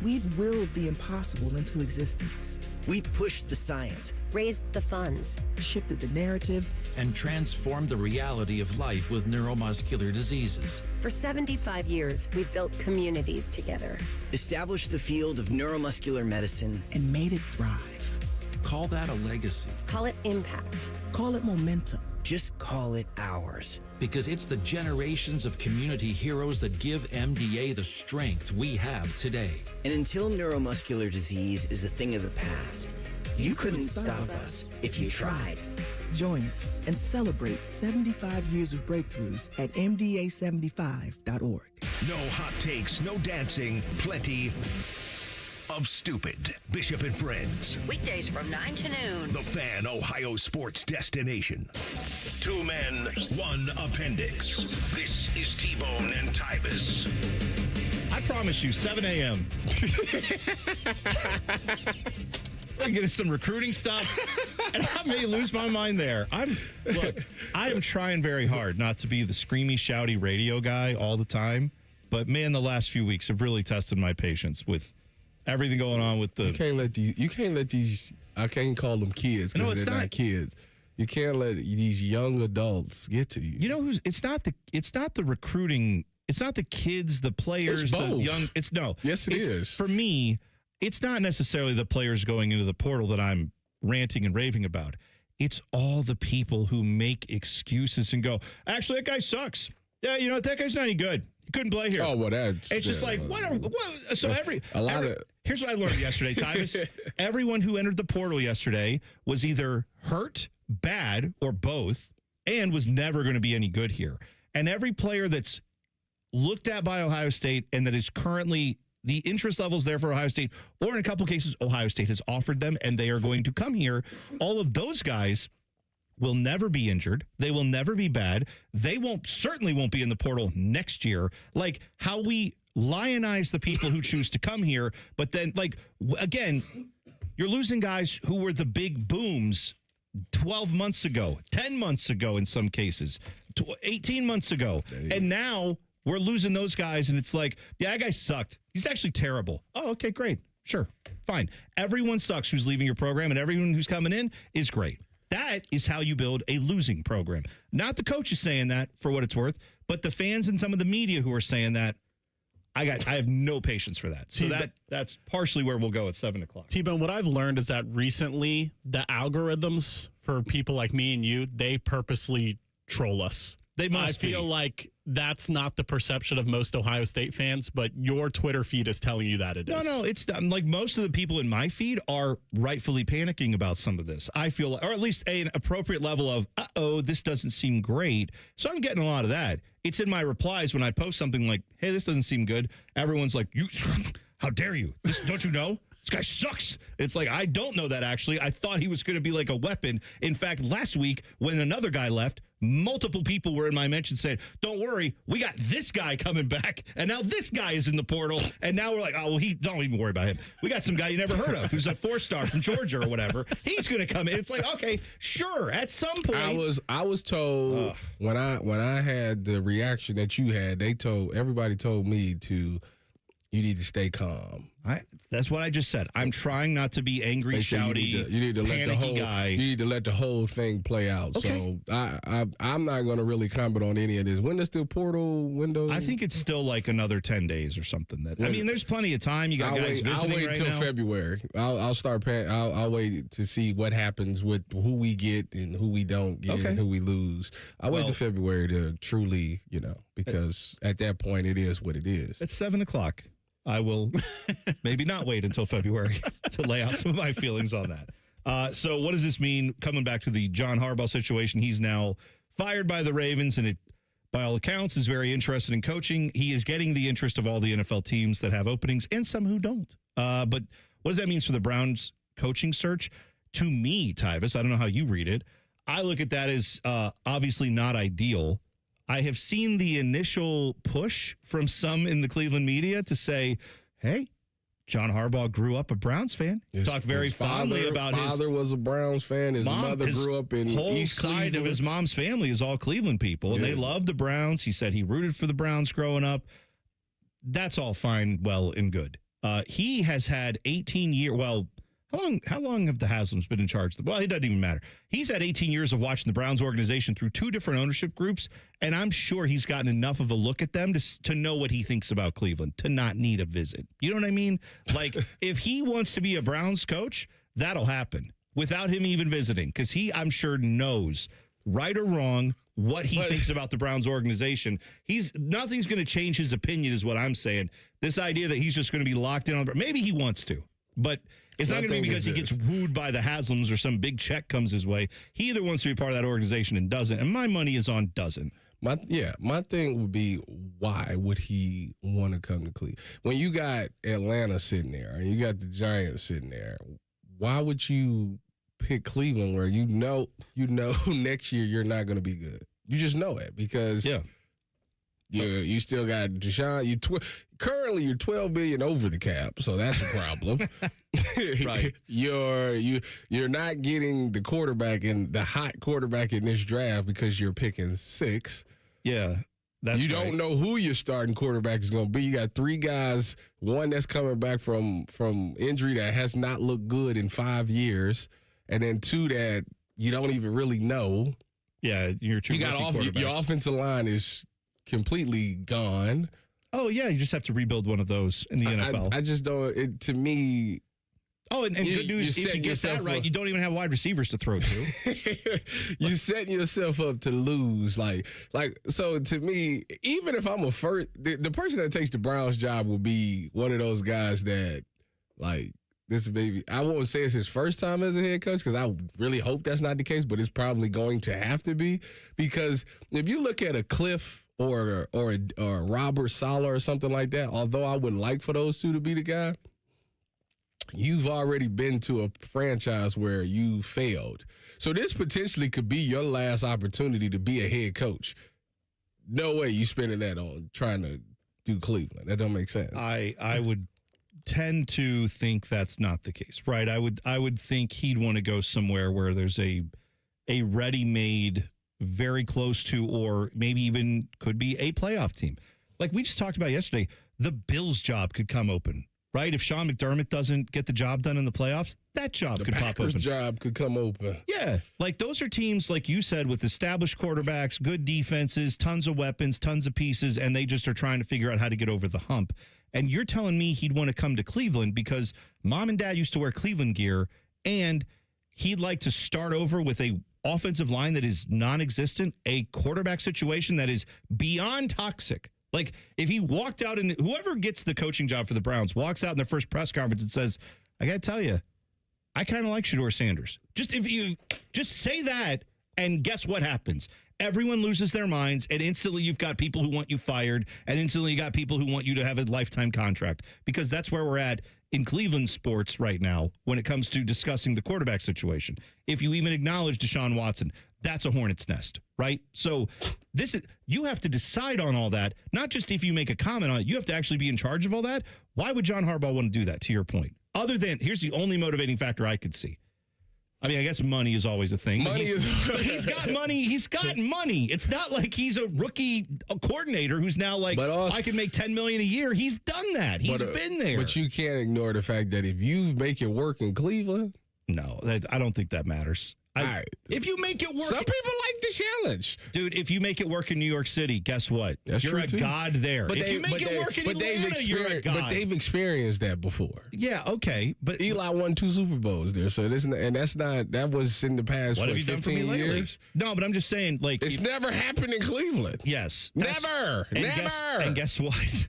We've willed the impossible into existence. We've pushed the science, raised the funds, shifted the narrative, and transformed the reality of life with neuromuscular diseases. For 75 years, we've built communities together. established the field of neuromuscular medicine, and made it thrive. Call that a legacy. Call it impact. Call it momentum. just call it ours. Because it's the generations of community heroes that give MDA the strength we have today. And until neuromuscular disease is a thing of the past, you couldn't stop us if you tried. Join us and celebrate 75 years of breakthroughs at MDA75.org. No hot takes, no dancing, plenty of stupid. Bishop and Friends. Weekdays from 9 to noon. The Fan, Ohio sports destination. 2 men, 1 appendix. This is T-Bone and Tyvis. I promise you, 7 a.m. We're getting some recruiting stuff, and I may lose my mind there. I am trying very hard not to be the screamy, shouty radio guy all the time, but man, the last few weeks have really tested my patience with everything going on with the. You can't let these. I can't call them kids because they're not kids. You can't let these young adults get to you. You know who's? It's not the recruiting. It's not the kids, the players, It's both. the young. It's no. Yes, it is. For me, it's not necessarily the players going into the portal that I'm ranting and raving about. It's all the people who make excuses and go, actually, that guy sucks. Yeah, you know, that guy's not any good. He couldn't play here. Oh, well, that's... It's just like, here's what I learned yesterday, Tyvis. Everyone who entered the portal yesterday was either hurt, bad, or both, and was never going to be any good here. And every player that's looked at by Ohio State and that is currently the interest levels there for Ohio State, or in a couple cases, Ohio State has offered them and they are going to come here. All of those guys will never be injured. They will never be bad. They certainly won't be in the portal next year. Like how we lionize the people who choose to come here. But then, again, you're losing guys who were the big booms 12 months ago, 10 months ago in some cases, 18 months ago. And now we're losing those guys, and it's like, yeah, that guy sucked. He's actually terrible. Oh, okay, great. Sure, fine. Everyone sucks who's leaving your program, and everyone who's coming in is great. That is how you build a losing program. Not the coaches saying that, for what it's worth, but the fans and some of the media who are saying that. I have no patience for that. So that's partially where we'll go at 7 o'clock. T-Bone, what I've learned is that recently the algorithms for people like me and you, they purposely troll us. They must I feel like that's not the perception of most Ohio State fans, but your Twitter feed is telling you that it is. No, it's like most of the people in my feed are rightfully panicking about some of this. I feel, or at least an appropriate level of, this doesn't seem great. So I'm getting a lot of that. It's in my replies when I post something like, hey, this doesn't seem good. Everyone's like, how dare you? Don't you know? This guy sucks. It's like, I don't know that, actually. I thought he was going to be like a weapon. In fact, last week, when another guy left, multiple people were in my mention saying, don't worry, we got this guy coming back, and now this guy is in the portal, and now we're like, oh, well, don't even worry about him. We got some guy you never heard of who's a 4-star from Georgia or whatever. He's going to come in. It's like, okay, sure, at some point. I was told when I had the reaction that you had, everybody told me you need to stay calm. That's what I just said. I'm trying not to be angry, shouty, you need to let the whole guy. You need to let the whole thing play out. Okay. So I'm not going to really comment on any of this. When is the portal window? I think it's still like another 10 days or something. There's plenty of time. You got guys visiting right now. I'll wait until February. I'll start paying. I'll wait to see what happens with who we get and who we don't get and who we lose. I'll wait till February to truly, because at that point it is what it is. It's 7 o'clock. I will maybe not wait until February to lay out some of my feelings on that. So what does this mean? Coming back to the John Harbaugh situation, he's now fired by the Ravens, and by all accounts, is very interested in coaching. He is getting the interest of all the NFL teams that have openings and some who don't. But what does that mean for the Browns coaching search? To me, Tyvis, I don't know how you read it. I look at that as obviously not ideal. I have seen the initial push from some in the Cleveland media to say, hey, John Harbaugh grew up a Browns fan. Talked very fondly about his father was a Browns fan. His mother grew up in East Cleveland. Whole side of his mom's family is all Cleveland people, and they love the Browns. He said he rooted for the Browns growing up. That's all fine, well, and good. He has had 18 years. Well, how long have the Haslams been in charge? Well, it doesn't even matter. He's had 18 years of watching the Browns organization through 2 different ownership groups, and I'm sure he's gotten enough of a look at them to know what he thinks about Cleveland, to not need a visit. You know what I mean? Like, if he wants to be a Browns coach, that'll happen without him even visiting, because I'm sure, knows, right or wrong, what he thinks about the Browns organization. Nothing's going to change his opinion, is what I'm saying. This idea that he's just going to be locked in on, maybe he wants to, but it's not going to be because he gets wooed by the Haslams or some big check comes his way. He either wants to be part of that organization and doesn't, and my money is on doesn't. My thing would be, why would he want to come to Cleveland? When you got Atlanta sitting there and you got the Giants sitting there, why would you pick Cleveland where you know next year you're not going to be good? You just know it because you still got Deshaun. Currently you're $12 billion over the cap, so that's a problem. Right. You're not getting the quarterback and the hot quarterback in this draft because you're picking 6. Yeah. You don't know who your starting quarterback is going to be. You got 3 guys, one that's coming back from injury that has not looked good in 5 years, and then 2 that you don't even really know. Yeah, your offensive line is completely gone. Oh yeah, you just have to rebuild one of those in the NFL. I just don't. To me. Oh, and good news, if you get that right, you don't even have wide receivers to throw to. You setting yourself up to lose. So to me, even if I'm the person that takes the Browns job will be one of those guys that, this baby, I won't say it's his first time as a head coach because I really hope that's not the case, but it's probably going to have to be, because if you look at a Cliff or Robert Saleh or something like that, although I would like for those 2 to be the guy, you've already been to a franchise where you failed. So this potentially could be your last opportunity to be a head coach. No way you spending that on trying to do Cleveland. That don't make sense. I would tend to think that's not the case, right? I would think he'd want to go somewhere where there's a ready-made, very close to, or maybe even could be a playoff team. Like we just talked about yesterday, the Bills job could come open, right? If Sean McDermott doesn't get the job done in the playoffs, that job could pop open. The job could come open. Yeah. Like those are teams, like you said, with established quarterbacks, good defenses, tons of weapons, tons of pieces, and they just are trying to figure out how to get over the hump. And you're telling me he'd want to come to Cleveland because mom and dad used to wear Cleveland gear, and he'd like to start over with a offensive line that is non-existent, a quarterback situation that is beyond toxic. Like if he walked out and whoever gets the coaching job for the Browns walks out in their first press conference and says, I got to tell you, I kind of like Shedeur Sanders. If you say that, and guess what happens? Everyone loses their minds, and instantly you've got people who want you fired, and instantly you got people who want you to have a lifetime contract, because that's where we're at in Cleveland sports right now when it comes to discussing the quarterback situation. If you even acknowledge Deshaun Watson, that's a hornet's nest, right? So you have to decide on all that, not just if you make a comment on it. You have to actually be in charge of all that. Why would John Harbaugh want to do that, to your point? Other than, here's the only motivating factor I could see. I mean, I guess money is always a thing. But he's got money. He's got money. It's not like he's a rookie coordinator who's now like, I can make $10 million a year. He's done that. He's been there. But you can't ignore the fact that if you make it work in Cleveland. No, I don't think that matters. If you make it work. Some people like the challenge. Dude, if you make it work in New York City, guess what? You're a god there. If you make it work in Atlanta, you're a god. But they've experienced that before. Yeah, okay. But Eli won 2 Super Bowls there. So that was in the past, what have you done for me lately? Years? No, but I'm just saying, like. It's never happened in Cleveland. Yes. Never. And guess what?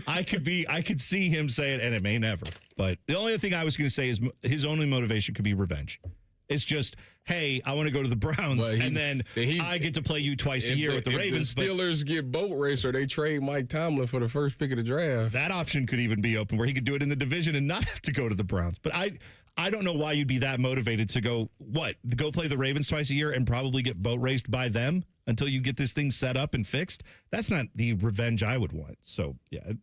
I could see him say it, and it may never. But the only thing I was going to say is his only motivation could be revenge. It's just, hey, I want to go to the Browns, and then I get to play you twice a year with the Ravens. If the Steelers get boat racer, they trade Mike Tomlin for the first pick of the draft. That option could even be open where he could do it in the division and not have to go to the Browns. But I don't know why you'd be that motivated to go play the Ravens twice a year and probably get boat raced by them until you get this thing set up and fixed. That's not the revenge I would want. So, yeah, it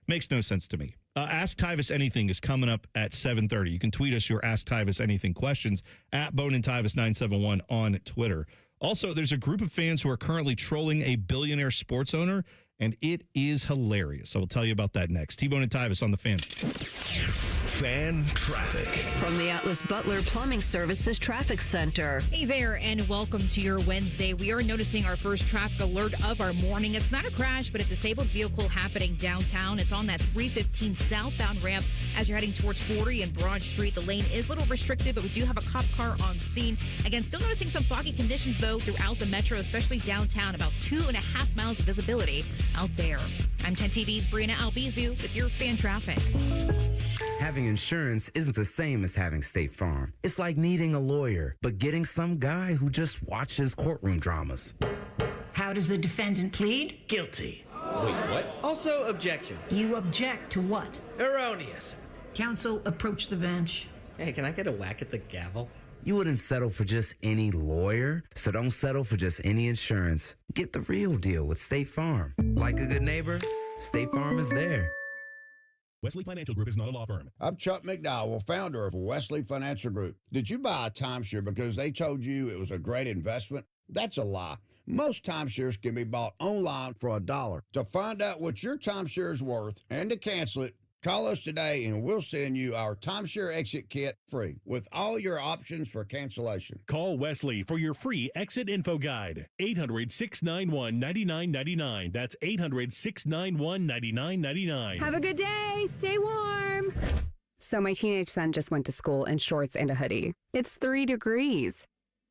makes no sense to me. Ask Tyvis Anything is coming up at 7:30. You can tweet us your Ask Tyvis Anything questions at BoneandTyvis971 on Twitter. Also, there's a group of fans who are currently trolling a billionaire sports owner and it is hilarious. I will tell you about that next. T-Bone and Tyvis on the Fan. Fan traffic. From the Atlas Butler Plumbing Services Traffic Center. Hey there, and welcome to your Wednesday. We are noticing our first traffic alert of our morning. It's not a crash, but a disabled vehicle happening downtown. It's on that 315 southbound ramp as you're heading towards 40 and Broad Street. The lane is a little restricted, but we do have a cop car on scene. Again, still noticing some foggy conditions, though, throughout the metro, especially downtown. About 2.5 miles of visibility out there. I'm 10 TV's Brianna Albizu with your Fan Traffic. Having insurance isn't the same as having State Farm. It's like needing a lawyer, but getting some guy who just watches courtroom dramas. How does the defendant plead? Guilty. Wait, what? Also, objection. You object to what? Erroneous. Counsel, approach the bench. Hey, can I get a whack at the gavel? You wouldn't settle for just any lawyer, so don't settle for just any insurance. Get the real deal with State Farm. Like a good neighbor, State Farm is there. Wesley Financial Group is not a law firm. I'm Chuck McDowell, founder of Wesley Financial Group. Did you buy a timeshare because they told you it was a great investment? That's a lie. Most timeshares can be bought online for $1. To find out what your timeshare is worth and to cancel it, call us today and we'll send you our timeshare exit kit free with all your options for cancellation. Call Wesley for your free exit info guide. 800-691-9999. That's 800-691-9999. Have a good day. Stay warm. So my teenage son just went to school in shorts and a hoodie. It's 3 degrees.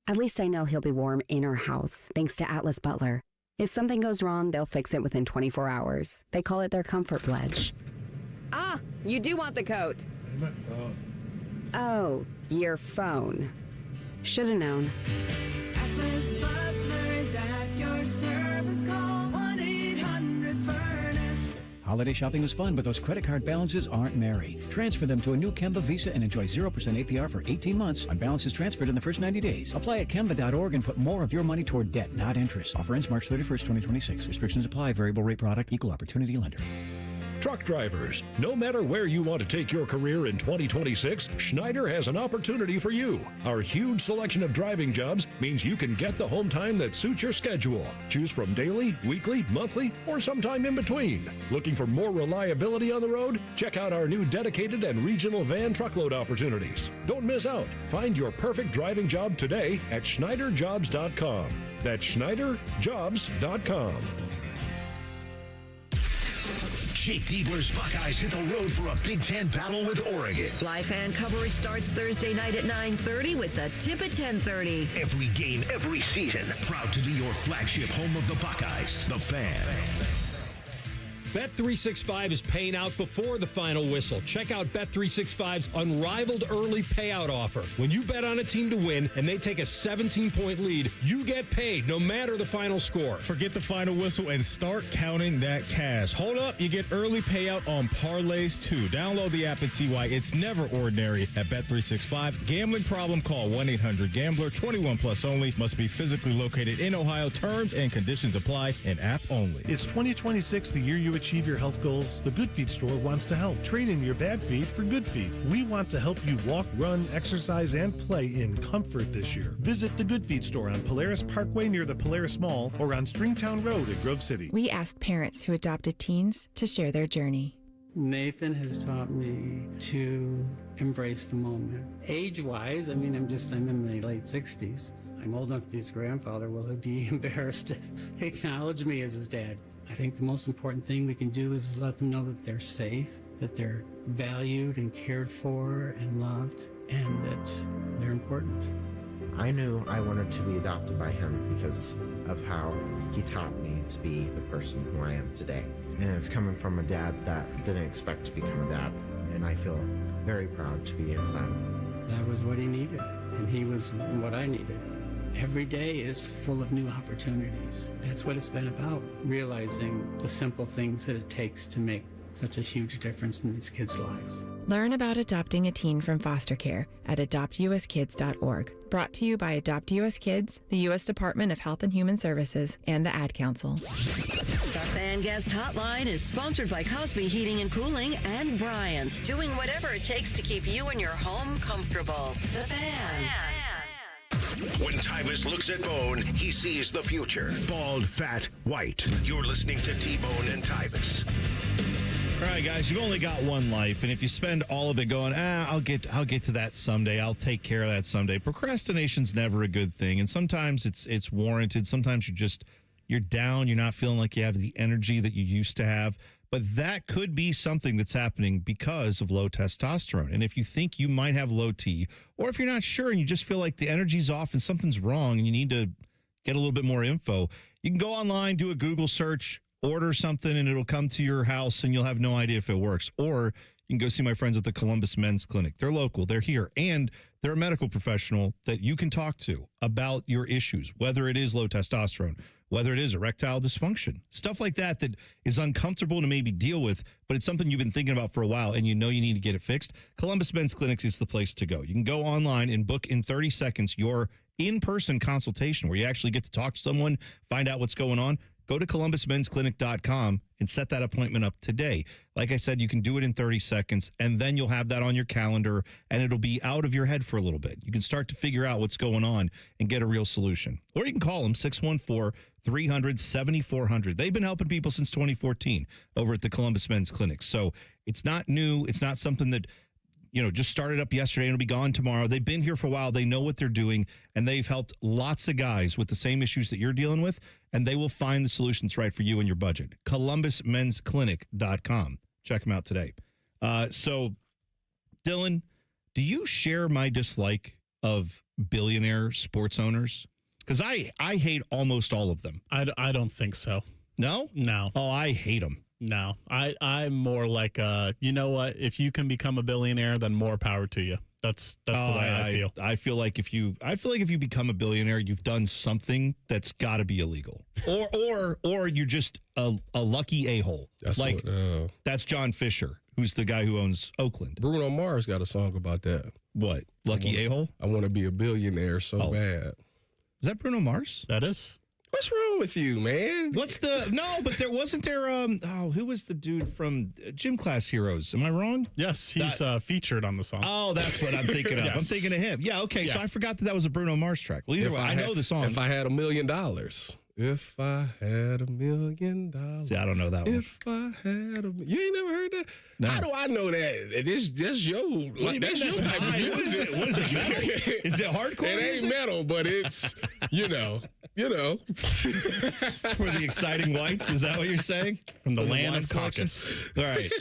At least I know he'll be warm in our house, thanks to Atlas Butler. If something goes wrong, they'll fix it within 24 hours. They call it their comfort pledge. Ah, you do want the coat. My phone. Oh, your phone. Should have known. Atlas Butler is at your service. Call 1-800-FURNACE. Holiday shopping is fun, but those credit card balances aren't merry. Transfer them to a new Kemba Visa and enjoy 0% APR for 18 months on balances transferred in the first 90 days. Apply at Kemba.org and put more of your money toward debt, not interest. Offer ends March 31st, 2026. Restrictions apply. Variable rate product. Equal opportunity lender. Truck drivers, no matter where you want to take your career in 2026, Schneider has an opportunity for you. Our huge selection of driving jobs means you can get the home time that suits your schedule. Choose from daily, weekly, monthly, or sometime in between. Looking for more reliability on the road? Check out our new dedicated and regional van truckload opportunities. Don't miss out. Find your perfect driving job today at SchneiderJobs.com. That's SchneiderJobs.com. Jake Diebler's Buckeyes hit the road for a Big Ten battle with Oregon. Live fan coverage starts Thursday night at 9:30 with the tip at 10:30. Every game, every season. Proud to be your flagship home of the Buckeyes, the Fan. Bet365 is paying out before the final whistle. Check out Bet365's unrivaled early payout offer. When you bet on a team to win and they take a 17-point lead, you get paid no matter the final score. Forget the final whistle and start counting that cash. Hold up, you get early payout on parlays too. Download the app and see why it's never ordinary at Bet365. Gambling problem? Call 1-800-GAMBLER. 21 plus only. Must be physically located in Ohio. Terms and conditions apply. In app only. It's 2026, the year you achieve your health goals. The Good Feet store wants to help. Trade in your bad feet for good feet. We want to help you walk, run, exercise, and play in comfort this year. Visit the Good Feet store on Polaris Parkway near the Polaris Mall or on Stringtown Road at Grove City. We asked parents who adopted teens to share their journey. Nathan has taught me to embrace the moment. Age-wise, I'm in my late 60s. I'm old enough to be his grandfather. Will he be embarrassed to acknowledge me as his dad? I think the most important thing we can do is let them know that they're safe, that they're valued and cared for and loved, and that they're important. I knew I wanted to be adopted by him because of how he taught me to be the person who I am today. And it's coming from a dad that didn't expect to become a dad, and I feel very proud to be his son. That was what he needed, and he was what I needed. Every day is full of new opportunities. That's what it's been about, realizing the simple things that it takes to make such a huge difference in these kids' lives. Learn about adopting a teen from foster care at adoptuskids.org. Brought to you by Adopt US Kids, the U.S. Department of Health and Human Services, and the Ad Council. The Fan Guest Hotline is sponsored by Cosby Heating and Cooling and Bryant, doing whatever it takes to keep you and your home comfortable. The Fan. When Tyvis looks at Bone, he sees the future. Bald, fat, white. You're listening to T-Bone and Tyvis. All right, guys, you've only got one life, and if you spend all of it going, I'll get to that someday, I'll take care of that someday. Procrastination's never a good thing, and sometimes it's warranted. Sometimes you're down, you're not feeling like you have the energy that you used to have. But that could be something that's happening because of low testosterone. And if you think you might have low T, or if you're not sure and you just feel like the energy's off and something's wrong and you need to get a little bit more info, you can go online, do a Google search, order something, and it'll come to your house and you'll have no idea if it works. Or you can go see my friends at the Columbus Men's Clinic. They're local, they're here, and they're a medical professional that you can talk to about your issues, whether it is low testosterone, whether it is erectile dysfunction, stuff like that is uncomfortable to maybe deal with, but it's something you've been thinking about for a while and you know you need to get it fixed. Columbus Men's Clinic is the place to go. You can go online and book in 30 seconds your in-person consultation where you actually get to talk to someone, find out what's going on. Go to columbusmensclinic.com and set that appointment up today. Like I said, you can do it in 30 seconds, and then you'll have that on your calendar, and it'll be out of your head for a little bit. You can start to figure out what's going on and get a real solution. Or you can call them, 614-300-7400. They've been helping people since 2014 over at the Columbus Men's Clinic. So it's not new. It's not something that just started up yesterday and it'll be gone tomorrow. They've been here for a while. They know what they're doing, and they've helped lots of guys with the same issues that you're dealing with, and they will find the solutions right for you and your budget. ColumbusMen'sClinic.com. Check them out today. So, Dylan, do you share my dislike of billionaire sports owners? Because I hate almost all of them. I don't think so. No? No. Oh, I hate them. No, I'm more like, you know what? If you can become a billionaire, then more power to you. That's the way I feel. I feel like if you become a billionaire, you've done something that's got to be illegal, or you're just a lucky a-hole. That's John Fisher, who's the guy who owns Oakland. Bruno Mars got a song about that. What? Lucky a-hole? I want to be a billionaire so bad. Is that Bruno Mars? That is. What's wrong with you, man? But who was the dude from Gym Class Heroes? Am I wrong? Yes, he's featured on the song. Oh, that's what I'm thinking of. Yes. I'm thinking of him. Yeah, okay, so I forgot that was a Bruno Mars track. Well, either way, I know the song. If I had $1 million. If I had $1 million. See, I don't know that one. If I had you ain't never heard that? No. How do I know that? That's your type of music. What is it, metal? Is it hardcore? It ain't metal, but it's, It's for the exciting whites. Is that what you're saying? From the land of caucus. All right.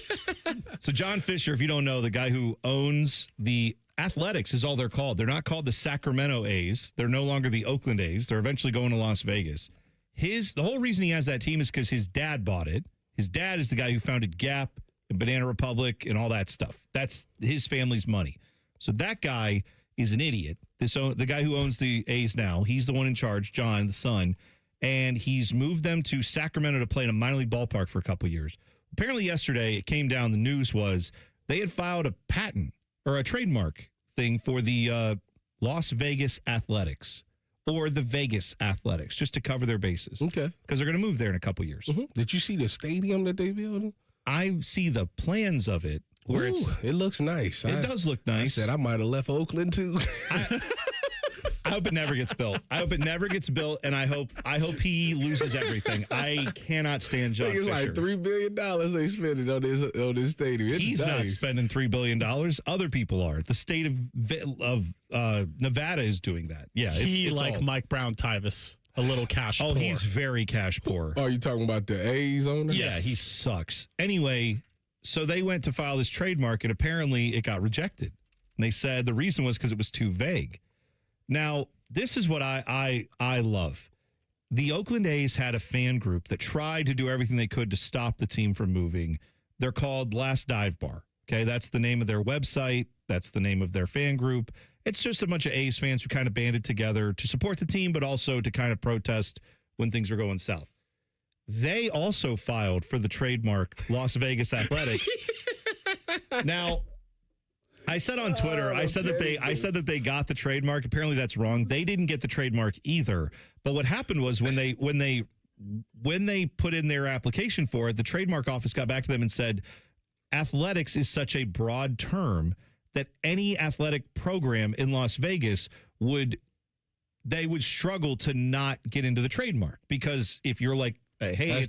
So John Fisher, if you don't know, the guy who owns the Athletics is all they're called. They're not called the Sacramento A's. They're no longer the Oakland A's. They're eventually going to Las Vegas. The whole reason he has that team is because his dad bought it. His dad is the guy who founded Gap and Banana Republic and all that stuff. That's his family's money. So that guy is an idiot. The guy who owns the A's now, he's the one in charge, John, the son, and he's moved them to Sacramento to play in a minor league ballpark for a couple of years. Apparently yesterday it came down, the news was they had filed a patent or a trademark thing for the Las Vegas Athletics or the Vegas Athletics, just to cover their bases. Okay. Because they're going to move there in a couple years. Mm-hmm. Did you see the stadium that they built? I see the plans of it. Where it looks nice. It does look nice. I said I might have left Oakland too. I hope it never gets built. And I hope he loses everything. I cannot stand John Fisher. It's like $3 billion they spending on this stadium. He's not spending $3 billion. Other people are. The state of Nevada is doing that. Yeah, it's like Mike Brown Tyvis. A little cash poor. Oh, he's very cash poor. Oh, you talking about the A's owner? Yeah, he sucks. Anyway, so they went to file this trademark, and apparently it got rejected. And they said the reason was because it was too vague. Now, this is what I love. The Oakland A's had a fan group that tried to do everything they could to stop the team from moving. They're called Last Dive Bar. Okay, that's the name of their website. That's the name of their fan group. It's just a bunch of A's fans who kind of banded together to support the team, but also to kind of protest when things are going south. They also filed for the trademark Las Vegas Athletics. Now, I said on Twitter, I said that they got the trademark. Apparently that's wrong. They didn't get the trademark either. But what happened was when they put in their application for it, the trademark office got back to them and said, athletics is such a broad term that any athletic program in Las Vegas would they would struggle to not get into the trademark, because if you're like, hey,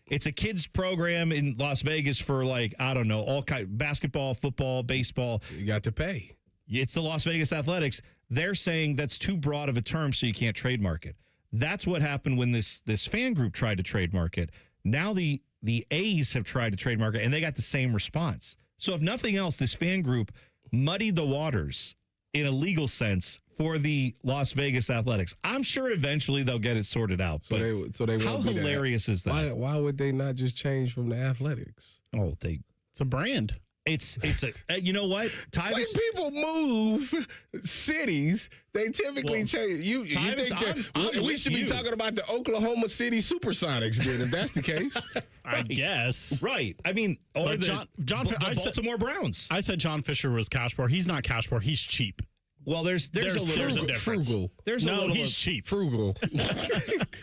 it's a kids program in Las Vegas for like, I don't know, all kind basketball, football, baseball. You got to pay. It's the Las Vegas Athletics. They're saying that's too broad of a term, so you can't trademark it. That's what happened when this fan group tried to trademark it. Now the A's have tried to trademark it, and they got the same response. So if nothing else, this fan group muddied the waters in a legal sense for the Las Vegas Athletics. I'm sure eventually they'll get it sorted out. So they won't how be hilarious is that? Why would they not just change from the Athletics? Oh, it's a brand. It's a you know what? Tyvis, when people move cities, they typically change. You Tyvis, think I'm we should be talking about the Oklahoma City Supersonics then, if that's the case? I guess. Right. I mean, or the Baltimore Browns. I said John Fisher was cash poor. He's not cash poor. He's cheap. Well, there's a difference. Frugal. There's a little he's cheap. Frugal.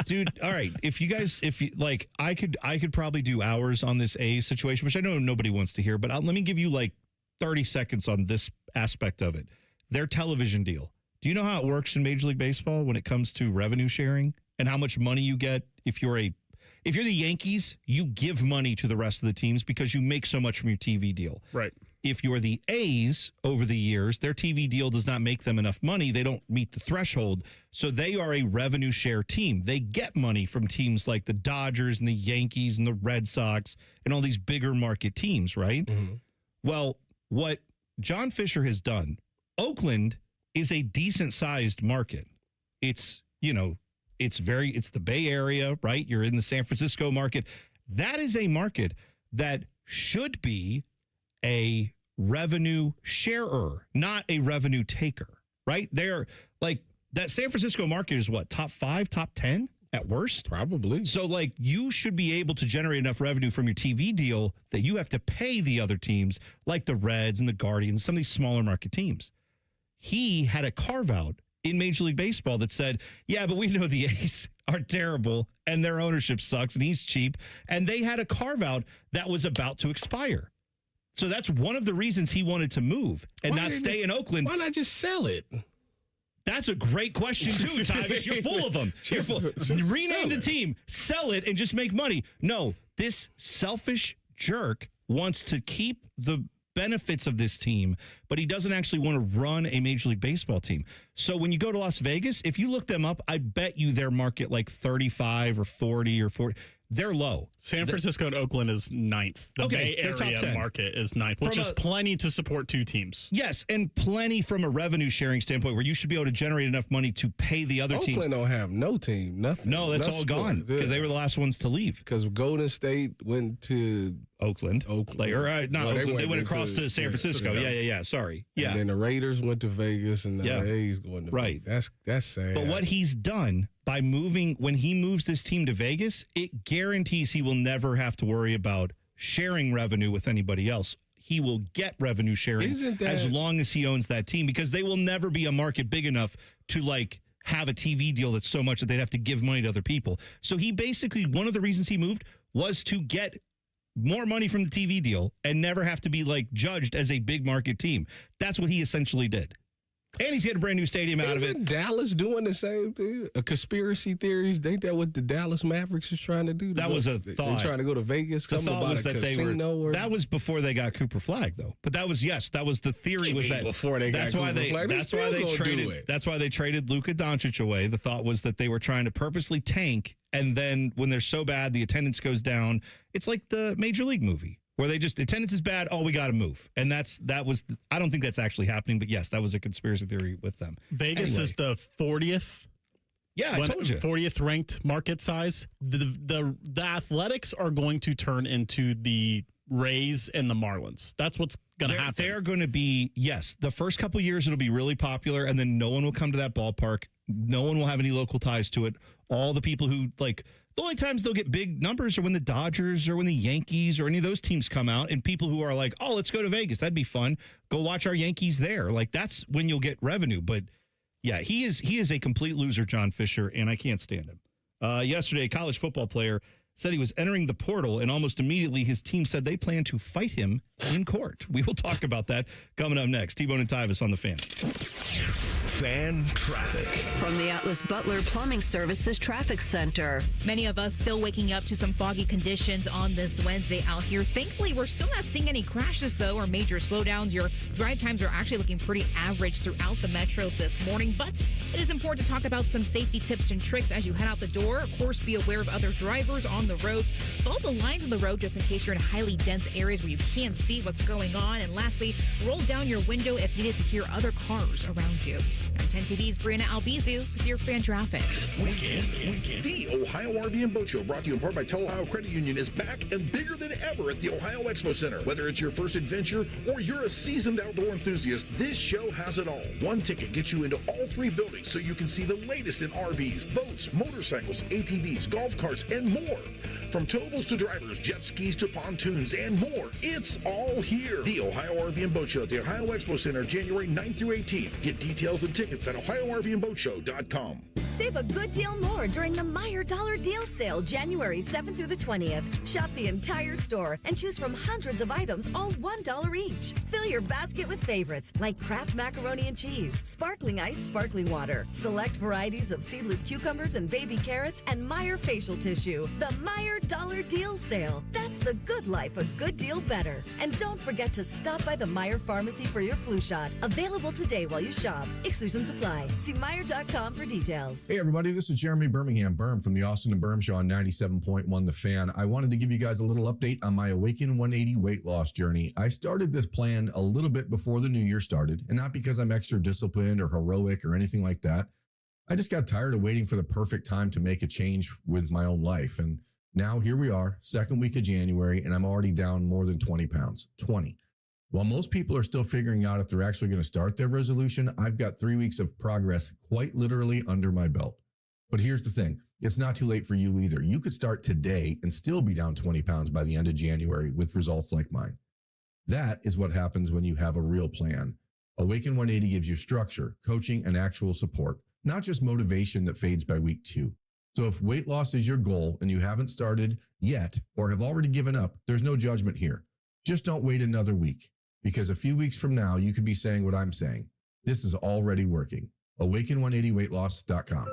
Dude, all right. If you like, I could probably do hours on this A's situation, which I know nobody wants to hear, but let me give you like 30 seconds on this aspect of it. Their television deal. Do you know how it works in Major League Baseball when it comes to revenue sharing and how much money you get if you're the Yankees? You give money to the rest of the teams because you make so much from your TV deal. Right. If you're the A's, over the years, their TV deal does not make them enough money. They don't meet the threshold. So they are a revenue share team. They get money from teams like the Dodgers and the Yankees and the Red Sox and all these bigger market teams, right? Mm-hmm. Well, what John Fisher has done, Oakland is a decent sized market. It's the Bay Area, right? You're in the San Francisco market. That is a market that should be a revenue sharer, not a revenue taker, right? They're like, that San Francisco market is what, top 5, top 10 at worst? Probably. So like, you should be able to generate enough revenue from your TV deal that you have to pay the other teams like the Reds and the Guardians, some of these smaller market teams. He had a carve out in Major League Baseball that said, yeah, but we know the A's are terrible and their ownership sucks and he's cheap. And they had a carve out that was about to expire. So that's one of the reasons he wanted to move and not stay in Oakland. Why not just sell it? That's a great question, too, Tyvis. You're full of them. Rename the team, sell it, and just make money. No, this selfish jerk wants to keep the benefits of this team, but he doesn't actually want to run a Major League Baseball team. So when you go to Las Vegas, if you look them up, I bet you their market like 35 or 40 or 40. They're low. San Francisco and Oakland is 9th. The Bay Area market is 9th, which is plenty to support two teams. Yes, and plenty from a revenue sharing standpoint where you should be able to generate enough money to pay the other teams. Oakland don't have no team, nothing. No, that's all gone because they were the last ones to leave. Because Golden State went to Oakland. They went across to San Francisco. Yeah. Sorry. Yeah. And then the Raiders went to Vegas and the A's going to Vegas. That's sad. But what he's done by when he moves this team to Vegas, it guarantees he will never have to worry about sharing revenue with anybody else. He will get revenue sharing as long as he owns that team, because they will never be a market big enough to like have a TV deal that's so much that they'd have to give money to other people. So he basically, one of the reasons he moved was to get more money from the TV deal and never have to be like judged as a big market team. That's what he essentially did. And he's getting a brand new stadium out of it. Isn't Dallas doing the same thing? Conspiracy theories, ain't that what the Dallas Mavericks is trying to do? That was a thought. They're trying to go to Vegas. The thought was that that was before they got Cooper Flag, though. But that was the theory was that before they got Cooper Flag. That's why they traded. That's why they traded Luka Doncic away. The thought was that they were trying to purposely tank, and then when they're so bad, the attendance goes down. It's like the Major League movie, where they just, attendance is bad, we got to move. And that was, I don't think that's actually happening, but yes, that was a conspiracy theory with them. Vegas is the 40th. Yeah, I told you. 40th ranked market size. The Athletics are going to turn into the Rays and the Marlins. That's what's going to happen. They're going to be, yes, the first couple of years it'll be really popular, and then no one will come to that ballpark. No one will have any local ties to it. All the people who, like, the only times they'll get big numbers are when the Dodgers or when the Yankees or any of those teams come out, and people who are like, oh, let's go to Vegas. That'd be fun. Go watch our Yankees there. Like, that's when you'll get revenue. But, yeah, he is a complete loser, John Fisher, and I can't stand him. Yesterday, a college football player said he was entering the portal, and almost immediately his team said they plan to fight him in court. We will talk about that coming up next. T-Bone and Tyvis on the Fan. Fan traffic. From the Atlas Butler Plumbing Services Traffic Center. Many of us still waking up to some foggy conditions on this Wednesday out here. Thankfully, we're still not seeing any crashes, though, or major slowdowns. Your drive times are actually looking pretty average throughout the metro this morning. But it is important to talk about some safety tips and tricks as you head out the door. Of course, be aware of other drivers on the roads. Follow the lines on the road just in case you're in highly dense areas where you can't see what's going on. And lastly, roll down your window if needed to hear other cars around you. I'm 10 TV's Brianna Albizu with your Fan Traffic. Weekend. The Ohio RV and Boat Show, brought to you in part by Ohio Credit Union, is back and bigger than ever at the Ohio Expo Center. Whether it's your first adventure or you're a seasoned outdoor enthusiast, this show has it all. One ticket gets you into all three buildings so you can see the latest in RVs, boats, motorcycles, ATVs, golf carts, and more. From towables to drivers, jet skis to pontoons, and more. It's all here. The Ohio RV and Boat Show at the Ohio Expo Center, January 9th through 18th. Get details and tickets at OhioRVandBoatShow.com. Save a good deal more during the Meyer Dollar Deal Sale, January 7th through the 20th. Shop the entire store and choose from hundreds of items, all $1 each. Fill your basket with favorites like Kraft macaroni and cheese, sparkling ice sparkling water, select varieties of seedless cucumbers and baby carrots, and Meyer facial tissue. The Meyer Dollar Deal Sale. That's the good life, a good deal better. And don't forget to stop by the Meyer Pharmacy for your flu shot. Available today while you shop. Exclusions apply. See Meyer.com for details. Hey everybody, this is Jeremy Birmingham Berm from the Austin and Berm Show on 97.1 The Fan. I wanted to give you guys a little update on my Awaken 180 weight loss journey. I started this plan a little bit before the new year started, and not because I'm extra disciplined or heroic or anything like that. I just got tired of waiting for the perfect time to make a change with my own life. And now here we are, second week of January, and I'm already down more than 20 pounds. 20. While most people are still figuring out if they're actually going to start their resolution, I've got 3 weeks of progress quite literally under my belt. But here's the thing. It's not too late for you either. You could start today and still be down 20 pounds by the end of January with results like mine. That is what happens when you have a real plan. Awaken 180 gives you structure, coaching, and actual support, not just motivation that fades by week 2. So if weight loss is your goal and you haven't started yet or have already given up, there's no judgment here. Just don't wait another week. Because a few weeks from now, you could be saying what I'm saying. This is already working. Awaken180weightloss.com.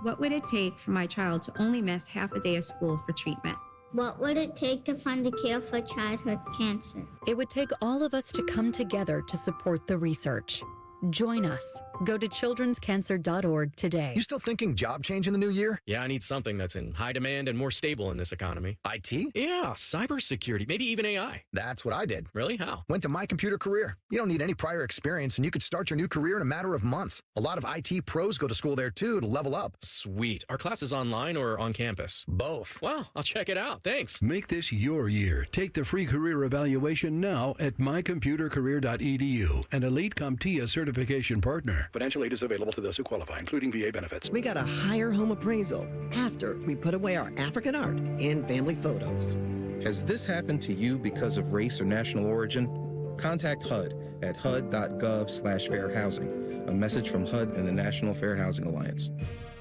What would it take for my child to only miss half a day of school for treatment? What would it take to fund a cure for childhood cancer? It would take all of us to come together to support the research. Join us. Go to childrenscancer.org today. You still thinking job change in the new year? Yeah, I need something that's in high demand and more stable in this economy. IT? Yeah, cybersecurity, maybe even AI. That's what I did. Really? How? Went to My Computer Career. You don't need any prior experience, and you could start your new career in a matter of months. A lot of IT pros go to school there, too, to level up. Sweet. Are classes online or on campus? Both. Wow, I'll check it out. Thanks. Make this your year. Take the free career evaluation now at mycomputercareer.edu, an Elite CompTIA certification partner. Financial aid is available to those who qualify, including VA benefits. We got a higher home appraisal after we put away our African art and family photos. Has this happened to you because of race or national origin? Contact HUD at hud.gov/fair housing. A message from HUD and the National Fair Housing Alliance.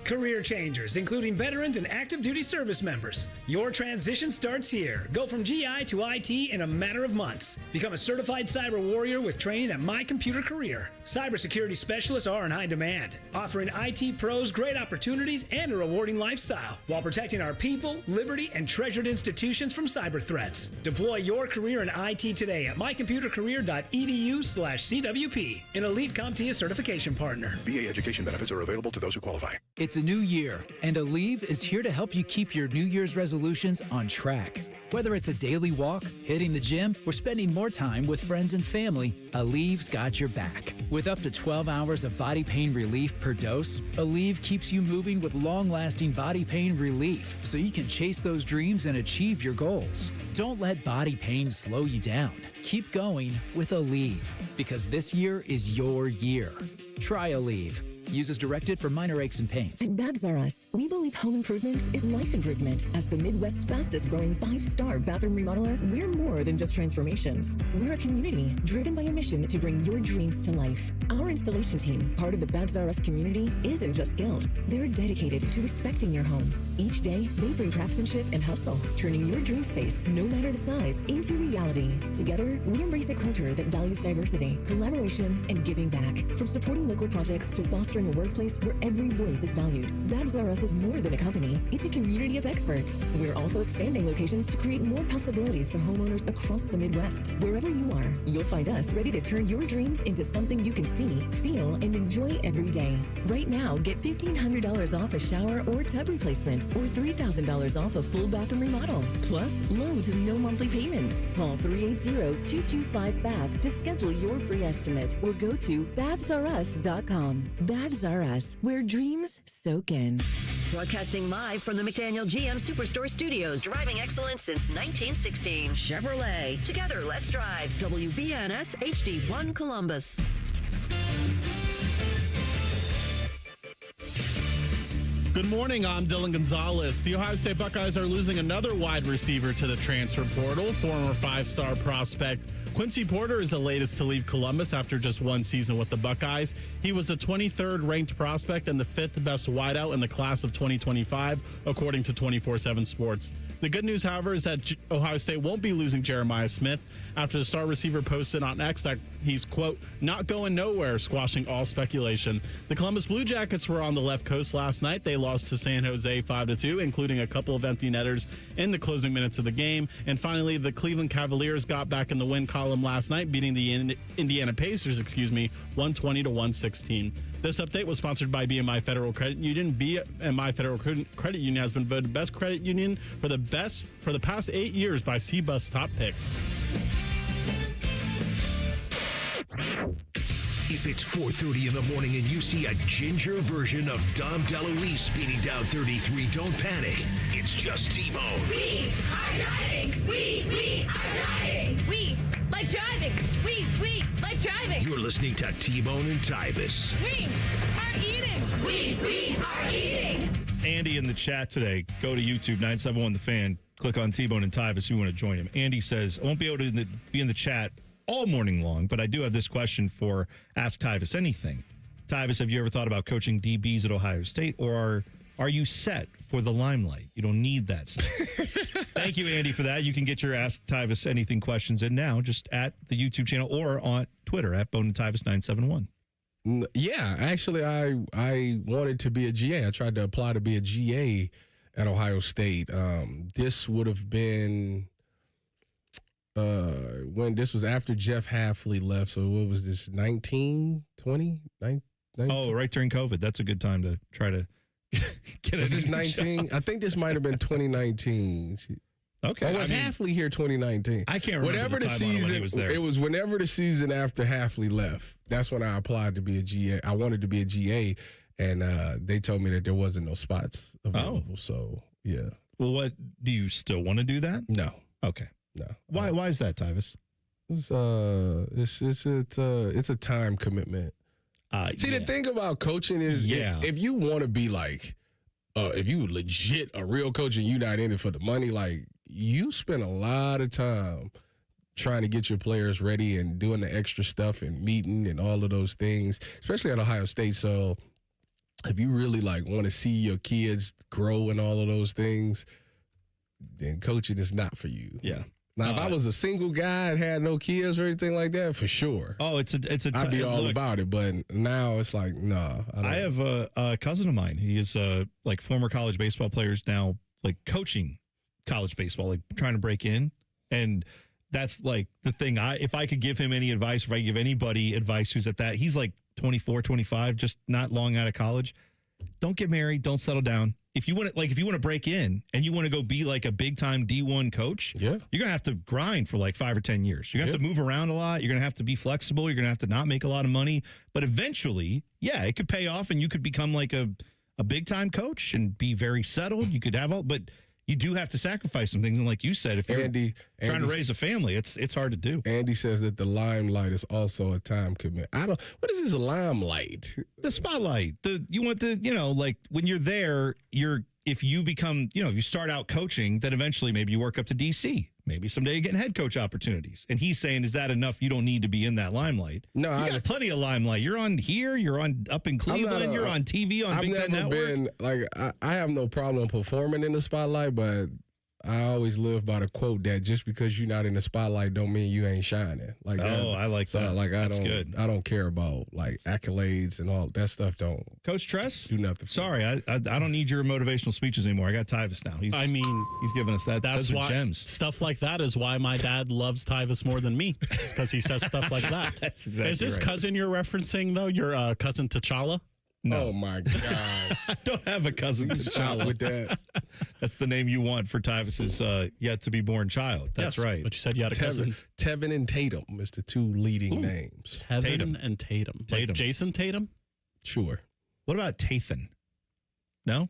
Career changers, including veterans and active duty service members. Your transition starts here. Go from GI to IT in a matter of months. Become a certified cyber warrior with training at My Computer Career. Cybersecurity specialists are in high demand, offering IT pros great opportunities and a rewarding lifestyle while protecting our people, liberty, and treasured institutions from cyber threats. Deploy your career in IT today at mycomputercareer.edu/CWP, an Elite CompTIA certification partner. VA education benefits are available to those who qualify. It's a new year, and Aleve is here to help you keep your New Year's resolutions on track. Whether it's a daily walk, hitting the gym, or spending more time with friends and family, Aleve's got your back. With up to 12 hours of body pain relief per dose, Aleve keeps you moving with long-lasting body pain relief so you can chase those dreams and achieve your goals. Don't let body pain slow you down. Keep going with Aleve, because this year is your year. Try Aleve. Use as directed for minor aches and pains. At Baths R Us, we believe home improvement is life improvement. As the Midwest's fastest growing 5-star bathroom remodeler, we're more than just transformations. We're a community driven by a mission to bring your dreams to life. Our installation team, part of the Baths R Us community, isn't just skilled. They're dedicated to respecting your home. Each day, they bring craftsmanship and hustle, turning your dream space, no matter the size, into reality. Together, we embrace a culture that values diversity, collaboration, and giving back. From supporting local projects to fostering a workplace where every voice is valued, Baths R Us is more than a company. It's a community of experts. We're also expanding locations to create more possibilities for homeowners across the Midwest. Wherever you are, you'll find us ready to turn your dreams into something you can see, feel, and enjoy every day. Right now, get $1,500 off a shower or tub replacement, or $3,000 off a full bathroom remodel. Plus, low to no monthly payments. Call 380-225-BATH to schedule your free estimate, or go to bathsrus.com. Baths R Us, where dreams soak in. Broadcasting live from the McDaniel GM Superstore Studios, driving excellence since 1916. Chevrolet. Together, let's drive. WBNS HD1 Columbus. Good morning, I'm Dylan Gonzalez. The Ohio State Buckeyes are losing another wide receiver to the transfer portal. Former 5-star prospect Quincy Porter is the latest to leave Columbus after just one season with the Buckeyes. He was the 23rd ranked prospect and the 5th best wideout in the class of 2025, according to 24/7 Sports. The good news, however, is that Ohio State won't be losing Jeremiah Smith after the star receiver posted on X that he's, quote, not going nowhere, squashing all speculation. The Columbus Blue Jackets were on the left coast last night. They lost to San Jose 5-2, including a couple of empty netters in the closing minutes of the game. And finally, the Cleveland Cavaliers got back in the win column last night, beating the Indiana Pacers, 120-116. This update was sponsored by BMI Federal Credit Union. BMI Federal Credit Union has been voted best credit union for the past 8 years by CBUS Top Picks. If it's 4:30 in the morning and you see a ginger version of Dom DeLuise speeding down 33, don't panic. It's just T-Bone. We are driving. We are driving. We like driving. We like driving. You're listening to T-Bone and Tyvis. We are eating. We are eating. Andy in the chat today. Go to YouTube, 971 The Fan. Click on T-Bone and Tyvis if you want to join him. Andy says, I won't be able to be in the chat all morning long, but I do have this question for Ask Tyvis Anything. Tyvis, have you ever thought about coaching DBs at Ohio State, or are you set for the limelight? You don't need that stuff. Thank you, Andy, for that. You can get your Ask Tyvis Anything questions in now, just at the YouTube channel or on Twitter at Bone and Tyvis 971. Yeah, actually, I wanted to be a GA. I tried to apply to be a GA at Ohio State. This would have been when this was after Jeff Hafley left. So what was this, 19, 20? 19? Oh, right during COVID. That's a good time to try to get Was this 19? Job. I think this might have been 2019. Okay. Oh, was Hafley here 2019? I can't remember whenever the season he was there. It was whenever the season after Hafley left. That's when I applied to be a GA. I wanted to be a GA, and they told me that there wasn't no spots available. Oh. So, yeah. Well, what, do you still want to do that? No. Okay. No. Why is that, Tyvis? It's a time commitment. The thing about coaching is if you want to be like, if you legit a real coach and you're not in it for the money, like you spend a lot of time trying to get your players ready and doing the extra stuff and meeting and all of those things, especially at Ohio State. So if you really like want to see your kids grow and all of those things, then coaching is not for you. Yeah. Now, if I was a single guy and had no kids or anything like that, for sure. Oh, I'd be all about it. But now it's like, nah. I have a cousin of mine. He is like former college baseball players now, like coaching college baseball, like trying to break in. And that's like the thing. If I could give him any advice, if I give anybody advice who's at that, he's like 24, 25, just not long out of college. Don't get married. Don't settle down. If you want to break in and you want to go be like a big time D1 coach, you're going to have to grind for like 5 or 10 years. You're going to have to move around a lot. You're going to have to be flexible. You're going to have to not make a lot of money. But eventually, it could pay off and you could become like a big time coach and be very settled. You could have but you do have to sacrifice some things. And like you said, if you're trying to raise a family, it's hard to do. Andy says that the limelight is also a time commitment. What is this limelight? The spotlight. You want like when you're there, if you become, if you start out coaching, then eventually maybe you work up to DC. Maybe someday you're getting head coach opportunities. And he's saying, is that enough? You don't need to be in that limelight. No, you got plenty of limelight. You're on here. You're on up in Cleveland. You're on TV on Big Ten Network. I have no problem performing in the spotlight, but I always live by the quote that just because you're not in the spotlight don't mean you ain't shining. I like that. That's good. I don't care about accolades and all that stuff. Don't. Coach Tress? Do nothing. Sorry, I don't need your motivational speeches anymore. I got Tyvis now. He's giving us that. That's why gems. Stuff like that is why my dad loves Tyvis more than me. It's because he says stuff like that. That's exactly Is this right. cousin you're referencing though? Your cousin T'Challa? No. Oh my God! I don't have a cousin T'Challa with that. That's the name you want for Tyvis's yet to be born child. That's right. But you said you had a cousin. Tevin and Tatum is the two leading names. Tevin and Tatum. Like Jason Tatum? Sure. What about Tathan? No?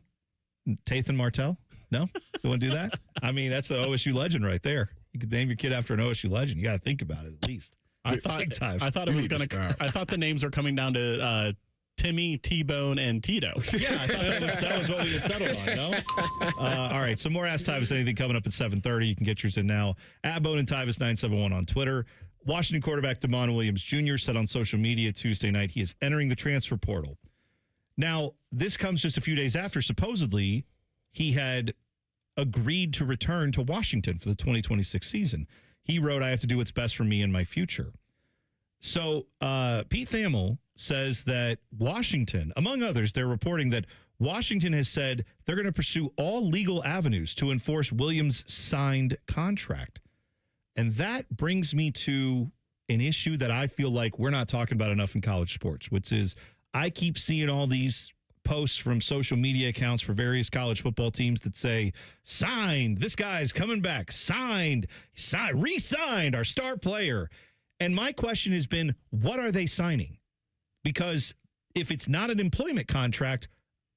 Tathan Martell? No? You want to do that? I mean, that's an OSU legend right there. You could name your kid after an OSU legend. You got to think about it at least. I thought it was going to. I thought the names are coming down to Timmy, T-Bone, and Tito. Yeah, I thought that was what we had settled on, no? All right, so more Ask Tyvis Anything coming up at 7:30. You can get yours in now. @Bone and Tyvis 971 on Twitter. Washington quarterback Damon Williams Jr. said on social media Tuesday night he is entering the transfer portal. Now, this comes just a few days after, supposedly, he had agreed to return to Washington for the 2026 season. He wrote, I have to do what's best for me and my future. So Pete Thamel says that Washington, among others, they're reporting that Washington has said they're going to pursue all legal avenues to enforce Williams' signed contract. And that brings me to an issue that I feel like we're not talking about enough in college sports, which is I keep seeing all these posts from social media accounts for various college football teams that say, signed, this guy's coming back, signed, re-signed our star player. And my question has been, what are they signing? Because if it's not an employment contract,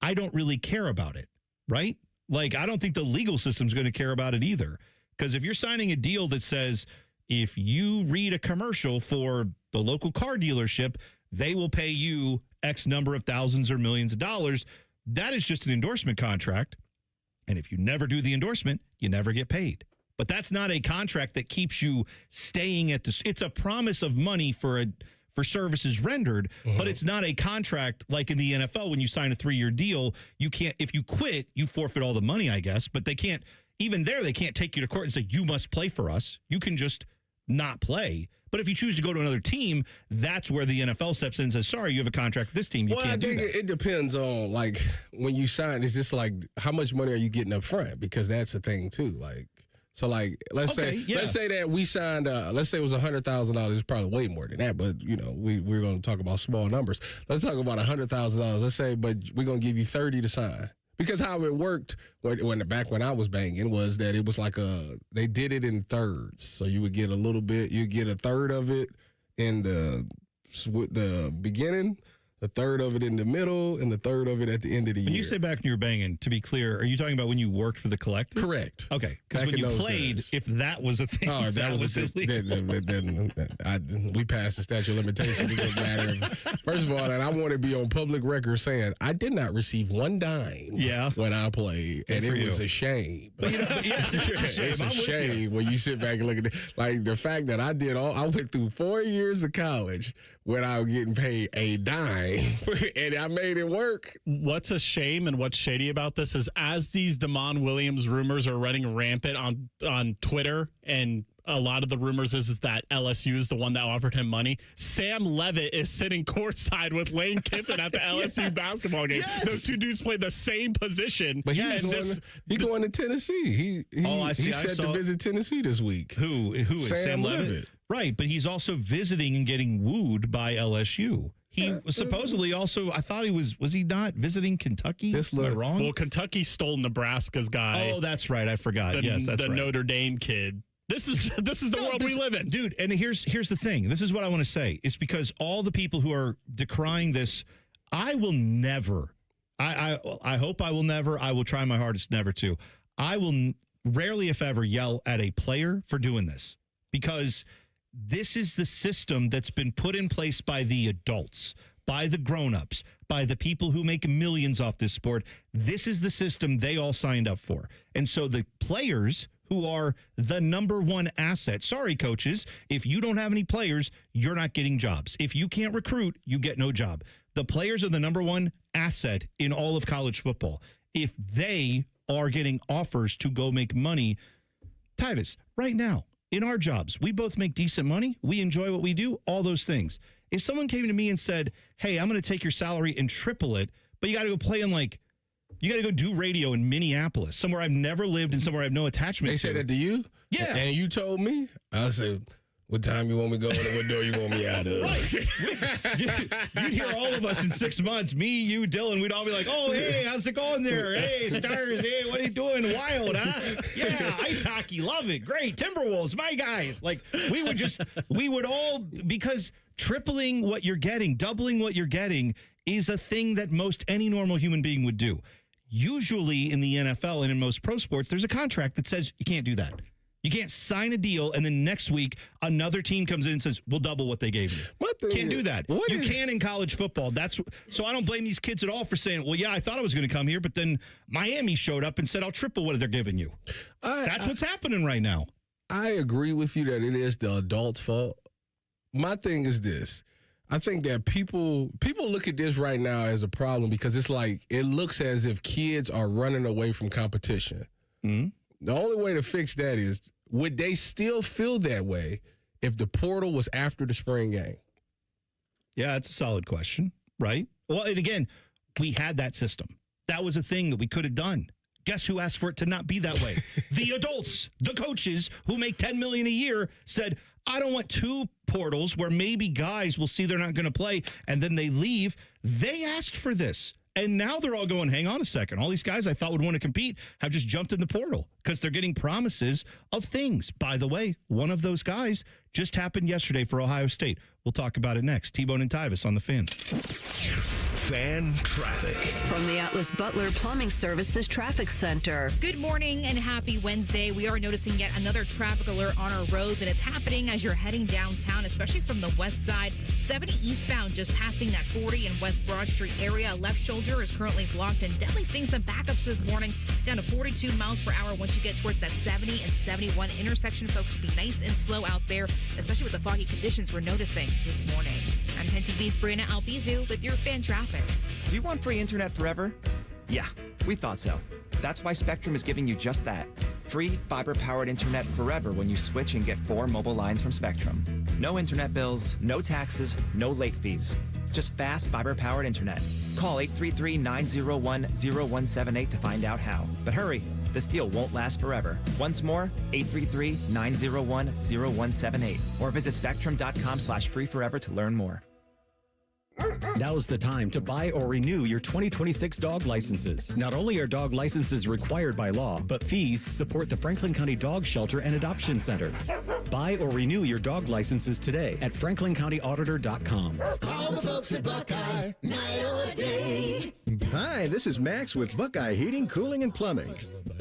I don't really care about it, right? Like, I don't think the legal system's going to care about it either. Because if you're signing a deal that says, if you read a commercial for the local car dealership, they will pay you X number of thousands or millions of dollars, that is just an endorsement contract. And if you never do the endorsement, you never get paid. But that's not a contract that keeps you staying at this. It's a promise of money for services rendered, but it's not a contract like in the NFL when you sign a 3-year deal. You can't, if you quit, you forfeit all the money, I guess. But they can't, even there, they can't take you to court and say, you must play for us. You can just not play. But if you choose to go to another team, that's where the NFL steps in and says, sorry, you have a contract with this team. You can't do that. It depends on, like, when you sign, it's just like, how much money are you getting up front? Because that's the thing, too. Like, so, like, let's say that we signed, let's say it was $100,000. It's probably way more than that, but, you know, we're going to talk about small numbers. Let's talk about $100,000. Let's say, but we're going to give you 30 to sign. Because how it worked back when I was banging was that it was like they did it in thirds. So you would get a little bit, you get a third of it in the beginning, a third of it in the middle, and the third of it at the end of the year. When you say back when you were banging, to be clear, are you talking about when you worked for the collective? Correct. Okay. Because when you played, days. If that was a thing, that was illegal. Then we passed the statute of limitations. It doesn't matter. First of all, and I want to be on public record saying I did not receive one dime when I played, and it was a shame. But, yes, it's a shame when you sit back and look at it. Like the fact that I went through 4 years of college without getting paid a dime, and I made it work. What's a shame and what's shady about this is as these Damon Williams rumors are running rampant on Twitter, and a lot of the rumors is that LSU is the one that offered him money. Sam Levitt is sitting courtside with Lane Kiffin at the LSU basketball game. Yes. Those two dudes play the same position. But he's going to Tennessee. He's set to visit Tennessee this week. Who is Sam Levitt? Right, but he's also visiting and getting wooed by LSU. He was supposedly also, I thought was he not visiting Kentucky? Am I wrong? Well, Kentucky stole Nebraska's guy. Oh, that's right. I forgot. Yes, that's the right. Notre Dame kid. This is the world we live in. Dude, and here's the thing. This is what I want to say. It's because all the people who are decrying this, I will never, I hope I will never, I will try my hardest never to. I will rarely, if ever, yell at a player for doing this, because this is the system that's been put in place by the adults, by the grown-ups, by the people who make millions off this sport. This is the system they all signed up for. And so the players who are the number one asset, sorry, coaches, if you don't have any players, you're not getting jobs. If you can't recruit, you get no job. The players are the number one asset in all of college football. If they are getting offers to go make money, Tyvis, right now, in our jobs, we both make decent money. We enjoy what we do, all those things. If someone came to me and said, hey, I'm going to take your salary and triple it, but you got to go play in you got to go do radio in Minneapolis, somewhere I've never lived and somewhere I have no attachment to. They said that to you? Yeah. And you told me? I said, what time you want me going and what door you want me out of? Right. You'd hear all of us in 6 months, me, you, Dylan, we'd all be like, oh, hey, how's it going there? Hey, Stars, hey, what are you doing? Wild, huh? Yeah, ice hockey, love it. Great. Timberwolves, my guys. We would all, because tripling what you're getting, doubling what you're getting is a thing that most any normal human being would do. Usually in the NFL and in most pro sports, there's a contract that says you can't do that. You can't sign a deal and then next week another team comes in and says, we'll double what they gave you. Can't do that. You can in college football. So I don't blame these kids at all for saying, well, yeah, I thought I was going to come here, but then Miami showed up and said, I'll triple what they're giving you. That's what's happening right now. I agree with you that it is the adult's fault. My thing is this. I think that people look at this right now as a problem because it's like it looks as if kids are running away from competition. Mm-hmm. The only way to fix that is, would they still feel that way if the portal was after the spring game? Yeah, it's a solid question, right? Well, and again, we had that system. That was a thing that we could have done. Guess who asked for it to not be that way? The adults, the coaches who make $10 million a year said, I don't want two portals where maybe guys will see they're not going to play and then they leave. They asked for this. And now they're all going, hang on a second. All these guys I thought would want to compete have just jumped in the portal because they're getting promises of things. By the way, one of those guys just happened yesterday for Ohio State. We'll talk about it next. T-Bone and Tyvis on the Fan. Fan traffic. From the Atlas Butler Plumbing Services Traffic Center. Good morning and happy Wednesday. We are noticing yet another traffic alert on our roads, and it's happening as you're heading downtown, especially from the west side. 70 eastbound, just passing that 40 in West Broad Street area. Left shoulder is currently blocked and definitely seeing some backups this morning down to 42 miles per hour once you get towards that 70 and 71 intersection. Folks, be nice and slow out there, especially with the foggy conditions we're noticing this morning. I'm 10 TV's Brianna Albizu with your fan traffic. Do you want free internet forever? Yeah, we thought so. That's why Spectrum is giving you just that. Free fiber-powered internet forever when you switch and get 4 mobile lines from Spectrum. No internet bills, no taxes, no late fees. Just fast fiber-powered internet. Call 833-901-0178 to find out how. But hurry, this deal won't last forever. Once more, 833-901-0178. Or visit spectrum.com/freeforever to learn more. Now's the time to buy or renew your 2026 dog licenses. Not only are dog licenses required by law, but fees support the Franklin County Dog Shelter and Adoption Center. Buy or renew your dog licenses today at franklincountyauditor.com. Call the folks at Buckeye, night or day. Hi, this is Max with Buckeye Heating, Cooling, and Plumbing.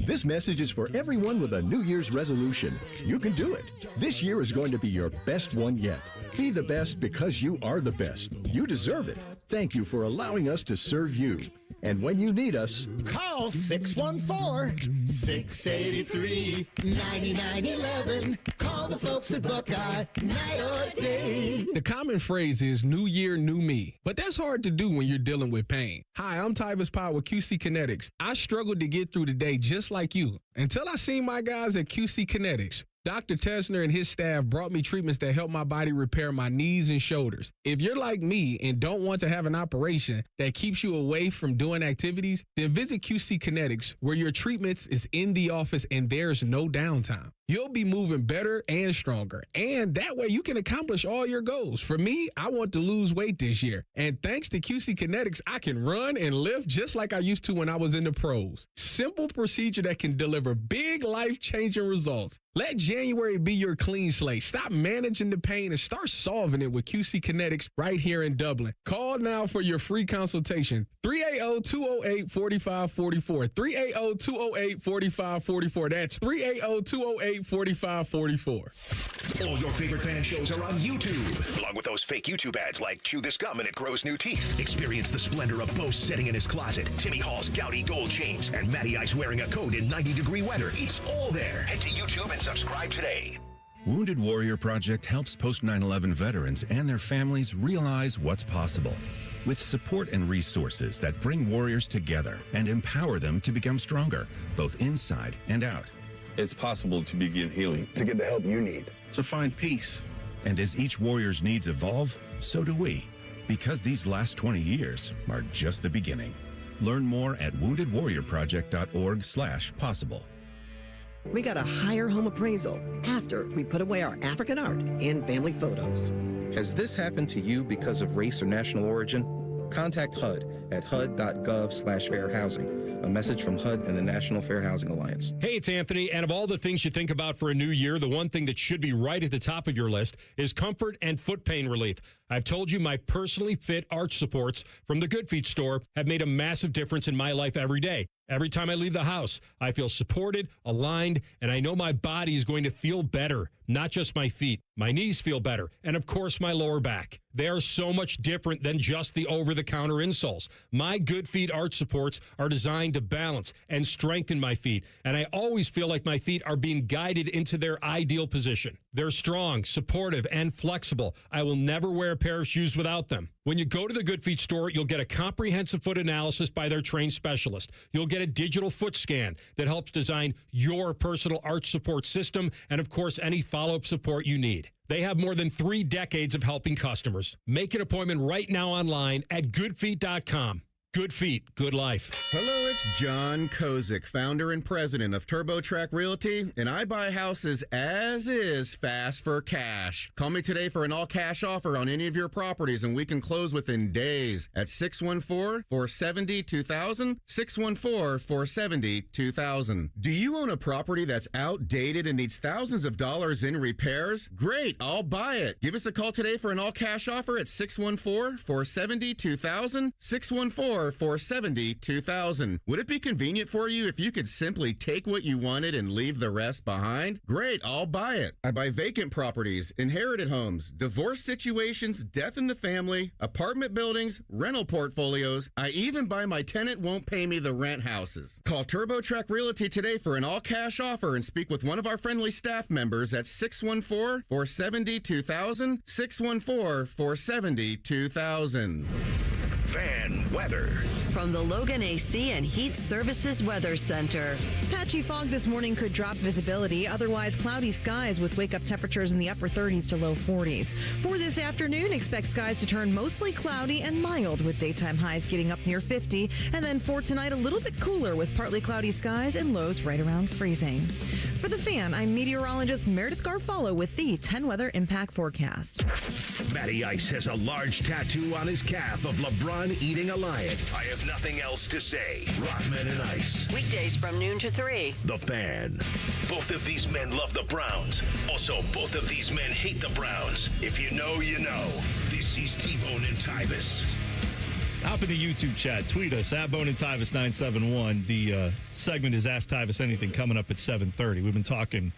This message is for everyone with a New Year's resolution. You can do it. This year is going to be your best one yet. Be the best because you are the best. You deserve it. Thank you for allowing us to serve you. And when you need us, call 614-683-9911. Call the folks at Buckeye, night or day. The common phrase is new year, new me. But that's hard to do when you're dealing with pain. Hi, I'm Tyvis Powell with QC Kinetics. I struggled to get through the day just like you until I seen my guys at QC Kinetics. Dr. Tesner and his staff brought me treatments that help my body repair my knees and shoulders. If you're like me and don't want to have an operation that keeps you away from doing activities, then visit QC Kinetics, where your treatments is in the office and there's no downtime. you'll be moving better and stronger. And that way you can accomplish all your goals. For me, I want to lose weight this year. And thanks to QC Kinetics, I can run and lift just like I used to when I was in the pros. Simple procedure that can deliver big life-changing results. Let January be your clean slate. Stop managing the pain and start solving it with QC Kinetics right here in Dublin. Call now for your free consultation. 380-208-4544. 380-208-4544. That's 380-208-4544. All your favorite fan shows are on YouTube, along with those fake YouTube ads like Chew This Gum and It Grows New Teeth. Experience the splendor of Bo sitting in his closet, Timmy Hall's gouty gold chains, and Matty Ice wearing a coat in 90-degree weather. It's all there. Head to YouTube and subscribe today. Wounded Warrior Project helps post 9/11 veterans and their families realize what's possible. With support and resources that bring warriors together and empower them to become stronger, both inside and out. It's possible to begin healing, to get the help you need, to find peace. And as each warrior's needs evolve, so do we. Because these last 20 years are just the beginning. Learn more at woundedwarriorproject.org/possible. We got a higher home appraisal after we put away our African art and family photos. Has this happened to you because of race or national origin? Contact HUD at hud.gov/fair housing. A message from HUD and the National Fair Housing Alliance. Hey, it's Anthony, and of all the things you think about for a new year, the one thing that should be right at the top of your list is comfort and foot pain relief. I've told you my personally fit arch supports from the Good Feet store have made a massive difference in my life every day. Every time I leave the house, I feel supported, aligned, and I know my body is going to feel better. Not just my feet. My knees feel better. And of course, my lower back. They are so much different than just the over-the-counter insoles. My Good Feet arch supports are designed to balance and strengthen my feet. And I always feel like my feet are being guided into their ideal position. They're strong, supportive, and flexible. I will never wear a pair of shoes without them. When you go to the Good Feet store, you'll get a comprehensive foot analysis by their trained specialist. You'll get a digital foot scan that helps design your personal arch support system and, of course, any follow-up support you need. They have more than 3 decades of helping customers. Make an appointment right now online at goodfeet.com. Good feet, good life. Hello, it's John Kozik, founder and president of TurboTrack Realty, and I buy houses as is fast for cash. Call me today for an all-cash offer on any of your properties, and we can close within days at 614-470-2000, 614-470-2000. Do you own a property that's outdated and needs thousands of dollars in repairs? Great, I'll buy it. Give us a call today for an all-cash offer at 614-470-2000, 614-470-2000. Would it be convenient for you if you could simply take what you wanted and leave the rest behind? Great, I'll buy it. I buy vacant properties, inherited homes, divorce situations, death in the family, apartment buildings, rental portfolios. I even buy my tenant won't pay me the rent houses. Call TurboTrack Realty today for an all-cash offer and speak with one of our friendly staff members at 614-470-2000, 614-470-2000. Fan weather. From the Logan AC and Heat Services Weather Center. Patchy fog this morning could drop visibility. Otherwise, cloudy skies with wake-up temperatures in the upper 30s to low 40s. For this afternoon, expect skies to turn mostly cloudy and mild with daytime highs getting up near 50. And then for tonight, a little bit cooler with partly cloudy skies and lows right around freezing. For the Fan, I'm meteorologist Meredith Garfalo with the 10 Weather Impact Forecast. Matty Ice has a large tattoo on his calf of LeBron eating a lion. I have nothing else to say. Rockman and Ice. Weekdays from noon to 3. The Fan. Both of these men love the Browns. Also, both of these men hate the Browns. If you know, you know. This is T-Bone and Tyvis. Hop in the YouTube chat. Tweet us at Bone and Tyvis 971. The segment is Ask Tyvis Anything coming up at 7:30. We've been talking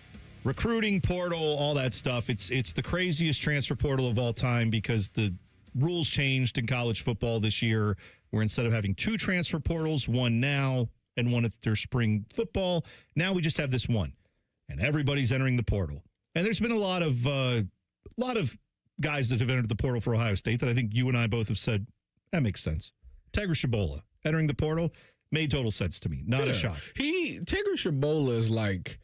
recruiting, portal, all that stuff. It's the craziest transfer portal of all time because the rules changed in college football this year, where instead of having 2 transfer portals, one now and one after spring football, now we just have this one, and everybody's entering the portal. And there's been a lot of guys that have entered the portal for Ohio State that I think you and I both have said that makes sense. Tigger Shabola entering the portal made total sense to me. Not a shock. Tigger Shabola is like,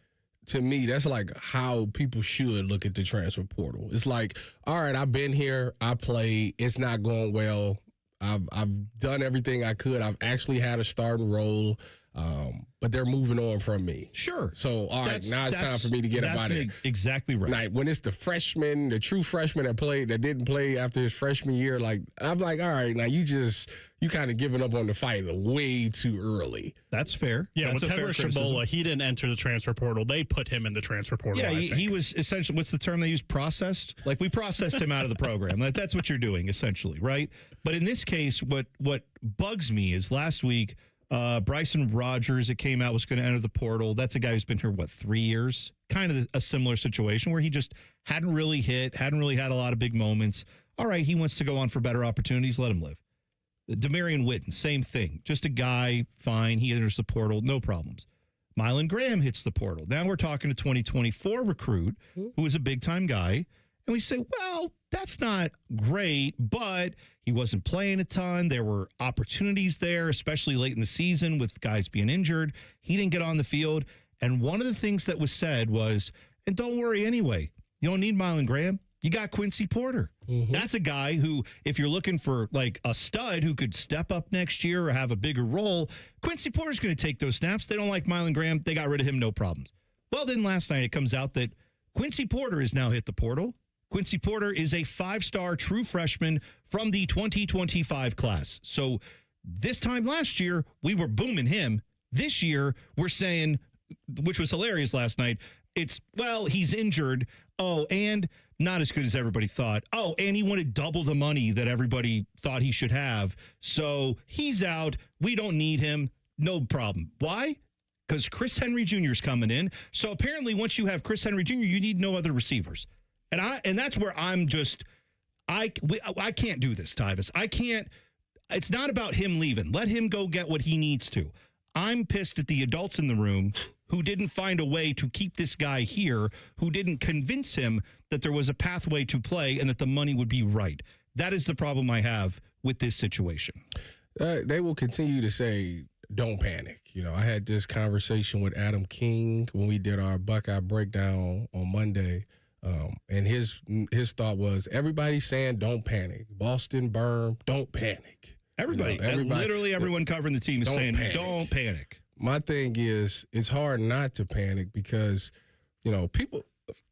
to me, that's like how people should look at the transfer portal. It's like, all right, I've been here, I played, it's not going well. I've done everything I could. I've actually had a starting role. But they're moving on from me. Sure. So, all right, now it's time for me to get up out of it. Exactly right. Like, when it's the freshman, the true freshman that didn't play after his freshman year, like, I'm like, all right, now you kind of giving up on the fight way too early. That's fair. Yeah, That's with Tevin Shabola, he didn't enter the transfer portal. They put him in the transfer portal. Yeah, he was essentially, what's the term they use? Processed? Like, we processed him out of the program. That's what you're doing, essentially, right? But in this case, what bugs me is last week, Bryson Rogers, it came out, was going to enter the portal. That's a guy who's been here, 3 years? Kind of a similar situation where he just hadn't really hadn't really had a lot of big moments. All right, he wants to go on for better opportunities. Let him live. Demarion Witten, same thing. Just a guy, fine. He enters the portal, no problems. Mylan Graham hits the portal. Now we're talking to 2024 recruit who is a big-time guy. And we say, well, that's not great, but he wasn't playing a ton. There were opportunities there, especially late in the season with guys being injured. He didn't get on the field. And one of the things that was said was, and don't worry anyway, you don't need Mylan Graham. You got Quincy Porter. That's a guy who, if you're looking for like a stud who could step up next year or have a bigger role, Quincy Porter's going to take those snaps. They don't like Mylan Graham. They got rid of him, no problems. Well, then last night it comes out that Quincy Porter has now hit the portal. Quincy Porter is a 5-star true freshman from the 2025 class. So this time last year, we were booming him. This year, we're saying, which was hilarious last night, he's injured. Oh, and not as good as everybody thought. Oh, and he wanted double the money that everybody thought he should have. So he's out. We don't need him. No problem. Why? Because Chris Henry Jr. is coming in. So apparently once you have Chris Henry Jr., you need no other receivers. And that's where I'm just, I can't do this, Tyvis. I can't. It's not about him leaving. Let him go get what he needs to. I'm pissed at the adults in the room who didn't find a way to keep this guy here, who didn't convince him that there was a pathway to play and that the money would be right. That is the problem I have with this situation. They will continue to say, don't panic. You know, I had this conversation with Adam King when we did our Buckeye breakdown on Monday. And his thought was, everybody's saying don't panic. Boston, Berm, don't panic. Everybody, literally everyone covering the team is saying don't panic. My thing is, it's hard not to panic because, people.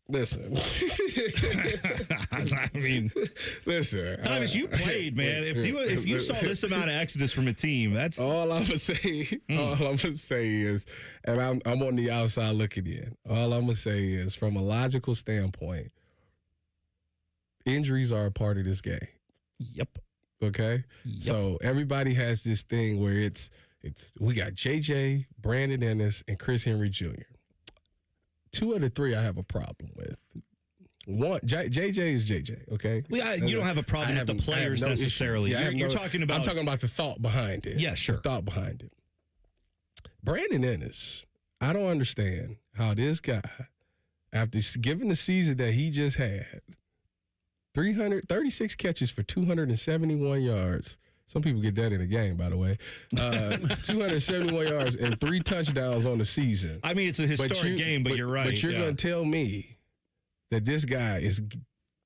Listen. I mean, listen. Tyvis, you played, man. If you saw this amount of exodus from a team, that's all I'm gonna say. All I'm gonna say is, and I'm on the outside looking in. All I'm gonna say is, from a logical standpoint, injuries are a part of this game. Yep. Okay. Yep. So everybody has this thing where it's we got JJ, Brandon Ennis, and Chris Henry Jr. 2 of the 3 I have a problem with. One, JJ is JJ, okay? You don't have a problem with the players necessarily. You're talking about... I'm talking about the thought behind it. Yeah, sure. The thought behind it. Brandon Ennis, I don't understand how this guy, after given the season that he just had, 336 catches for 271 yards. Some people get that in a game, by the way. 271 yards and 3 touchdowns on the season. I mean, it's a historic game, but you're right. But you're going to tell me that this guy is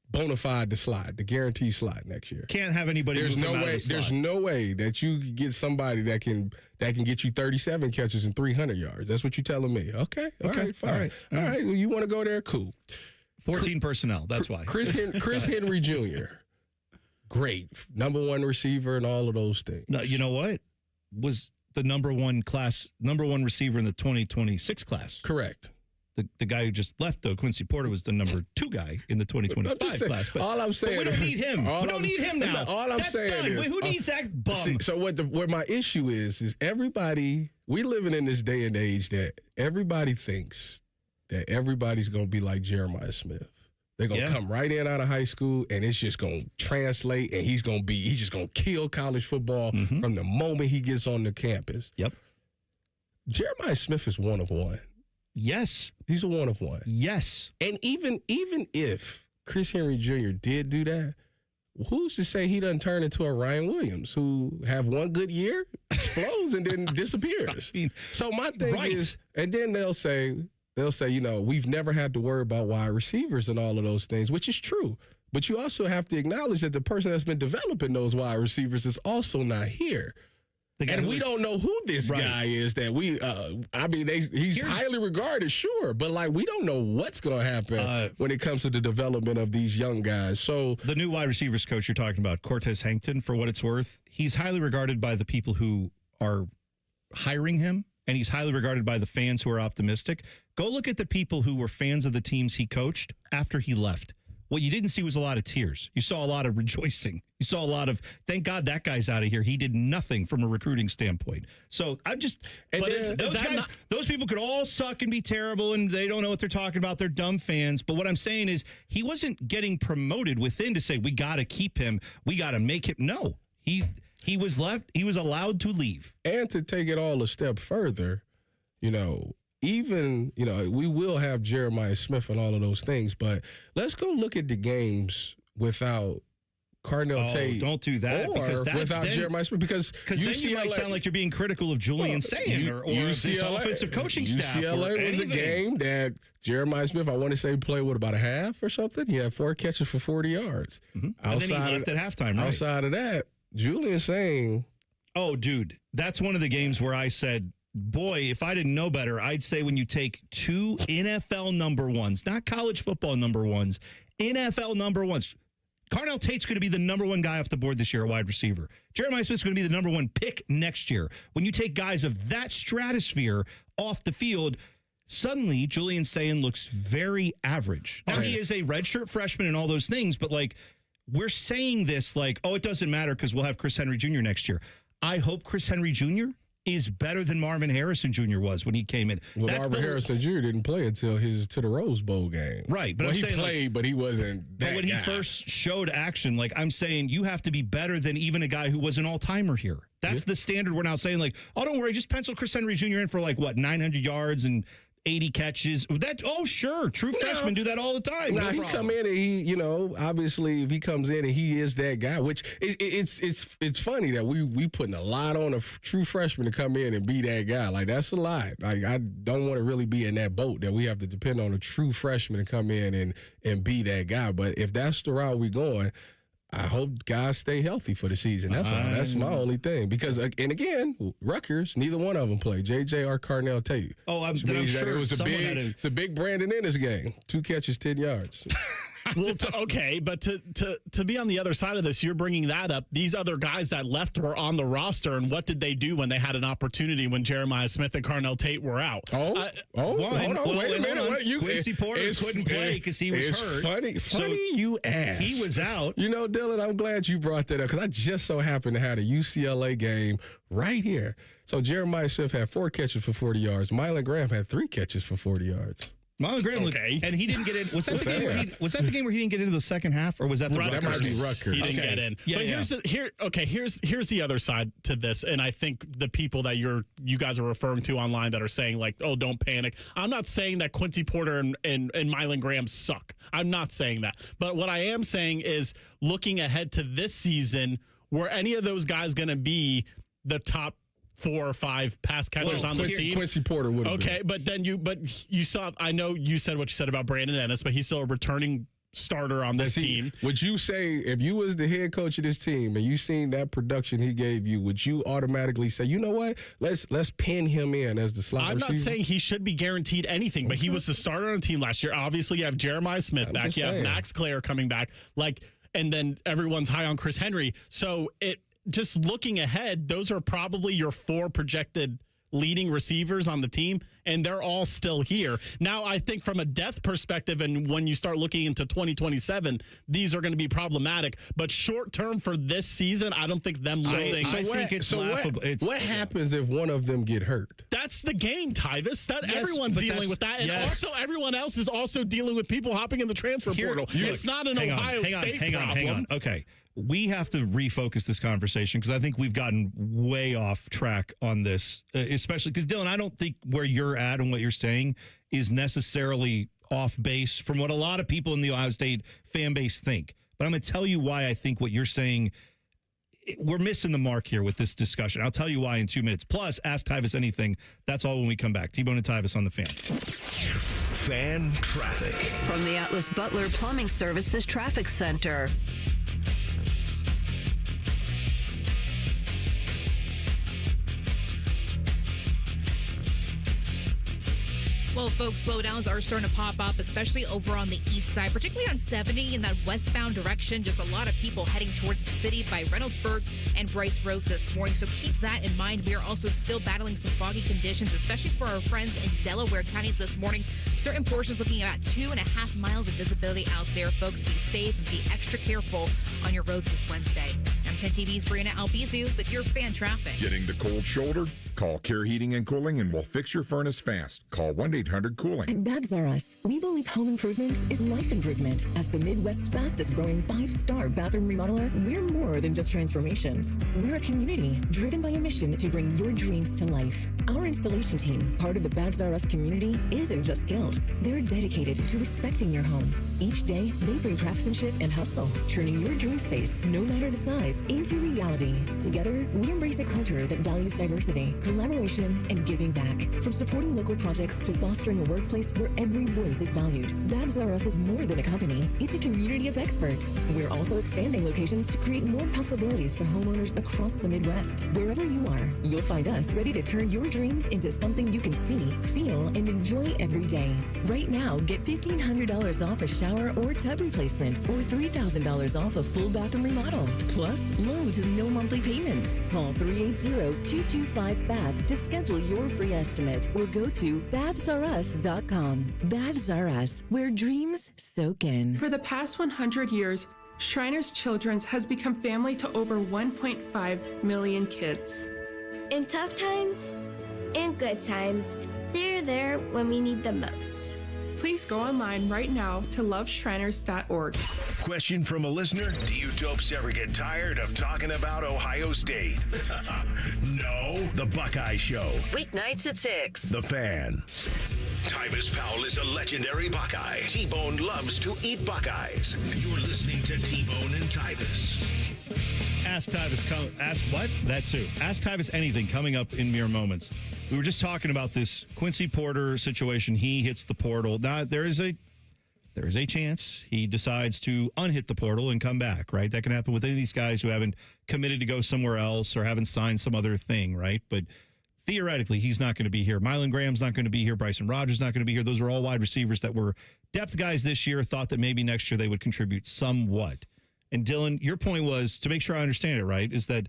bona fide to slide, the guaranteed slide next year. Can't have anybody move him out of the slot. There's no way that you can get somebody that can get you 37 catches and 300 yards. That's what you're telling me. Okay. All right, fine. All right. Well, you want to go there? Cool. 14 personnel. That's why. Chris Henry Jr., great. Number 1 receiver and all of those things. No, you know what? Was the number one receiver in the 2026 class. Correct. The guy who just left, though, Quincy Porter, was the number 2 guy in the 2025 class. But all I'm saying, we don't need him. We don't need him now. All I'm saying is, who needs that bum? See, so what my issue is everybody, we living in this day and age that everybody thinks that everybody's going to be like Jeremiah Smith. They're going to come right in out of high school, and it's just going to translate, and he's just going to kill college football from the moment he gets on the campus. Yep. Jeremiah Smith is one of one. Yes. He's a one of one. Yes. And even if Chris Henry Jr. did do that, who's to say he doesn't turn into a Ryan Williams who have one good year, explodes, and then disappears? So my thing is, and then they'll say, we've never had to worry about wide receivers and all of those things, which is true. But you also have to acknowledge that the person that's been developing those wide receivers is also not here. And we don't know who this guy is that we, he's highly regarded, sure, but like we don't know what's going to happen when it comes to the development of these young guys. So the new wide receivers coach you're talking about, Cortez Hankton, for what it's worth, he's highly regarded by the people who are hiring him, and he's highly regarded by the fans who are optimistic. Go look at the people who were fans of the teams he coached after he left. What you didn't see was a lot of tears. You saw a lot of rejoicing. You saw a lot of, thank God that guy's out of here. He did nothing from a recruiting standpoint. So I'm just, those people could all suck and be terrible and they don't know what they're talking about. They're dumb fans. But what I'm saying is he wasn't getting promoted within to say, we got to keep him. We got to make him. No, he was left. He was allowed to leave. And to take it all a step further, even, we will have Jeremiah Smith and all of those things, but let's go look at the games without Carnell Tate. Don't do that. Because without Jeremiah Smith, because then you might sound like you're being critical of Julian Sayin or this offensive coaching staff. UCLA was a game that Jeremiah Smith, I want to say, played about a half or something. He had 4 catches for 40 yards. Mm-hmm. And then he left at halftime, right? Outside of that, Julian Sayin. Oh, dude, that's one of the games where I said, boy, if I didn't know better, I'd say when you take 2 NFL number ones, not college football number ones, NFL number ones. Carnell Tate's going to be the number 1 guy off the board this year, a wide receiver. Jeremiah Smith's going to be the number 1 pick next year. When you take guys of that stratosphere off the field, suddenly Julian Sayin looks very average. Now, he is a redshirt freshman and all those things, but like we're saying this like, oh, it doesn't matter because we'll have Chris Henry Jr. next year. I hope Chris Henry Jr. is better than Marvin Harrison Jr. was when he came in. Well, Marvin Harrison Jr. didn't play until to the Rose Bowl game. Right. But he played, but he wasn't that But when he first showed action, like I'm saying, you have to be better than even a guy who was an all-timer here. That's the standard we're now saying, like, oh, don't worry, just pencil Chris Henry Jr. in for, 900 yards and 80 catches. Sure. True freshmen do that all the time. Now, he come in and he, obviously if he comes in and he is that guy, which it's funny that we putting a lot on a true freshman to come in and be that guy. Like, that's a lot. Like, I don't want to really be in that boat that we have to depend on a true freshman to come in and be that guy. But if that's the route we're going, I hope guys stay healthy for the season. That's all. That's my only thing. Because, and again, Rutgers, neither one of them play. JJ or Carnell Tate. Oh, I'm sure it's a big Brandon Ennis game. 2 catches, 10 yards. Well, but to be on the other side of this, you're bringing that up. These other guys that left were on the roster, and what did they do when they had an opportunity when Jeremiah Smith and Carnell Tate were out? Hold on, wait a minute. Quincy Porter couldn't play because he was hurt. Funny you asked. He was out. Dylan, I'm glad you brought that up because I just so happened to have a UCLA game right here. So Jeremiah Smith had 4 catches for 40 yards. Mylon Graham had 3 catches for 40 yards. Mylon Graham and he didn't get in. Was that the game where he didn't get into the second half, or was that the Rutgers? That might be Rutgers. He didn't get in. But here's the other side to this, and I think the people that you guys are referring to online that are saying like, oh, don't panic. I'm not saying that Quincy Porter and Mylon Graham suck. I'm not saying that. But what I am saying is looking ahead to this season, were any of those guys going to be the top 4 or 5 pass catchers on the team? Quincy Porter would have been. But then you saw, I know you said what you said about Brandon Ennis, but he's still a returning starter on this team. Would you say, if you was the head coach of this team and you seen that production he gave you, would you automatically say, you know what, let's pin him in as the slot receiver? I'm not saying he should be guaranteed anything, but he was the starter on the team last year. Obviously, you have Jeremiah Smith back. You have Max Clare coming back. And then everyone's high on Chris Henry. So just looking ahead, those are probably your 4 projected leading receivers on the team, and they're all still here. Now, I think from a depth perspective, and when you start looking into 2027, these are going to be problematic. But short term for this season, I don't think them losing. I think it's laughable. What happens if one of them get hurt? That's the game, Tyvis. Everyone's dealing with that. And also everyone else is also dealing with people hopping in the transfer portal. It's not an Ohio State problem. Hang on. Okay. We have to refocus this conversation because I think we've gotten way off track on this, especially because, Dylan, I don't think where you're at and what you're saying is necessarily off base from what a lot of people in the Ohio State fan base think. But I'm going to tell you why I think what you're saying, we're missing the mark here with this discussion. I'll tell you why in 2 minutes. Plus, ask Tyvis anything. That's all when we come back. T-Bone and Tyvis on the Fan. Fan traffic. From the Atlas Butler Plumbing Services Traffic Center. Well, folks, slowdowns are starting to pop up, especially over on the east side, particularly on 70 in that westbound direction. Just a lot of people heading towards the city by Reynoldsburg and Bryce Road this morning. So keep that in mind. We are also still battling some foggy conditions, especially for our friends in Delaware County this morning. Certain portions looking at about 2.5 miles of visibility out there. Folks, be safe and be extra careful on your roads this Wednesday. I'm 10 TV's Brianna Albizu with your fan traffic. Getting the cold shoulder? Call Care Heating and Cooling and we'll fix your furnace fast. Call 1-800-COOLING. At Babs R Us, we believe home improvement is life improvement. As the Midwest's fastest growing 5-star bathroom remodeler, we're more than just transformations. We're a community driven by a mission to bring your dreams to life. Our installation team, part of the Babs R Us community, isn't just skilled. They're dedicated to respecting your home. Each day, they bring craftsmanship and hustle, turning your dream space, no matter the size, into reality. Together, we embrace a culture that values diversity, collaboration, and giving back. From supporting local projects to fostering a workplace where every voice is valued, Babs R Us is more than a company. It's a community of experts. We're also expanding locations to create more possibilities for homeowners across the Midwest. Wherever you are, you'll find us ready to turn your dreams into something you can see, feel, and enjoy every day. Right now, get $1,500 off a shower or tub replacement, or $3,000 off a full bathroom remodel. Plus, low to no monthly payments. Call 380-225-BAB to schedule your free estimate, or go to babsrus.com. Babs R Us, where dreams soak in. For the past 100 years, Shriners Children's has become family to over 1.5 million kids. In tough times and good times, they're there when we need them most. Please go online right now to loveshriners.org. Question from a listener: do you dopes ever get tired of talking about Ohio State? No. The Buckeye Show. Weeknights at 6. The Fan. Tyvis Powell is a legendary Buckeye. T-Bone loves to eat Buckeyes. You're listening to T-Bone and Tyvis. Ask Tyvis. Ask what? That too. Ask Tyvis anything coming up in mere moments. We were just talking about this Quincy Porter situation. He hits the portal. Now, there is a chance he decides to unhit the portal and come back, right? That can happen with any of these guys who haven't committed to go somewhere else or haven't signed some other thing, right? But theoretically, he's not going to be here. Mylan Graham's not going to be here. Bryson Rogers not going to be here. Those are all wide receivers that were depth guys this year, thought that maybe next year they would contribute somewhat. And Dylan, your point was, to make sure I understand it right, is that,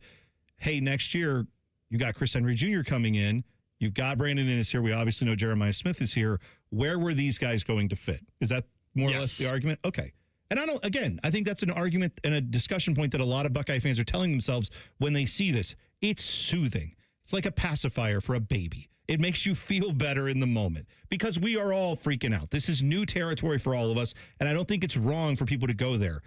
hey, next year you got Chris Henry Jr. coming in. You've got Brandon Inniss here. We obviously know Jeremiah Smith is here. Where were these guys going to fit? Is that more or less the argument? Okay. And I think that's an argument and a discussion point that a lot of Buckeye fans are telling themselves when they see this. It's soothing. It's like a pacifier for a baby. It makes you feel better in the moment because we are all freaking out. This is new territory for all of us, and I don't think it's wrong for people to go there.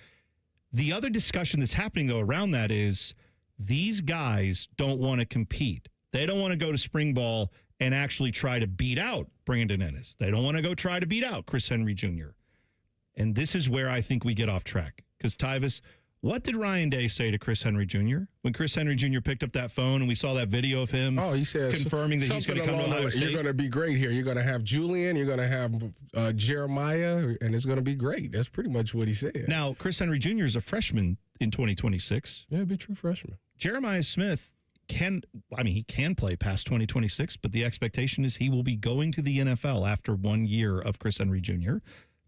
The other discussion that's happening, though, around that is these guys don't want to compete. They don't want to go to spring ball and actually try to beat out Brandon Inniss. They don't want to go try to beat out Chris Henry Jr. And this is where I think we get off track. Because, Tyvis, what did Ryan Day say to Chris Henry Jr. when Chris Henry Jr. picked up that phone and we saw that video of him he said confirming that he's going to come to Ohio State? You're going to be great here. You're going to have Julian. You're going to have Jeremiah, and it's going to be great. That's pretty much what he said. Now, Chris Henry Jr. is a freshman in 2026. Yeah, be a true freshman. Jeremiah Smith he can play past 2026, but the expectation is he will be going to the NFL after 1 year of Chris Henry Jr.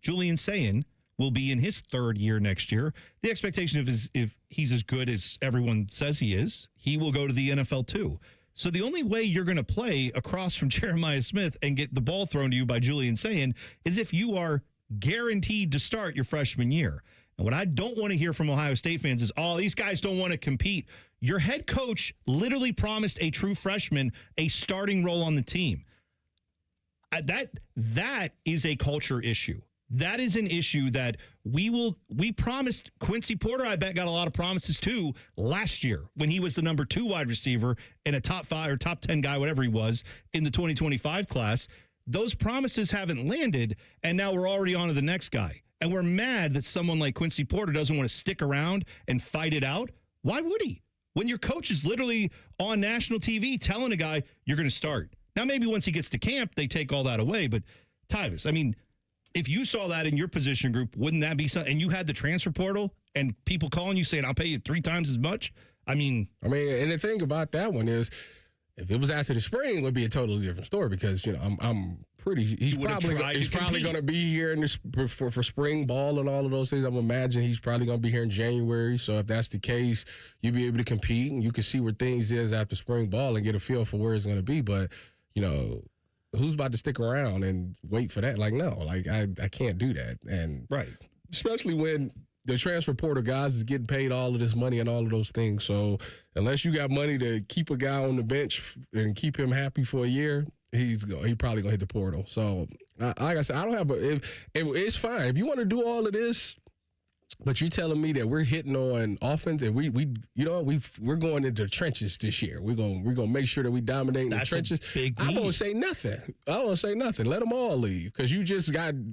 Julian Sayin will be in his third year next year. The expectation is if he's as good as everyone says he is, he will go to the NFL too. So the only way you're going to play across from Jeremiah Smith and get the ball thrown to you by Julian Sayin is if you are guaranteed to start your freshman year. And what I don't want to hear from Ohio State fans is, these guys don't want to compete. Your head coach literally promised a true freshman a starting role on the team. That is a culture issue. That is an issue that we promised. Quincy Porter, I bet, got a lot of promises too last year when he was the number 2 wide receiver and a top 5 or top 10 guy, whatever he was, in the 2025 class. Those promises haven't landed, and now we're already on to the next guy. And we're mad that someone like Quincy Porter doesn't want to stick around and fight it out. Why would he? When your coach is literally on national TV telling a guy, you're going to start. Now, maybe once he gets to camp, they take all that away. But, Tyvis, if you saw that in your position group, wouldn't that be something? And you had the transfer portal and people calling you saying, I'll pay you 3 times as much. And the thing about that one is, if it was after the spring, it would be a totally different story because, I'm He's probably going to be here for spring ball and all of those things. I'm imagine he's probably going to be here in January. So if that's the case, you'll be able to compete and you can see where things is after spring ball and get a feel for where it's going to be. But who's about to stick around and wait for that? Like, no, like I can't do that. And right, especially when the transfer portal guys is getting paid all of this money and all of those things. So unless you got money to keep a guy on the bench and keep him happy for a year, he's probably gonna hit the portal. So like I said, I don't have it's fine if you want to do all of this. But you're telling me that we're hitting on offense and we're going into the trenches this year. We're gonna make sure that we dominate the trenches. I won't say nothing. Let them all leave because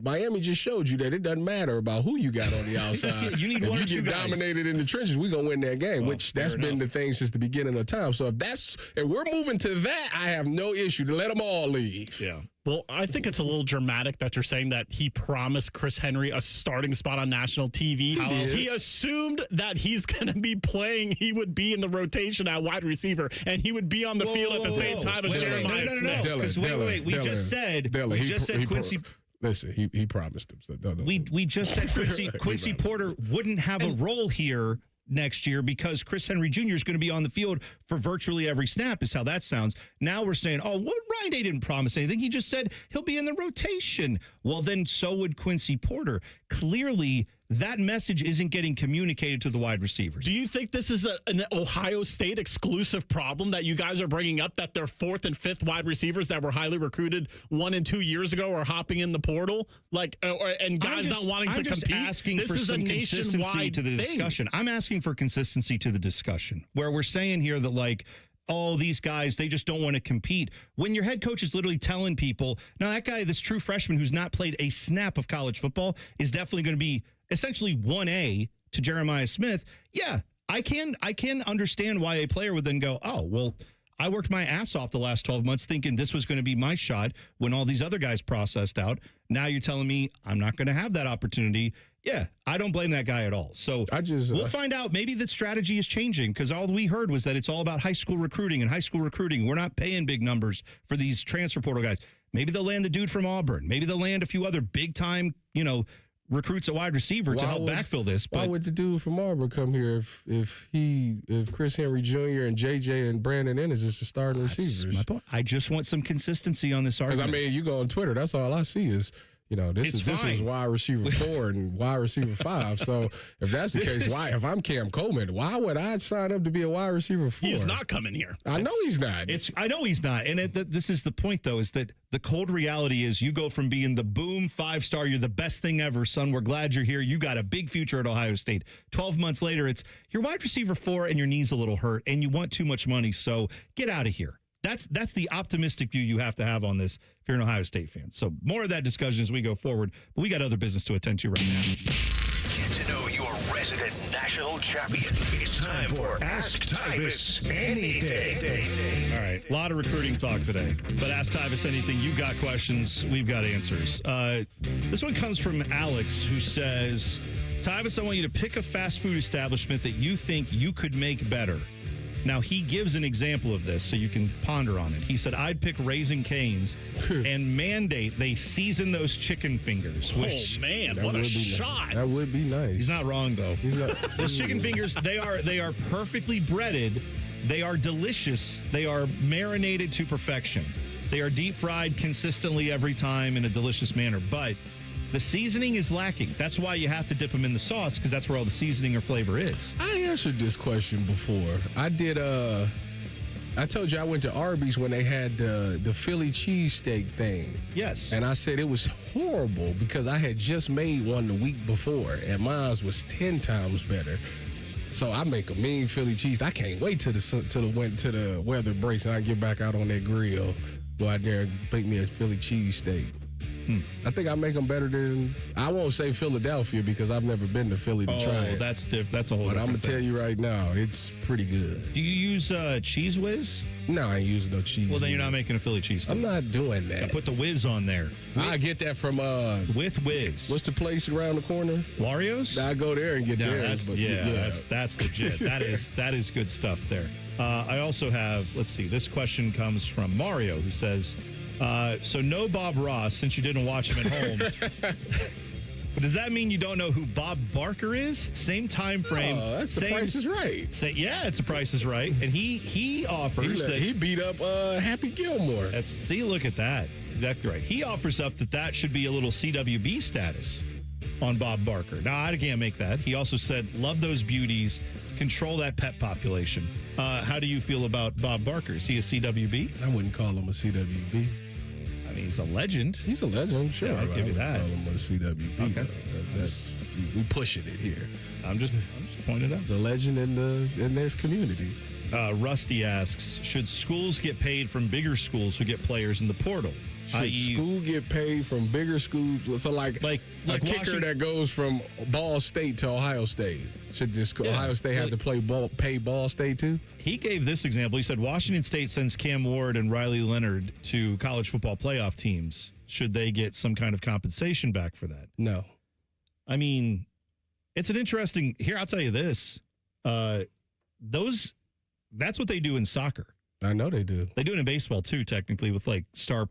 Miami just showed you that it doesn't matter about who you got on the outside. You need if one you or two get guys. dominated in the trenches, we're gonna win that game. Well, That's been the thing since the beginning of time. So if we're moving to that, I have no issue to let them all leave. Yeah. Well, I think it's a little dramatic that you're saying that he promised Chris Henry a starting spot on national TV. He assumed that he's going to be playing. He would be in the rotation at wide receiver, and he would be on the field at the same time as Jeremiah Smith. No. Because wait. We just said Quincy. Listen, he promised him. So we just said Quincy Porter wouldn't have a role here next year because Chris Henry Jr. is going to be on the field for virtually every snap is how that sounds. Now we're saying, Ryan Day didn't promise anything. He just said he'll be in the rotation. Well, then so would Quincy Porter. Clearly, that message isn't getting communicated to the wide receivers. Do you think this is an Ohio State exclusive problem that you guys are bringing up, that their fourth and fifth wide receivers that were highly recruited 1 and 2 years ago are hopping in the portal, and guys not wanting to compete? Asking this for is some a consistency nationwide to the discussion. I'm asking for consistency to the discussion, where we're saying here that these guys, they just don't want to compete. When your head coach is literally telling people, now that guy, this true freshman who's not played a snap of college football, is definitely going to be essentially 1A to Jeremiah Smith. Yeah, I can understand why a player would then go, I worked my ass off the last 12 months thinking this was going to be my shot when all these other guys processed out. Now you're telling me I'm not going to have that opportunity. Yeah, I don't blame that guy at all. So we'll find out. Maybe the strategy is changing because all we heard was that it's all about high school recruiting and high school recruiting. We're not paying big numbers for these transfer portal guys. Maybe they'll land the dude from Auburn. Maybe they'll land a few other big time, recruits at wide receiver to help backfill this. Why would the dude from Auburn come here if Chris Henry Jr. and JJ and Brandon Ennis is the starting receivers? My point. I just want some consistency on this argument. Because you go on Twitter, that's all I see is this is wide receiver 4 and wide receiver 5. So if that's the case, if I'm Cam Coleman, why would I sign up to be a wide receiver 4? He's not coming here. I know he's not. I know he's not. And this is the point, though, is that the cold reality is you go from being the boom 5-star, you're the best thing ever, son. We're glad you're here. You got a big future at Ohio State. 12 months later, it's you're wide receiver 4 and your knee's a little hurt and you want too much money. So get out of here. That's the optimistic view you have to have on this if you're an Ohio State fan. So more of that discussion as we go forward. But we got other business to attend to right now. Get to know your resident national champion. It's time for Ask Tyvis Anything. All right, a lot of recruiting talk today. But Ask Tyvis Anything. You've got questions. We've got answers. This one comes from Alex, who says, Tyvis, I want you to pick a fast food establishment that you think you could make better. Now, he gives an example of this so you can ponder on it. He said, I'd pick Raising Cane's and mandate they season those chicken fingers. Which, what a shot. That would be nice. He's not wrong, though. Those chicken fingers, they are perfectly breaded. They are delicious. They are marinated to perfection. They are deep fried consistently every time in a delicious manner. But the seasoning is lacking. That's why you have to dip them in the sauce, because that's where all the seasoning or flavor is. I answered this question before. I did, I told you I went to Arby's when they had the Philly cheesesteak thing. Yes. And I said it was horrible because I had just made one the week before, and mine was 10 times better. So I make a mean Philly cheese. I can't wait till the weather breaks and I get back out on that grill, go out there and make me a Philly cheesesteak. I think I make them better than, I won't say Philadelphia because I've never been to Philly to try it. That's a whole different thing. But I'm going to tell you right now, it's pretty good. Do you use Cheese Whiz? No, I ain't using no cheese. Well, then you're not making a Philly cheese. I'm not doing that. Put the whiz on there. I get that from with whiz. What's the place around the corner? Wario's? I go there and get theirs. That's legit. that is good stuff there. I also have, let's see, this question comes from Mario, who says, So no Bob Ross, since you didn't watch him at home. But does that mean you don't know who Bob Barker is? Same time frame. Oh, that's The Price is Right. It's The Price is Right. And he offers that... He beat up Happy Gilmore. Look at that. That's exactly right. He offers up that should be a little CWB status on Bob Barker. Now, I can't make that. He also said, love those beauties, control that pet population. How do you feel about Bob Barker? Is he a CWB? I wouldn't call him a CWB. I mean, he's a legend. He's a legend, sure. Yeah, I'll give you that. Call him a CWB. Okay. We pushing it here. I'm just pointing it out. The legend in this community. Rusty asks, should schools get paid from bigger schools who get players in the portal? Should school get paid from bigger schools? So like a kicker that goes from Ball State to Ohio State. Should Ohio State have to pay Ball State too? He gave this example. He said Washington State sends Cam Ward and Riley Leonard to college football playoff teams. Should they get some kind of compensation back for that? No. I mean, it's an interesting... Here, I'll tell you this. That's what they do in soccer. I know they do. They do it in baseball too, technically, with like star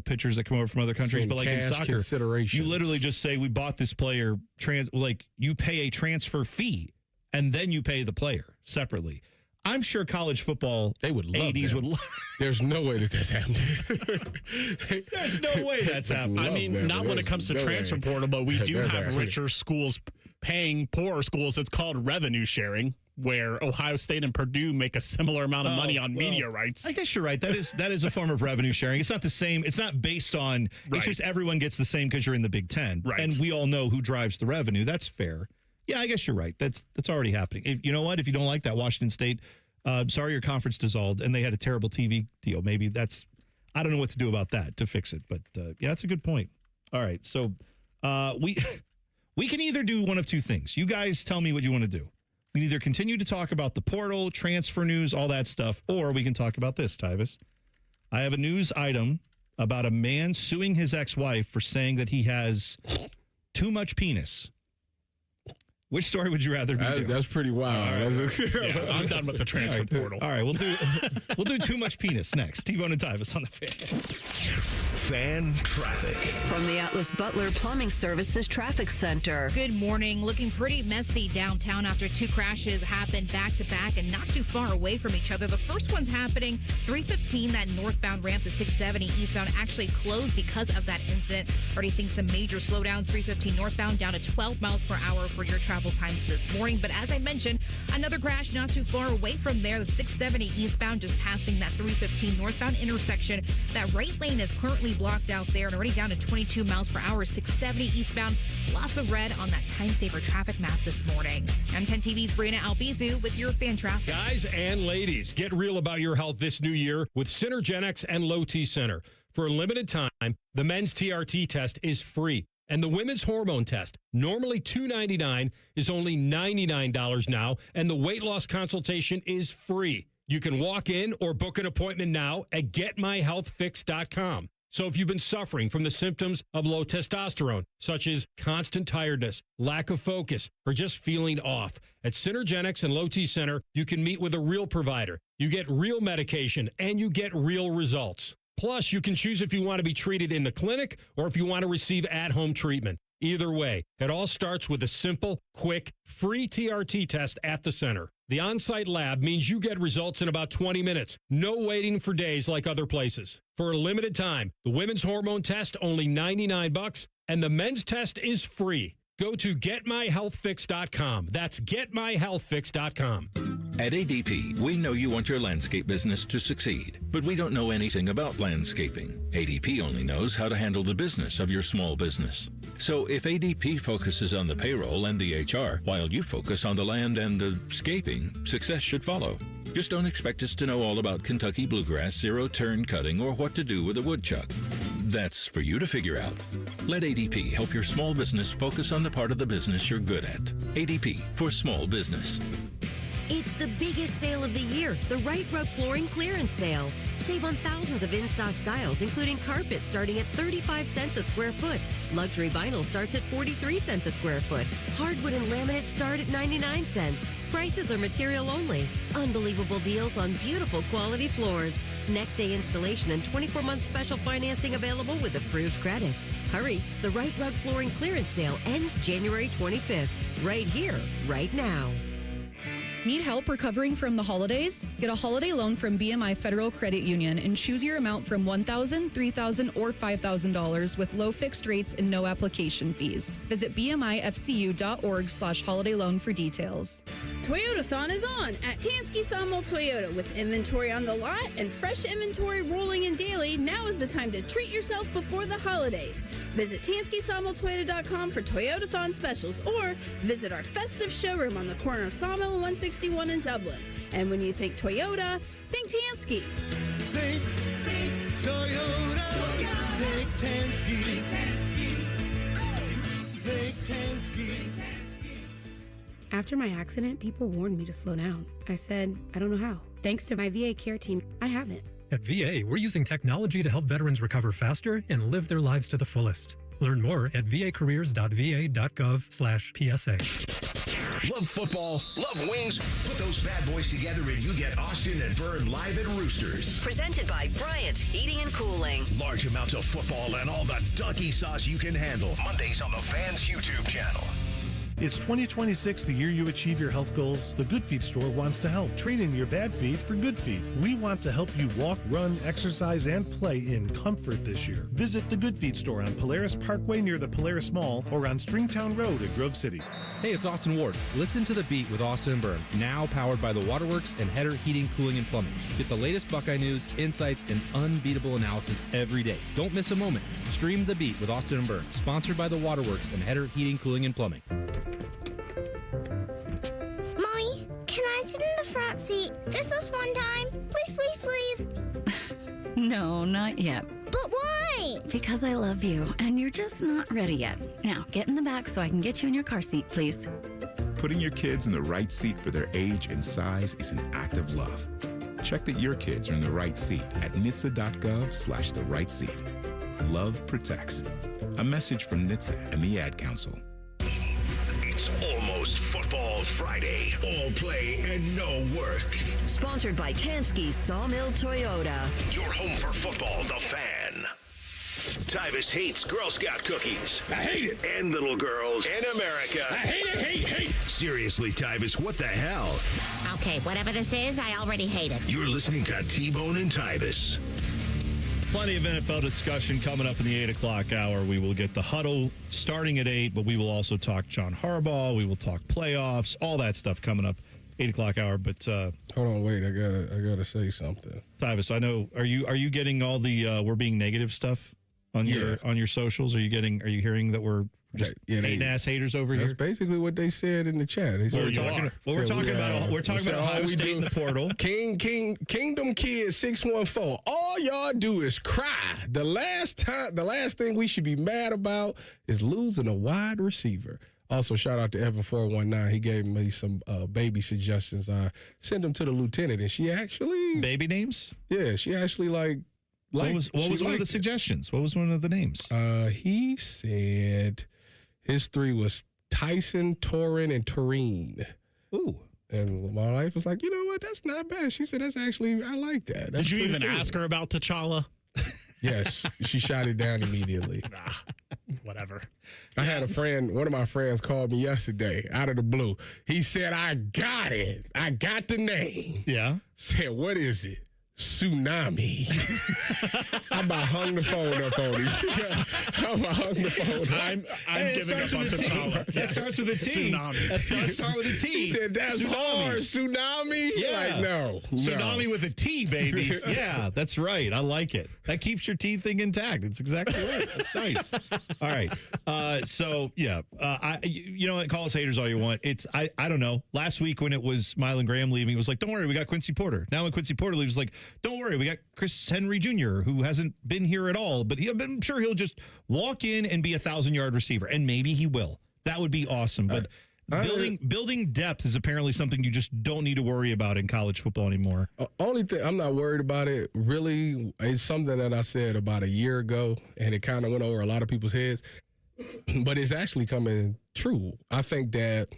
pitchers that come over from other countries. But like in soccer, you literally just say, we bought this player, you pay a transfer fee, and then you pay the player separately. I'm sure college football ADs would love. There's no way that's happening. There's no way that's happening. I mean, not when it comes to transfer portal, but we do have richer schools paying poorer schools. It's called revenue sharing, where Ohio State and Purdue make a similar amount of money on media rights. I guess you're right. That is a form of revenue sharing. It's not the same. It's not based on. Right. It's just everyone gets the same because you're in the Big Ten, right? And we all know who drives the revenue. That's fair. Yeah, I guess you're right. That's already happening. You know what? If you don't like that, Washington State, sorry, your conference dissolved, and they had a terrible TV deal. Maybe I don't know what to do about that to fix it. But yeah, that's a good point. All right, so we can either do one of two things. You guys tell me what you want to do. We can either continue to talk about the portal, transfer news, all that stuff, or we can talk about this, Tyvis. I have a news item about a man suing his ex-wife for saying that he has too much penis. Which story would you rather do? That's pretty wild. Right. I'm done with the transfer portal. All right, we'll do too much penis next. T-Bone and Tyvis on the Fan. Fan traffic. From the Atlas Butler Plumbing Services Traffic Center. Good morning. Looking pretty messy downtown after two crashes happened back to back and not too far away from each other. The first one's happening 315, that northbound ramp to 670 eastbound actually closed because of that incident. Already seeing some major slowdowns. 315 northbound down to 12 miles per hour for your travel times this morning. But as I mentioned, another crash not too far away from there. The 670 eastbound just passing that 315 northbound intersection. That right lane is currently blocked out there and already down to 22 miles per hour. 670 eastbound. Lots of red on that time saver traffic map this morning. I'm 10 TV's Brianna Albizu with your fan traffic. Guys and ladies, get real about your health this new year with Synergenics and Low T Center. For a limited time, the men's TRT test is free. And the women's hormone test, normally $299, is only $99 now. And the weight loss consultation is free. You can walk in or book an appointment now at getmyhealthfix.com. So if you've been suffering from the symptoms of low testosterone, such as constant tiredness, lack of focus, or just feeling off, at Synergenics and Low T Center, you can meet with a real provider. You get real medication and you get real results. Plus, you can choose if you want to be treated in the clinic or if you want to receive at-home treatment. Either way, it all starts with a simple, quick, free TRT test at the center. The on-site lab means you get results in about 20 minutes. No waiting for days like other places. For a limited time, the women's hormone test only $99 and the men's test is free. Go to getmyhealthfix.com. That's getmyhealthfix.com. At ADP, we know you want your landscape business to succeed, but we don't know anything about landscaping. ADP only knows how to handle the business of your small business. So if ADP focuses on the payroll and the HR, while you focus on the land and the scaping, success should follow. Just don't expect us to know all about Kentucky bluegrass, zero-turn cutting, or what to do with a woodchuck. That's for you to figure out. Let ADP help your small business focus on the part of the business you're good at. ADP for small business. It's the biggest sale of the year, the Right Rug Flooring Clearance Sale. Save on thousands of in-stock styles, including carpet starting at 35 cents a square foot. Luxury vinyl starts at 43 cents a square foot. Hardwood and laminate start at 99 cents. Prices are material only. Unbelievable deals on beautiful quality floors. Next day installation and 24-month special financing available with approved credit. Hurry, the Right Rug Flooring Clearance Sale ends January 25th. Right here, right now. Need help recovering from the holidays? Get a holiday loan from BMI Federal Credit Union and choose your amount from $1,000, $3,000, or $5,000 with low fixed rates and no application fees. Visit bmifcu.org/holiday loan for details. Toyotathon is on at Tansky Sawmill Toyota. With inventory on the lot and fresh inventory rolling in daily, now is the time to treat yourself before the holidays. Visit TanskySawmillToyota.com for Toyotathon specials or visit our festive showroom on the corner of Sawmill and 161 in Dublin. And when you think Toyota, think Tansky. Think Toyota. Think Tansky. Think Tansky. After my accident, people warned me to slow down. I said, I don't know how. Thanks to my VA care team, I haven't. At VA, we're using technology to help veterans recover faster and live their lives to the fullest. Learn more at vacareers.va.gov/PSA. Love football, love wings? Put those bad boys together and you get Austin and Byrne live at Roosters. Presented by Bryant Heating and Cooling. Large amounts of football and all the donkey sauce you can handle. Mondays on the Fans YouTube channel. It's 2026, the year you achieve your health goals. The Good Feet store wants to help. Trade in your bad feet for good feet. We want to help you walk, run, exercise, and play in comfort this year. Visit the Good Feet store on Polaris Parkway near the Polaris Mall or on Stringtown Road at Grove City. Hey, it's Austin Ward. Listen to The Beat with Austin and Byrne, now powered by the Waterworks and Header Heating, Cooling, and Plumbing. Get the latest Buckeye news, insights, and unbeatable analysis every day. Don't miss a moment. Stream The Beat with Austin and Byrne, sponsored by the Waterworks and Header Heating, Cooling, and Plumbing. Mommy, can I sit in the front seat just this one time? Please, please, please. No, not yet. But why? Because I love you, and you're just not ready yet. Now, get in the back so I can get you in your car seat, please. Putting your kids in the right seat for their age and size is an act of love. Check that your kids are in the right seat at NHTSA.gov/the right seat. Love protects. A message from NHTSA and the Ad Council. It's almost Football Friday. All play and no work. Sponsored by Tansky Sawmill Toyota. Your home for football, the Fan. Tyvis hates Girl Scout cookies. I hate it. And little girls in America. I hate it, hate. Seriously, Tyvis, what the hell? Okay, whatever this is, I already hate it. You're listening to T-Bone and Tyvis. Plenty of NFL discussion coming up in the 8 o'clock hour. We will get the huddle starting at 8, but we will also talk John Harbaugh. We will talk playoffs, all that stuff coming up 8 o'clock hour. But hold on, wait, I gotta say something. Tyvis, I know. Are you getting all the we're being negative stuff on your socials? Are you hearing that we're just hating-ass haters over here? That's basically what they said in the chat. They said, we're talking about Ohio State in the portal. Kingdom Kids 614. All y'all do is cry. The last thing we should be mad about is losing a wide receiver. Also, shout out to Evan 419. He gave me some baby suggestions. I sent them to the lieutenant, and she actually baby names. Yeah, she actually what was one of the suggestions? What was one of the names? He said his 3 was Tyson, Torin, and Toreen. Ooh. And my wife was like, you know what? That's not bad. She said, I like that. Did you even ask her about T'Challa? Yes. She shot it down immediately. Whatever. I had a friend, one of my friends called me yesterday out of the blue. He said, I got it. I got the name. Yeah. Said, what is it? Tsunami. I about hung the phone up on him. I about hung the phone up. I'm giving up on T'Challa. That starts with a T. Tsunami. That does start with a T. He said, that's hard. Tsunami? Yeah. Like, no. Tsunami with a T, baby. Yeah, that's right. I like it. That keeps your T thing intact. It's exactly right. That's nice. All right. You know what? Call us haters all you want. I don't know. Last week when it was Mylan Graham leaving, it was like, don't worry, we got Quincy Porter. Now when Quincy Porter leaves, like, don't worry, we got Chris Henry Jr., who hasn't been here at all, but I'm sure he'll just walk in and be 1,000-yard receiver, and maybe he will. That would be awesome. But building depth is apparently something you just don't need to worry about in college football anymore. Only thing I'm not worried about it really is something that I said about a year ago, and it kind of went over a lot of people's heads, but it's actually coming true. I think that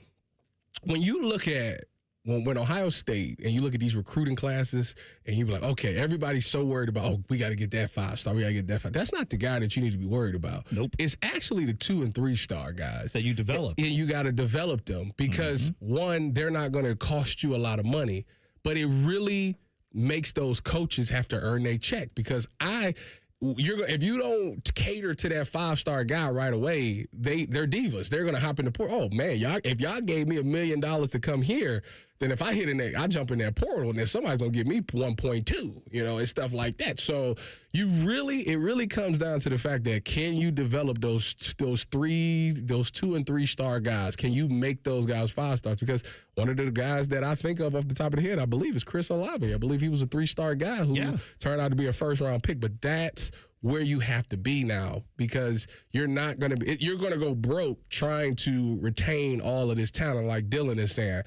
when you look at when Ohio State and you look at these recruiting classes and you be like, okay, everybody's so worried about, we got to get that 5-star, we got to get that 5. That's not the guy that you need to be worried about. Nope. It's actually the 2- and 3-star guys that you develop. And you got to develop them because one, they're not going to cost you a lot of money, but it really makes those coaches have to earn their check because if you don't cater to that 5-star guy right away, they're divas. They're gonna hop in the portal. Oh man, if y'all gave me $1 million to come here, then if I I jump in that portal, and then somebody's gonna give me 1.2, and stuff like that. So it really comes down to the fact that can you develop those 2- and 3-star guys? Can you make those guys 5-stars? Because one of the guys that I think of off the top of the head, I believe, is Chris Olave. I believe he was a 3-star guy who turned out to be a first-round pick. But that's where you have to be now because you're going to go broke trying to retain all of this talent, like Dylan is saying.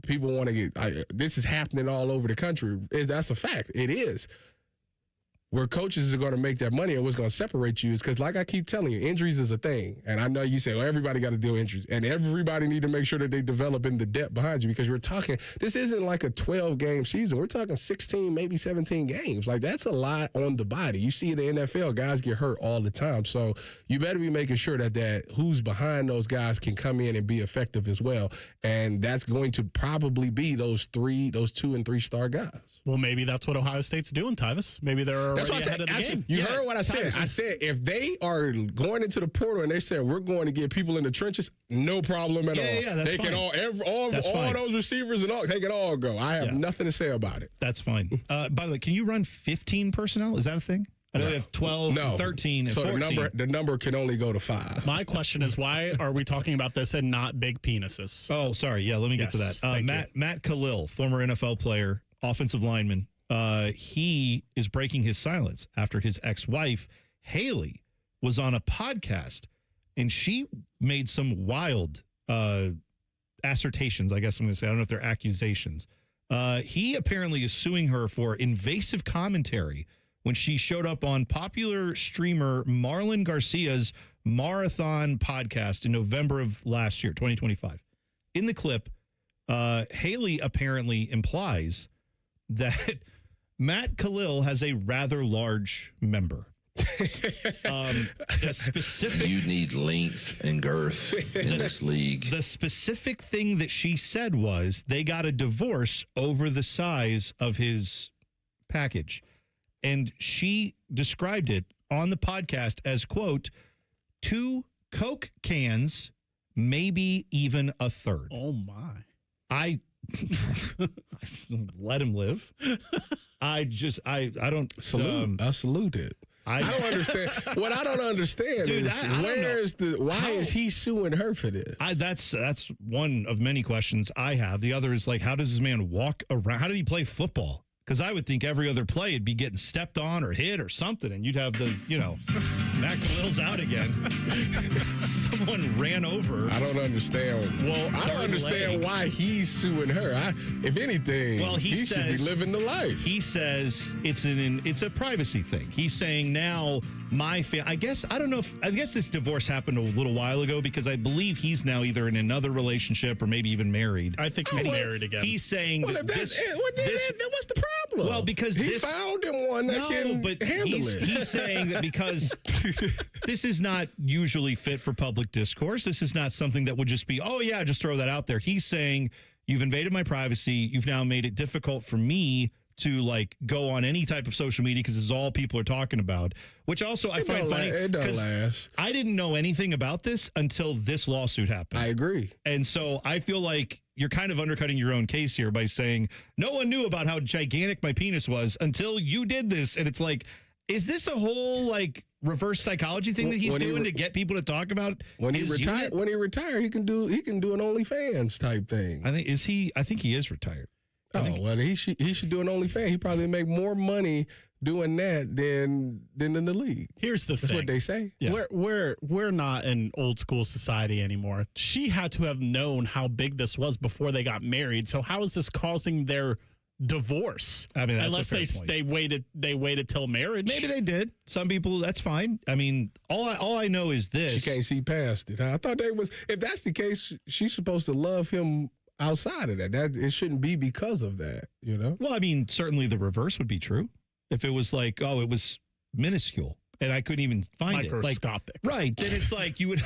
People want to this is happening all over the country. That's a fact. It is. Where coaches are going to make that money and what's going to separate you is because, like I keep telling you, injuries is a thing. And I know you say, well, everybody got to deal with injuries. And everybody need to make sure that they develop in the depth behind you because this isn't like a 12-game season. We're talking 16, maybe 17 games. Like, that's a lot on the body. You see in the NFL, guys get hurt all the time. So you better be making sure that who's behind those guys can come in and be effective as well. And that's going to probably be those 2- and 3-star guys. Well, maybe that's what Ohio State's doing, Tyvis. Maybe they're that's what I said. You heard what I said. I said if they are going into the portal and they said we're going to get people in the trenches, no problem at all. Yeah, that's fine. All those receivers and all, they can all go. I have nothing to say about it. That's fine. By the way, can you run 15 personnel? Is that a thing? I know we have 12, 13, and 14. So the number can only go to 5. My question is, why are we talking about this and not big penises? Oh, sorry. Yeah, let me get to that. Matt Khalil, former NFL player, offensive lineman, he is breaking his silence after his ex-wife, Haley, was on a podcast, and she made some wild assertions, I guess I'm going to say. I don't know if they're accusations. He apparently is suing her for invasive commentary when she showed up on popular streamer Marlon Garcia's Marathon podcast in November of last year, 2025. In the clip, Haley apparently implies that Matt Khalil has a rather large member. You need length and girth in this league. The specific thing that she said was they got a divorce over the size of his package. And she described it on the podcast as, quote, 2 Coke cans, maybe even a third. Oh, my. I let him live. I don't salute. I salute it. I don't understand. What I don't understand is why is he suing her for this? That's one of many questions I have. The other is like, how does this man walk around? How did he play football? Because I would think every other play would be getting stepped on or hit or something, and you'd have Matt Khalil's out again. Someone ran over. I don't understand. Well, I don't understand why he's suing her. If anything, he should be living the life. He says it's a privacy thing. He's saying now my family. I guess this divorce happened a little while ago because I believe he's now either in another relationship or maybe even married. I think he's married again. He's saying what's the problem? Well, because he found him one that can handle it. He's saying that because this is not usually fit for public discourse. This is not something that would just be, oh, yeah, just throw that out there. He's saying you've invaded my privacy. You've now made it difficult for me to go on any type of social media because this is all people are talking about, which also I find funny. It don't last. I didn't know anything about this until this lawsuit happened. I agree. And so I feel like you're kind of undercutting your own case here by saying no one knew about how gigantic my penis was until you did this. And it's like, is this a whole reverse psychology thing that he's doing to get people to talk about? When he retire, he can do an OnlyFans type thing. I think he is retired. Well, he should do an OnlyFans. He probably make more money doing that than in the league. Here's the thing. That's what they say. Yeah. We're not an old school society anymore. She had to have known how big this was before they got married. So how is this causing their divorce? I mean, that's unless they waited till marriage. Maybe they did. Some people, that's fine. I mean, all I know is this. She can't see past it. Huh? I thought they was. If that's the case, she's supposed to love him outside of that. That it shouldn't be because of that. You know. Well, I mean, certainly the reverse would be true. If it was like, oh, it was minuscule and I couldn't even find it. Microscopic. Right. Then it's like you would,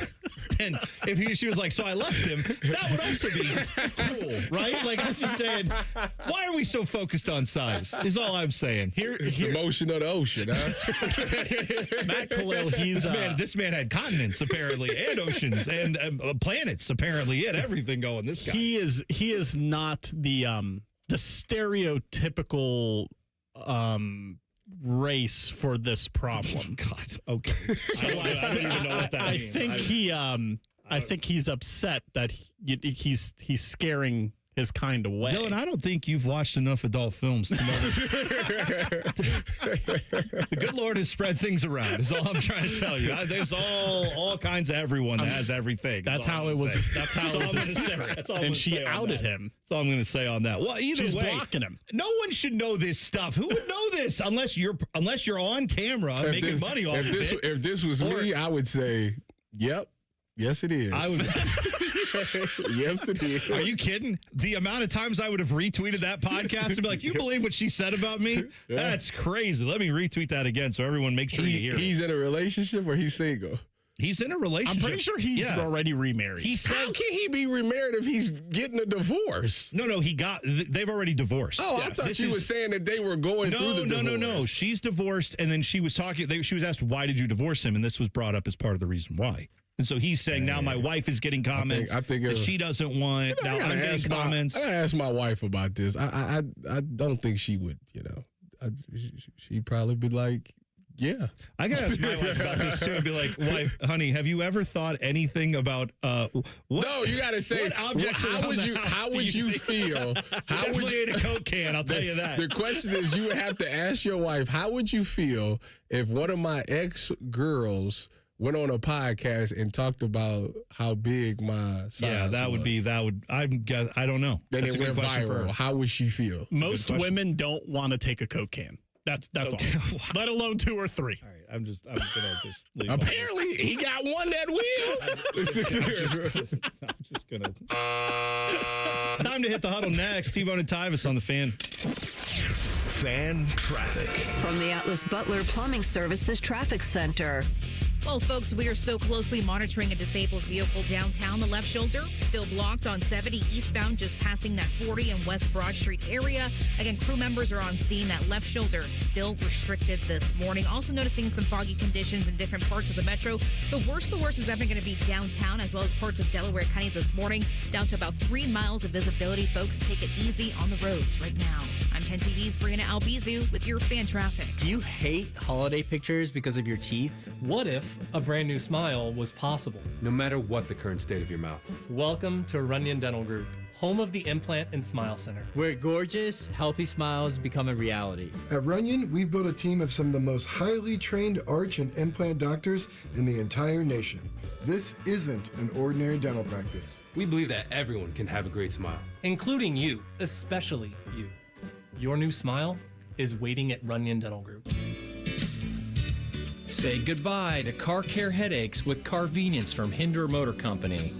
then if she was like, so I left him, that would also be cool, right? Like, I'm just saying, why are we so focused on size is all I'm saying. It's the motion of the ocean, huh? Matt Khalil, this man had continents apparently and oceans and planets apparently. He had everything going, this guy. He is not the stereotypical race for this problem. God, okay. So I don't even know what that means. I think he's upset that he's scaring his kind away. Dylan, I don't think you've watched enough adult films to know this. The good Lord has spread things around, is all I'm trying to tell you. There's all kinds of everyone that has everything. That's how it was. That's how it was a secret. And she outed him. That's all I'm going to say on that. Well, either She's way, blocking him. No one should know this stuff. Who would know this unless you're on camera making money off of it? If this was me, I would say, yep. Yes, it is. I would. Yes, it is. Are you kidding? The amount of times I would have retweeted that podcast and be like, you believe what she said about me? Yeah. That's crazy. Let me retweet that again so everyone make sure you hear He's in a relationship or he's single? He's in a relationship. I'm pretty sure he's already remarried. He said, how can he be remarried if he's getting a divorce? No, they've already divorced. Oh, yes. I thought she was saying that they were going through the divorce. No. She's divorced, and then she was talking. She was asked, why did you divorce him? And this was brought up as part of the reason why. And so he's saying, now my wife is getting comments I think that she doesn't want. Now I'm getting comments. I gotta ask my wife about this. I don't think she would, she'd probably be like, yeah. I gotta ask my wife about this too and be like, wife, honey, have you ever thought anything about what? No, you gotta say, what objects how would you feel? How would you eat a Coke can? I'll tell you that. The question is, you would have to ask your wife, how would you feel if one of my ex-girls went on a podcast and talked about how big my size was? I don't know. Then it went viral. How would she feel? Most women don't want to take a Coke can. That's okay. All. Let alone 2 or 3. All right, I'm gonna just leave. Apparently, he got one that will. I'm just gonna. Time to hit the huddle next. T-Bone and Tyvis on the Fan. Fan traffic from the Atlas Butler Plumbing Services Traffic Center. Well, folks, we are still closely monitoring a disabled vehicle downtown. The left shoulder still blocked on 70 eastbound, just passing that 40 and West Broad Street area. Again, crew members are on scene. That left shoulder still restricted this morning. Also noticing some foggy conditions in different parts of the metro. The worst is definitely going to be downtown as well as parts of Delaware County this morning, down to about 3 miles of visibility. Folks, take it easy on the roads right now. I'm 10 TV's Brianna Albizu with your fan traffic. Do you hate holiday pictures because of your teeth? What if a brand new smile was possible? No matter what the current state of your mouth. Welcome to Runyon Dental Group, home of the Implant and Smile Center, where gorgeous, healthy smiles become a reality. At Runyon, we've built a team of some of the most highly trained arch and implant doctors in the entire nation. This isn't an ordinary dental practice. We believe that everyone can have a great smile. Including you, especially you. Your new smile is waiting at Runyon Dental Group. Say goodbye to car care headaches with Carvenience from Hinderer Motor Company.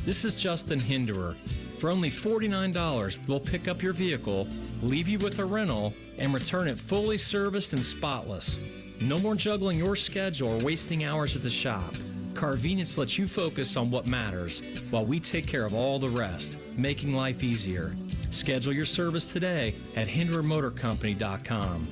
This is Justin Hinderer. For only $49, we'll pick up your vehicle, leave you with a rental, and return it fully serviced and spotless. No more juggling your schedule or wasting hours at the shop. Carvenience lets you focus on what matters, while we take care of all the rest, making life easier. Schedule your service today at HindererMotorCompany.com.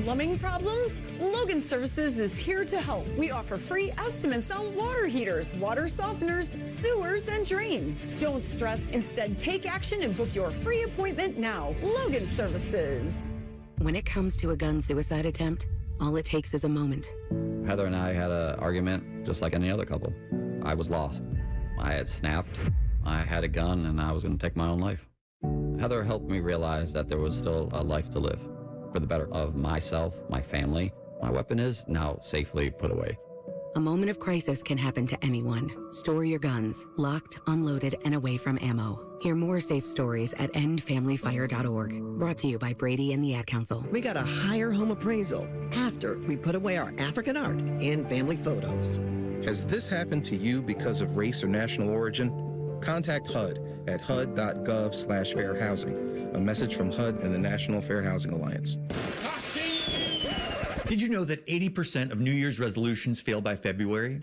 Plumbing problems? Logan Services is here to help. We offer free estimates on water heaters, water softeners, sewers, and drains. Don't stress. Instead, take action and book your free appointment now. Logan Services. When it comes to a gun suicide attempt, all it takes is a moment. Heather and I had an argument just like any other couple. I was lost. I had snapped. I had a gun and I was going to take my own life. Heather helped me realize that there was still a life to live. for the better of myself, my family. My weapon is now safely put away. A moment of crisis can happen to anyone. Store your guns, locked, unloaded, and away from ammo. Hear more safe stories at endfamilyfire.org. Brought to you by Brady and the Ad Council. We got a higher home appraisal after we put away our African art and family photos. Has this happened to you because of race or national origin? Contact HUD at hud.gov/fair housing. A message from HUD and the National Fair Housing Alliance. Did you know that 80% of New Year's resolutions fail by February?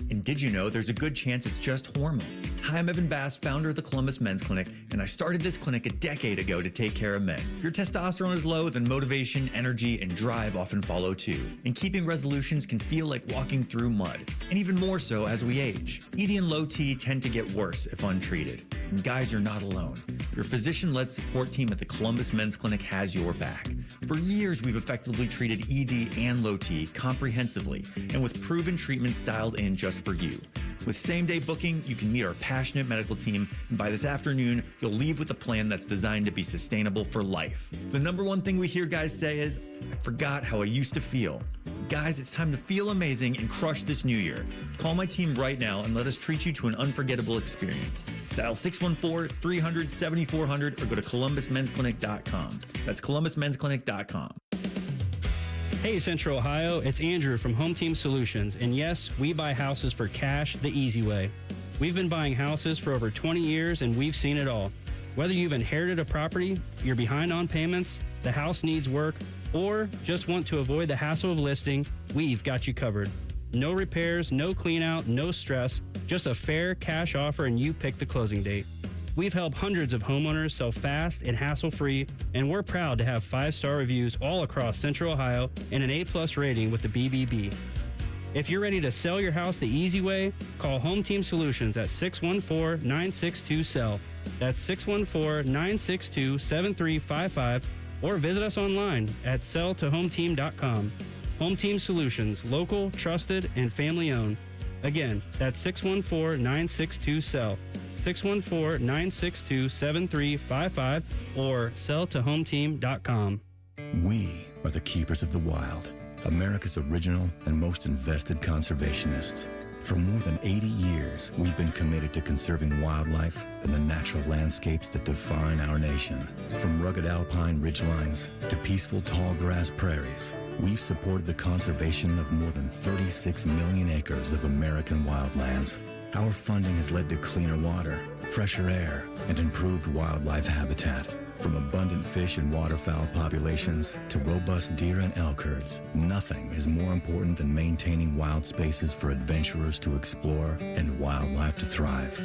And did you know there's a good chance it's just hormones? Hi, I'm Evan Bass, founder of the Columbus Men's Clinic, and I started this clinic a decade ago to take care of men. If your testosterone is low, then motivation, energy, and drive often follow too. And keeping resolutions can feel like walking through mud, and even more so as we age. ED and low T tend to get worse if untreated. And guys, you're not alone. Your physician-led support team at the Columbus Men's Clinic has your back. For years, we've effectively treated ED and low T comprehensively and with proven treatments dialed in just for you. With same-day booking, you can meet our passionate medical team, and by this afternoon, you'll leave with a plan that's designed to be sustainable for life. The number one thing we hear guys say is, I forgot how I used to feel. Guys, it's time to feel amazing and crush this new year. Call my team right now and let us treat you to an unforgettable experience. Dial 614-300-7400 or go to columbusmensclinic.com. That's columbusmensclinic.com. Hey Central Ohio, it's Andrew from Home Team Solutions, and yes, we buy houses for cash the easy way. We've been buying houses for over 20 years and we've seen it all. Whether you've inherited a property, you're behind on payments, the house needs work, or just want to avoid the hassle of listing, we've got you covered. No repairs, no clean out, no stress, just a fair cash offer and you pick the closing date. We've helped hundreds of homeowners sell fast and hassle-free, and we're proud to have 5-star reviews all across Central Ohio and an A+ rating with the BBB. If you're ready to sell your house the easy way, call Home Team Solutions at 614-962-SELL. That's 614-962-7355, or visit us online at selltohometeam.com. Home Team Solutions, local, trusted, and family-owned. Again, that's 614-962-SELL. 614-962-7355 or selltohometeam.com. We are the keepers of the wild, America's original and most invested conservationists. For more than 80 years, we've been committed to conserving wildlife and the natural landscapes that define our nation. From rugged alpine ridgelines to peaceful tall grass prairies, we've supported the conservation of more than 36 million acres of American wildlands. Our funding has led to cleaner water, fresher air, and improved wildlife habitat. From abundant fish and waterfowl populations to robust deer and elk herds, nothing is more important than maintaining wild spaces for adventurers to explore and wildlife to thrive.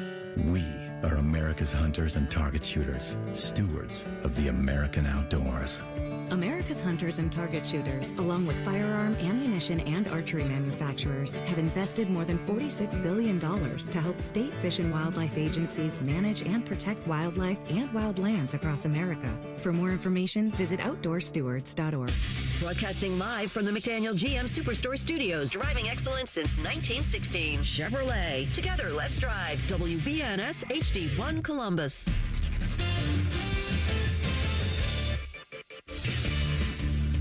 We are America's hunters and target shooters, stewards of the American outdoors. America's hunters and target shooters, along with firearm, ammunition, and archery manufacturers, have invested more than $46 billion to help state fish and wildlife agencies manage and protect wildlife and wildlands across America. For more information, visit outdoorstewards.org. Broadcasting live from the McDaniel GM Superstore Studios, driving excellence since 1916. Chevrolet. Together, let's drive. WBNS HD1 Columbus.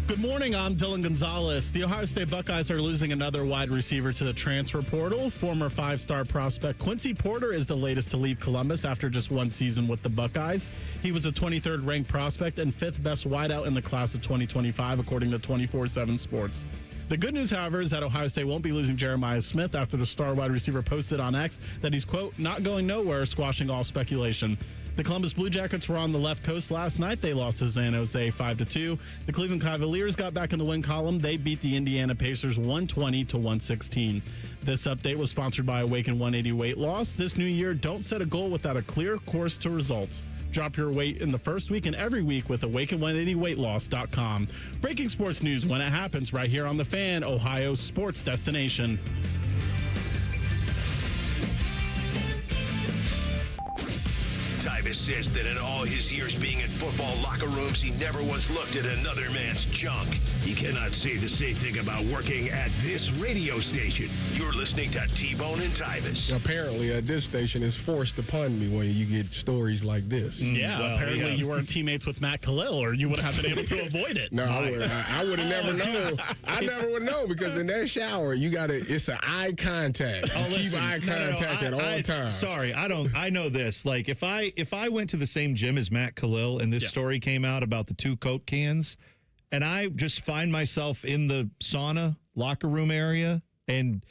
Good morning, I'm Dylan Gonzalez. The Ohio State Buckeyes are losing another wide receiver to the transfer portal. Former 5-star prospect Quincy Porter is the latest to leave Columbus after just one season with the Buckeyes. He was a 23rd ranked prospect and 5th best wideout in the class of 2025, according to 24/7 Sports. The good news, however, is that Ohio State won't be losing Jeremiah Smith after the star wide receiver posted on X that he's, quote, not going nowhere, squashing all speculation. The Columbus Blue Jackets were on the left coast last night. They lost to San Jose 5-2. The Cleveland Cavaliers got back in the win column. They beat the Indiana Pacers 120-116. This update was sponsored by Awaken 180 Weight Loss. This new year, don't set a goal without a clear course to results. Drop your weight in the first week and every week with Awaken180weightloss.com. Breaking sports news when it happens right here on The Fan, Ohio's sports destination. Tyvis Tyvis says that in all his years being in football locker rooms, he never once looked at another man's junk. He cannot say the same thing about working at this radio station. You're listening to T-Bone and Tyvis. Apparently, at this station, it's forced upon me when you get stories like this. Yeah, apparently you weren't teammates with Matt Khalil, or you would have been able to avoid it. No, I would have never known. I never would know, because in that shower, it's an eye contact. Keep eye contact at all times. Sorry, I know this. Like, if I went to the same gym as Matt Khalil and this story came out about the 2 Coke cans, and I just find myself in the sauna locker room area, and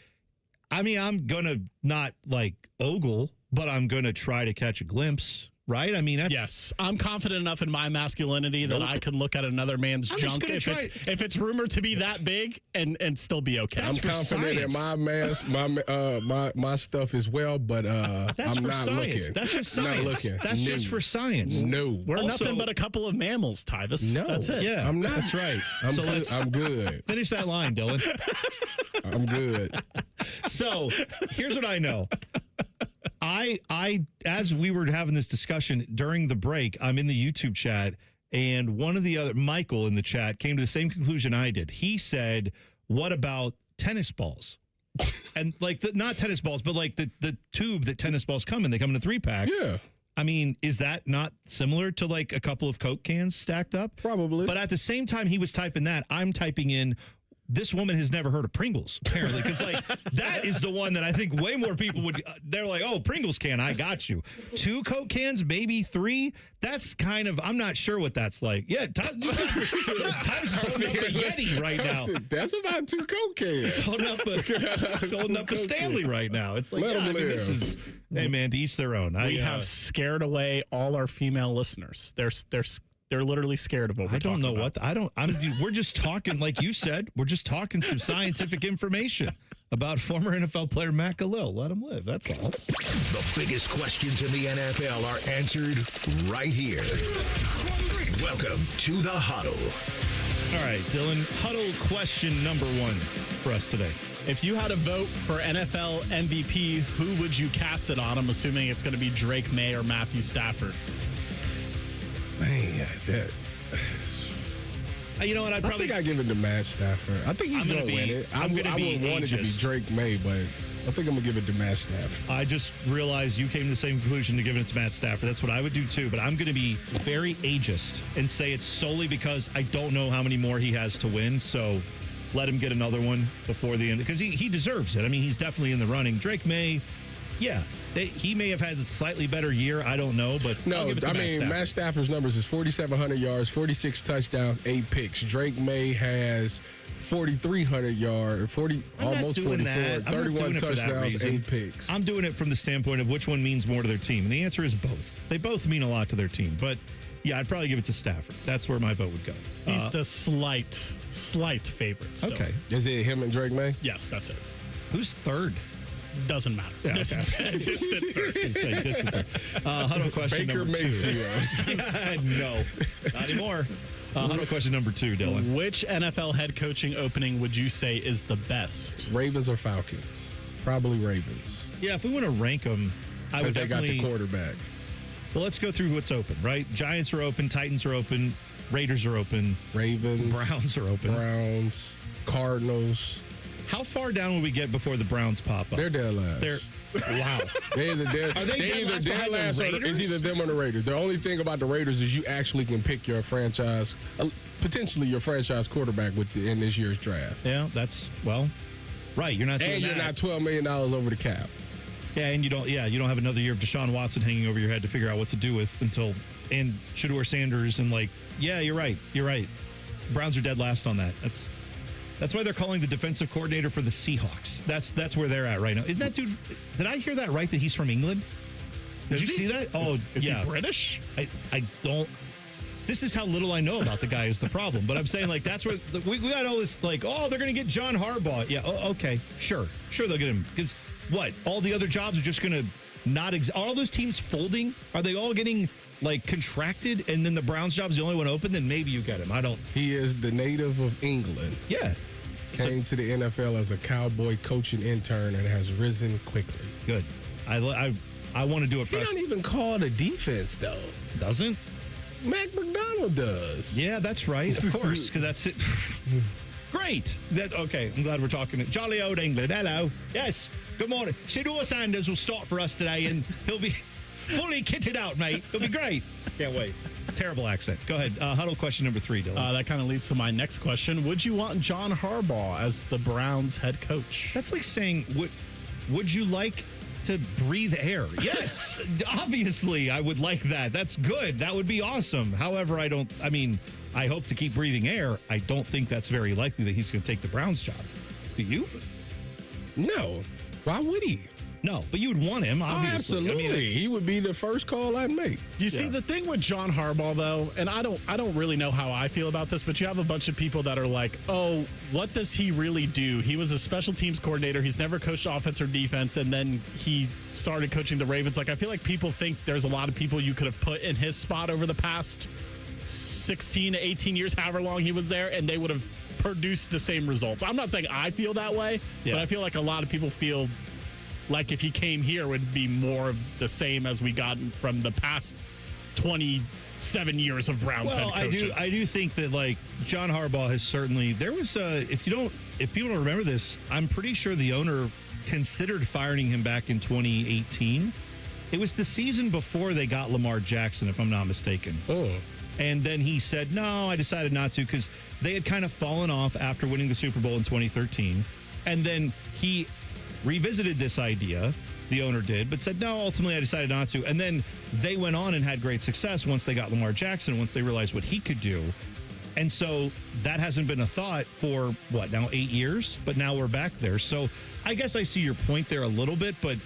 I mean, I'm going to not like ogle, but I'm going to try to catch a glimpse. Right? I mean, yes. I'm confident enough in my masculinity that I can look at another man's junk if it's rumored to be that big and still be okay. I'm confident in my stuff as well, but I'm not looking. That's just science. Not looking. That's just for science. No. We're nothing but a couple of mammals, Tyvis. No. That's it. Yeah, I'm not. That's right. I'm good. Finish that line, Dylan. I'm good. So here's what I know. I as we were having this discussion during the break, I'm in the YouTube chat, and one of the other, Michael in the chat, came to the same conclusion I did. He said, what about tennis balls? And like, not tennis balls, but like the tube that tennis balls come in. They come in a 3-pack. Yeah. I mean, is that not similar to like a couple of Coke cans stacked up? Probably. But at the same time he was typing that, I'm typing in, this woman has never heard of Pringles, apparently, because like that is the one that I think way more people would. They're like, oh, Pringles can, I got you. 2 Coke cans, maybe 3. That's kind of, I'm not sure what that's like. Yeah, Tyvis is holding up a Yeti right now. That's about 2 Coke cans. He's holding up a Stanley right now. It's like, this is, hey man, to each their own. We have scared away all our female listeners. They're literally scared of what we're I don't know about. we're just talking, like you said, we're just talking some scientific information about former NFL player Matt Khalil. Let him live. That's all. The biggest questions in the NFL are answered right here. Welcome to the Huddle. All right, Dylan, Huddle question number 1 for us today. If you had to vote for NFL MVP, who would you cast it on? I'm assuming it's going to be Drake May or Matthew Stafford. Man, you know what? I think I give it to Matt Stafford. I think he's going to win it. I would want it to be Drake May, but I think I'm going to give it to Matt Stafford. I just realized you came to the same conclusion to giving it to Matt Stafford. That's what I would do too, but I'm going to be very ageist and say it's solely because I don't know how many more he has to win, so let him get another one before the end, because he deserves it. I mean, he's definitely in the running. Drake May, yeah, he may have had a slightly better year. I don't know, but no, Matt Stafford's numbers is 4,700 yards, 46 touchdowns, 8 picks. Drake May has 4,300 yards, almost 44, 31 touchdowns, 8 picks. I'm doing it from the standpoint of which one means more to their team. And the answer is both. They both mean a lot to their team, but yeah, I'd probably give it to Stafford. That's where my vote would go. He's the slight favorite still. Okay. Is it him and Drake May? Yes, that's it. Who's third? Doesn't matter. Yeah, distant third. Distant third. Huddle question Baker number 2. Mayfield. No, not anymore. Huddle question number 2, Dylan. Which NFL head coaching opening would you say is the best? Ravens or Falcons? Probably Ravens. Yeah, if we want to rank them, I would definitely. They got the quarterback. Well, let's go through what's open, right? Giants are open, Titans are open, Raiders are open, Ravens, Browns are open, Browns, Cardinals. How far down will we get before the Browns pop up? They're dead last. Wow. They're either dead last or it's either them or the Raiders. The only thing about the Raiders is you actually can pick your franchise, potentially your franchise quarterback in this year's draft. Yeah, right. You're not doing and you're not $12 million over the cap. Yeah, and you don't have another year of Deshaun Watson hanging over your head to figure out what to do with and Shedeur Sanders and you're right. Browns are dead last on that. That's why they're calling the defensive coordinator for the Seahawks. That's where they're at right now. Isn't that dude? Did I hear that right? That he's from England? Did you see that? Oh, is he British? I don't. This is how little I know about the guy is the problem. But I'm saying that's where we got all this they're going to get John Harbaugh. Yeah, okay, sure they'll get him because what? All the other jobs are just going to not all those teams folding? Are they all getting contracted and then the Browns job's the only one open? Then maybe you get him. I don't. He is the native of England. Yeah. Came to the NFL as a Cowboy coaching intern and has risen quickly. Good. I want to do a He press. don't even call the defense, though. Doesn't? Mac McDonald does. Yeah, that's right. Of course, because that's it. Great. Okay, I'm glad we're talking to jolly old England. Hello. Yes. Good morning. Sidor Sanders will start for us today, and he'll be fully kitted out, mate. It'll be great. Can't wait. Terrible accent. Go ahead. Huddle question number 3, Dylan. That kind of leads to my next question. Would you want John Harbaugh as the Browns head coach? That's like saying, would you like to breathe air? Yes. Obviously, I would like that. That's good. That would be awesome. However, I hope to keep breathing air. I don't think that's very likely that he's going to take the Browns job. Do you? No. Why would he? No, but you would want him, obviously. Absolutely. He would be the first call I'd make. You see, the thing with John Harbaugh, though, and I don't really know how I feel about this, but you have a bunch of people that are like, oh, what does he really do? He was a special teams coordinator. He's never coached offense or defense, and then he started coaching the Ravens. Like, I feel like people think there's a lot of people you could have put in his spot over the past 16 to 18 years, however long he was there, and they would have produced the same results. I'm not saying I feel that way, but I feel like a lot of people feel like if he came here, it would be more of the same as we got from the past 27 years of Browns head coaches. I do think that, like, John Harbaugh has certainly, there was if people don't remember this, I'm pretty sure the owner considered firing him back in 2018. It was the season before they got Lamar Jackson, if I'm not mistaken. Oh. And then he said, no, I decided not to, because they had kind of fallen off after winning the Super Bowl in 2013. And then he revisited this idea, the owner did, but said, no, ultimately I decided not to. And then they went on and had great success once they got Lamar Jackson, once they realized what he could do. And so that hasn't been a thought for, now 8 years? But now we're back there. So I guess I see your point there a little bit, but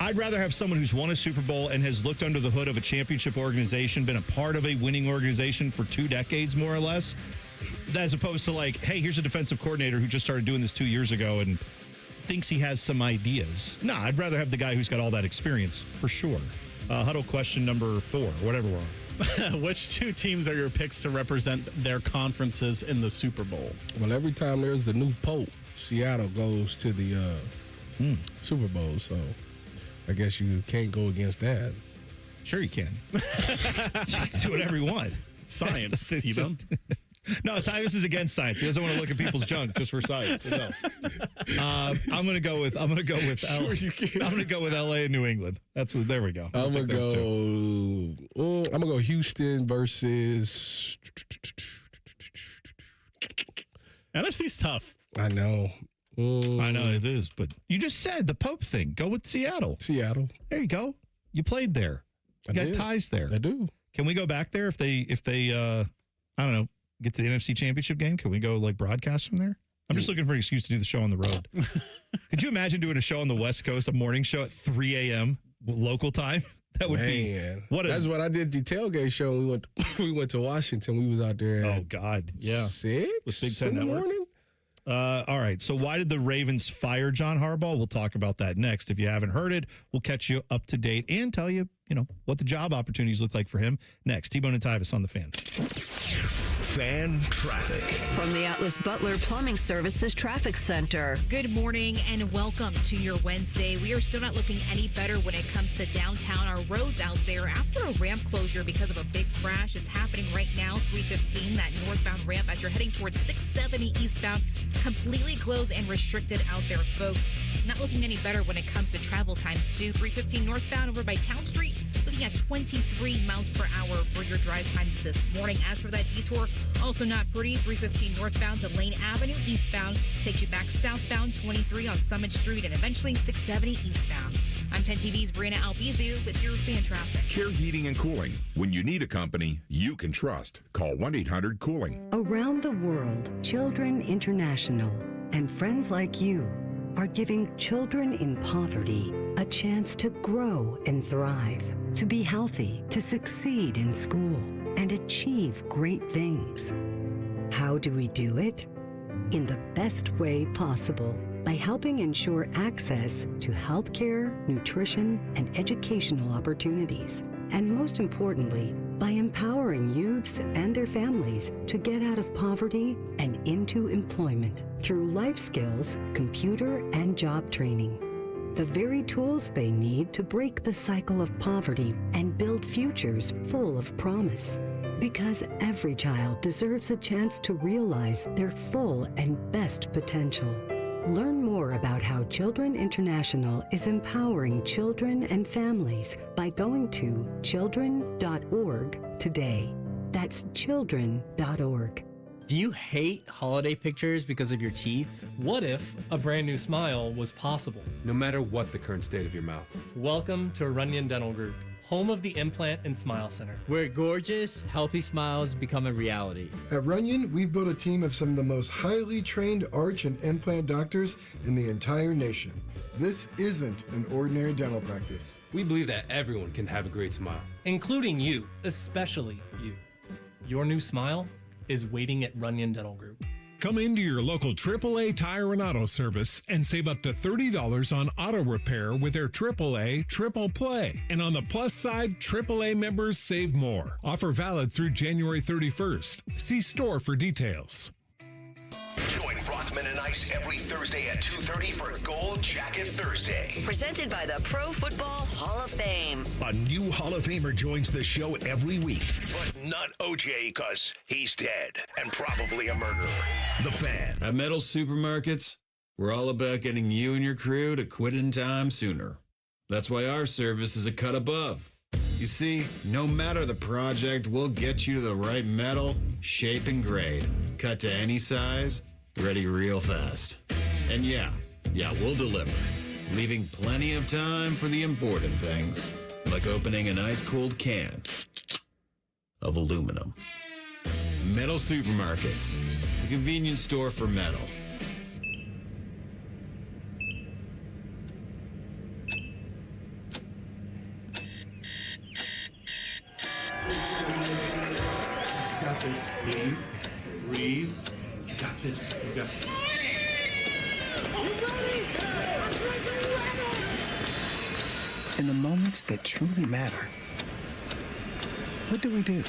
I'd rather have someone who's won a Super Bowl and has looked under the hood of a championship organization, been a part of a winning organization for 2 decades, more or less, as opposed to like, hey, here's a defensive coordinator who just started doing this 2 years ago and thinks he has some ideas. No, I'd rather have the guy who's got all that experience, for sure. Huddle question number 4, whatever we're on. Which 2 teams are your picks to represent their conferences in the Super Bowl? Well, every time there's a new pope, Seattle goes to the Super Bowl, so I guess you can't go against that. Sure you can. Do whatever you want. Science, T-Bone. No, Tyvis is against science. He doesn't want to look at people's junk just for science. No. I'm going to go with Sure you can. I'm going to go with LA and New England. There we go. I'm going to go Houston versus NFC's tough. I know. I know it is, but you just said the Pope thing. Go with Seattle. There you go. You played there. You got ties there. I do. Can we go back there if they I don't know, get to the NFC Championship game? Can we go like broadcast from there? I'm just looking for an excuse to do the show on the road. Could you imagine doing a show on the West Coast, a morning show at 3 a.m. local time? That would be that's what I did the tailgate show. We went to Washington. We was out there. Oh God, yeah, 6 with Big Ten in the Network. morning. All right. So why did the Ravens fire John Harbaugh? We'll talk about that next. If you haven't heard it, we'll catch you up to date and tell you, what the job opportunities look like for him next. T-Bone and Tyvis on the Fan. Fan traffic. From the Atlas Butler Plumbing Services Traffic Center. Good morning and welcome to your Wednesday. We are still not looking any better when it comes to downtown. Our roads out there after a ramp closure because of a big crash. It's happening right now, 315, that northbound ramp as you're heading towards 670 eastbound. Completely closed and restricted out there, folks. Not looking any better when it comes to travel times, too. 315 northbound over by Town Street, looking at 23 miles per hour for your drive times this morning. As for that detour, also not pretty. 315 northbound to Lane Avenue eastbound takes you back southbound 23 on Summit Street and eventually 670 eastbound. I'm 10 TV's Brianna Albizu with your fan traffic. Care Heating and Cooling. When you need a company you can trust, call 1-800-COOLING. Around the world, Children International and friends like you are giving children in poverty a chance to grow and thrive, to be healthy, to succeed in school, and achieve great things. How do we do it? In the best way possible, by helping ensure access to healthcare, nutrition, and educational opportunities. And most importantly, by empowering youths and their families to get out of poverty and into employment through life skills, computer, and job training. the very tools they need to break the cycle of poverty and build futures full of promise. Because every child deserves a chance to realize their full and best potential. Learn more about how Children International is empowering children and families by going to children.org today. That's children.org. Do you hate holiday pictures because of your teeth? What if a brand new smile was possible? No matter what the current state of your mouth. Welcome to Runyon Dental Group, home of the Implant and Smile Center, where gorgeous, healthy smiles become a reality. At Runyon, we've built a team of some of the most highly trained arch and implant doctors in the entire nation. This isn't an ordinary dental practice. We believe that everyone can have a great smile. Including you, especially you. Your new smile is waiting at Runyon Dental Group. Come into your local AAA Tire and Auto Service and save up to $30 on auto repair with their AAA Triple Play. And on the plus side, AAA members save more. Offer valid through January 31st. See store for details. Join Rothman and Ice every Thursday at 2:30 for Gold Jacket Thursday. Presented by the Pro Football Hall of Fame. A new Hall of Famer joins the show every week, but not OJ because he's dead and probably a murderer. The Fan. At Metal Supermarkets, we're all about getting you and your crew to quit in time sooner. That's why our service is a cut above. You see, no matter the project, we'll get you to the right metal, shape, and grade. Cut to any size, ready real fast. And yeah, we'll deliver, leaving plenty of time for the important things, like opening an ice-cold can of aluminum. Metal Supermarkets, the convenience store for metal. Got this. Breathe. You got this. You got it. In the moments that truly matter, what do?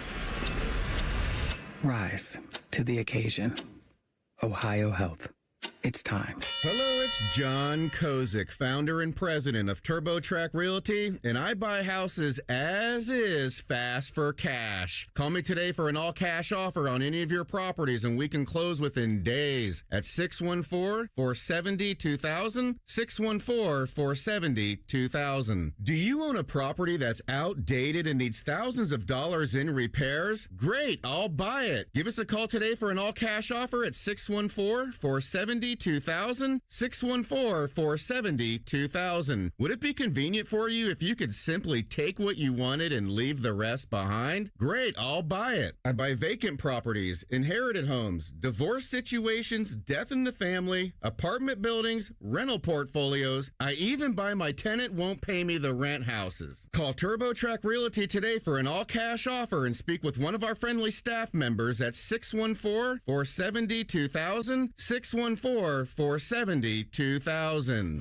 Rise to the occasion. Ohio Health. It's time. Hello, it's John Kozik, founder and president of TurboTrack Realty, and I buy houses as is fast for cash. Call me today for an all-cash offer on any of your properties, and we can close within days at 614-470-2000, 614-470-2000. Do you own a property that's outdated and needs thousands of dollars in repairs? Great, I'll buy it. Give us a call today for an all-cash offer at 614-470-2000, 614-470-2000. Would it be convenient for you if you could simply take what you wanted and leave the rest behind? Great, I'll buy it. I buy vacant properties, inherited homes, divorce situations, death in the family, apartment buildings, rental portfolios. I even buy my tenant won't pay me the rent houses. Call TurboTrack Realty today for an all-cash offer and speak with one of our friendly staff members at 614-470-2000, 614-470-2000.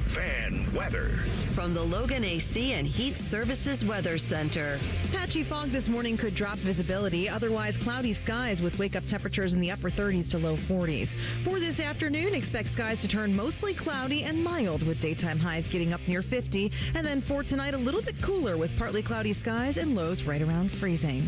Fan weather. From the Logan AC and Heat Services Weather Center. Patchy fog this morning could drop visibility. Otherwise, cloudy skies with wake-up temperatures in the upper 30s to low 40s. For this afternoon, expect skies to turn mostly cloudy and mild with daytime highs getting up near 50. And then for tonight, a little bit cooler with partly cloudy skies and lows right around freezing.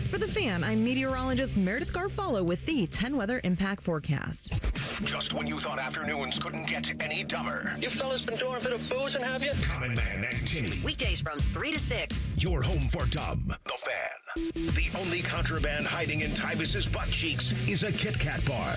For The Fan, I'm meteorologist Meredith Garfalo with the 10 Weather Impact Forecast. Just when you thought afternoons couldn't get any dumber. You fellas been doing a bit of boozing, have you? Common Man and Timmy. Weekdays from 3 to 6. Your home for dumb. The Fan. The only contraband hiding in Tyvis's butt cheeks is a Kit Kat bar.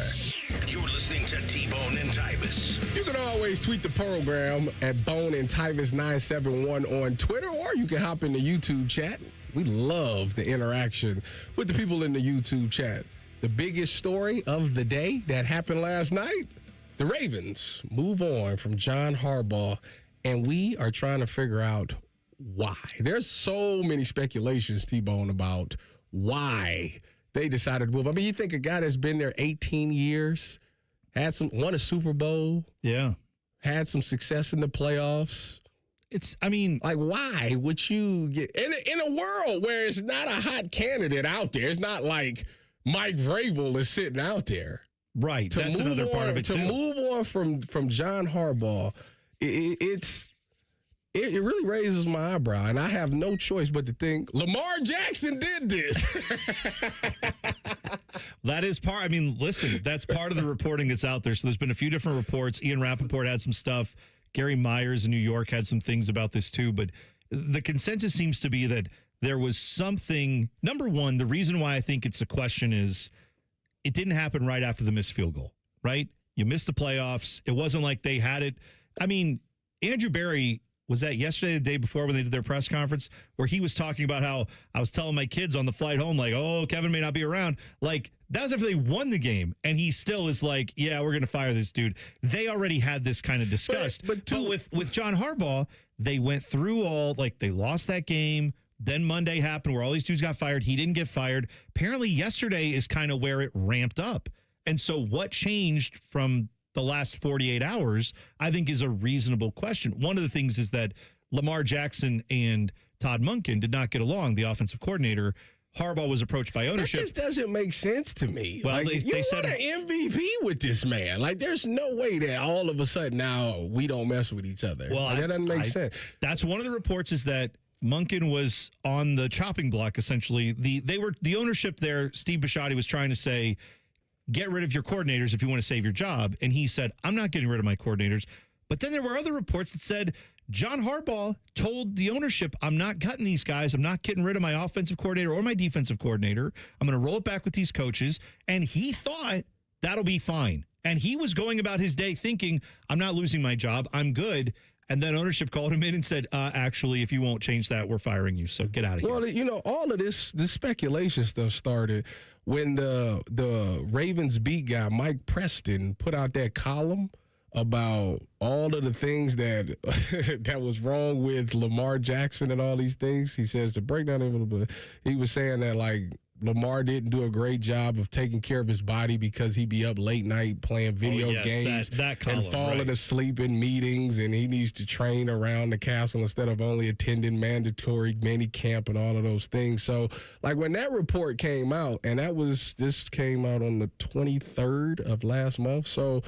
You're listening to T-Bone and Tyvis. You can always tweet the program at Bone and Tyvis 971 on Twitter, or you can hop in the YouTube chat. We love the interaction with the people in the YouTube chat. The biggest story of the day that happened last night, the Ravens move on from John Harbaugh, and we are trying to figure out why. There's so many speculations, T-Bone, about why they decided to move. I mean, you think a guy that's been there 18 years, won a Super Bowl, had some success in the playoffs. Why would you get in a world where it's not a hot candidate out there? It's not like Mike Vrabel is sitting out there. Right. That's another part of it, too. To move on from John Harbaugh, It really raises my eyebrow, and I have no choice but to think Lamar Jackson did this. That is part. I mean, listen, that's part of the reporting that's out there. So there's been a few different reports. Ian Rappaport had some stuff. Gary Myers in New York had some things about this too. But the consensus seems to be that there was something. Number one, the reason why I think it's a question is it didn't happen right after the missed field goal, right? You missed the playoffs. It wasn't like they had it. I mean, Andrew Berry. Was that yesterday, the day before when they did their press conference, where he was talking about how I was telling my kids on the flight home, like, oh, Kevin may not be around. Like, that was after they won the game. And he still is like, yeah, we're going to fire this dude. They already had this kind of discussed. But with John Harbaugh, they went through they lost that game. Then Monday happened where all these dudes got fired. He didn't get fired. Apparently yesterday is kind of where it ramped up. And so what changed from the last 48 hours, I think, is a reasonable question. One of the things is that Lamar Jackson and Todd Monken did not get along, the offensive coordinator. Harbaugh was approached by ownership. That just doesn't make sense to me. Well, like, they said an MVP with this man. Like, there's no way that all of a sudden now we don't mess with each other. Well, that doesn't make sense. That's one of the reports is that Monken was on the chopping block, essentially. The ownership there, Steve Bisciotti, was trying to say, get rid of your coordinators if you want to save your job. And he said, I'm not getting rid of my coordinators. But then there were other reports that said John Harbaugh told the ownership, I'm not cutting these guys. I'm not getting rid of my offensive coordinator or my defensive coordinator. I'm going to roll it back with these coaches. And he thought that'll be fine. And he was going about his day thinking, I'm not losing my job. I'm good. And then ownership called him in and said, actually, if you won't change that, we're firing you. So get out of here. Well, all of this speculation stuff started when the Ravens beat guy, Mike Preston, put out that column about all of the things that that was wrong with Lamar Jackson and all these things. He says, to break down a little bit, he was saying that, like, Lamar didn't do a great job of taking care of his body because he'd be up late night playing video games that column, and falling asleep in meetings, and he needs to train around the castle instead of only attending mandatory mini camp and all of those things. So, like, when that report came out, and this came out on the 23rd of last month. So,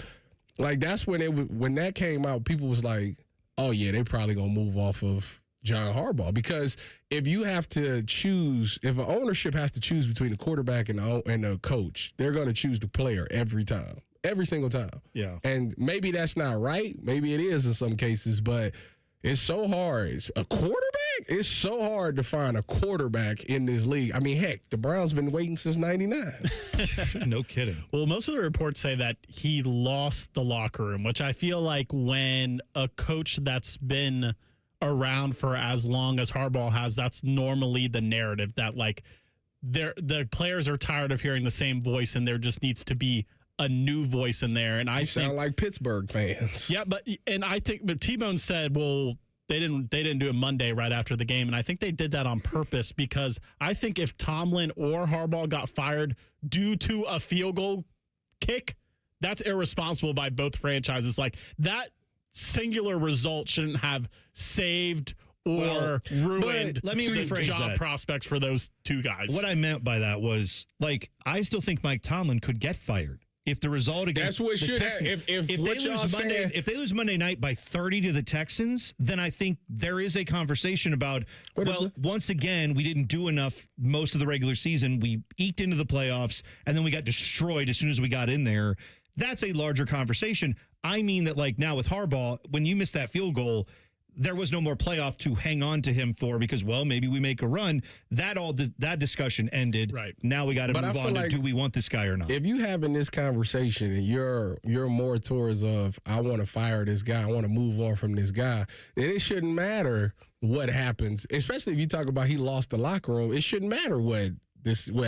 like, that's when that came out, people was like, oh yeah, they probably gonna move off of John Harbaugh, because if you have to choose, if an ownership has to choose between the quarterback and the coach, they're going to choose the player every single time. Yeah. And maybe that's not right. Maybe it is in some cases, but it's so hard. A quarterback? It's so hard to find a quarterback in this league. I mean, heck, the Browns been waiting since '99. No kidding. Well, most of the reports say that he lost the locker room, which I feel like when a coach that's been around for as long as Harbaugh has, that's normally the narrative, that like the players are tired of hearing the same voice and there just needs to be a new voice in there. And I sound like Pittsburgh fans. Yeah, but T-Bone said, well, they didn't do it Monday right after the game, and I think they did that on purpose, because I think if Tomlin or Harbaugh got fired due to a field goal kick, that's irresponsible by both franchises. Like, that singular result shouldn't have saved or ruined let me rephrase job that. Prospects for those two guys. What I meant by that was, like, I still think Mike Tomlin could get fired if the result against the Texans. If they lose Monday night by 30 to the Texans, then I think there is a conversation about, once again, we didn't do enough most of the regular season. We eked into the playoffs, and then we got destroyed as soon as we got in there. That's a larger conversation. I mean that, like, now with Harbaugh, when you miss that field goal, there was no more playoff to hang on to him for, because, well, maybe we make a run. That discussion ended. Right. Now we got to move on to, do we want this guy or not? If you having this conversation and you're more towards of, I want to fire this guy, I want to move on from this guy, then it shouldn't matter what happens, especially if you talk about he lost the locker room. It shouldn't matter what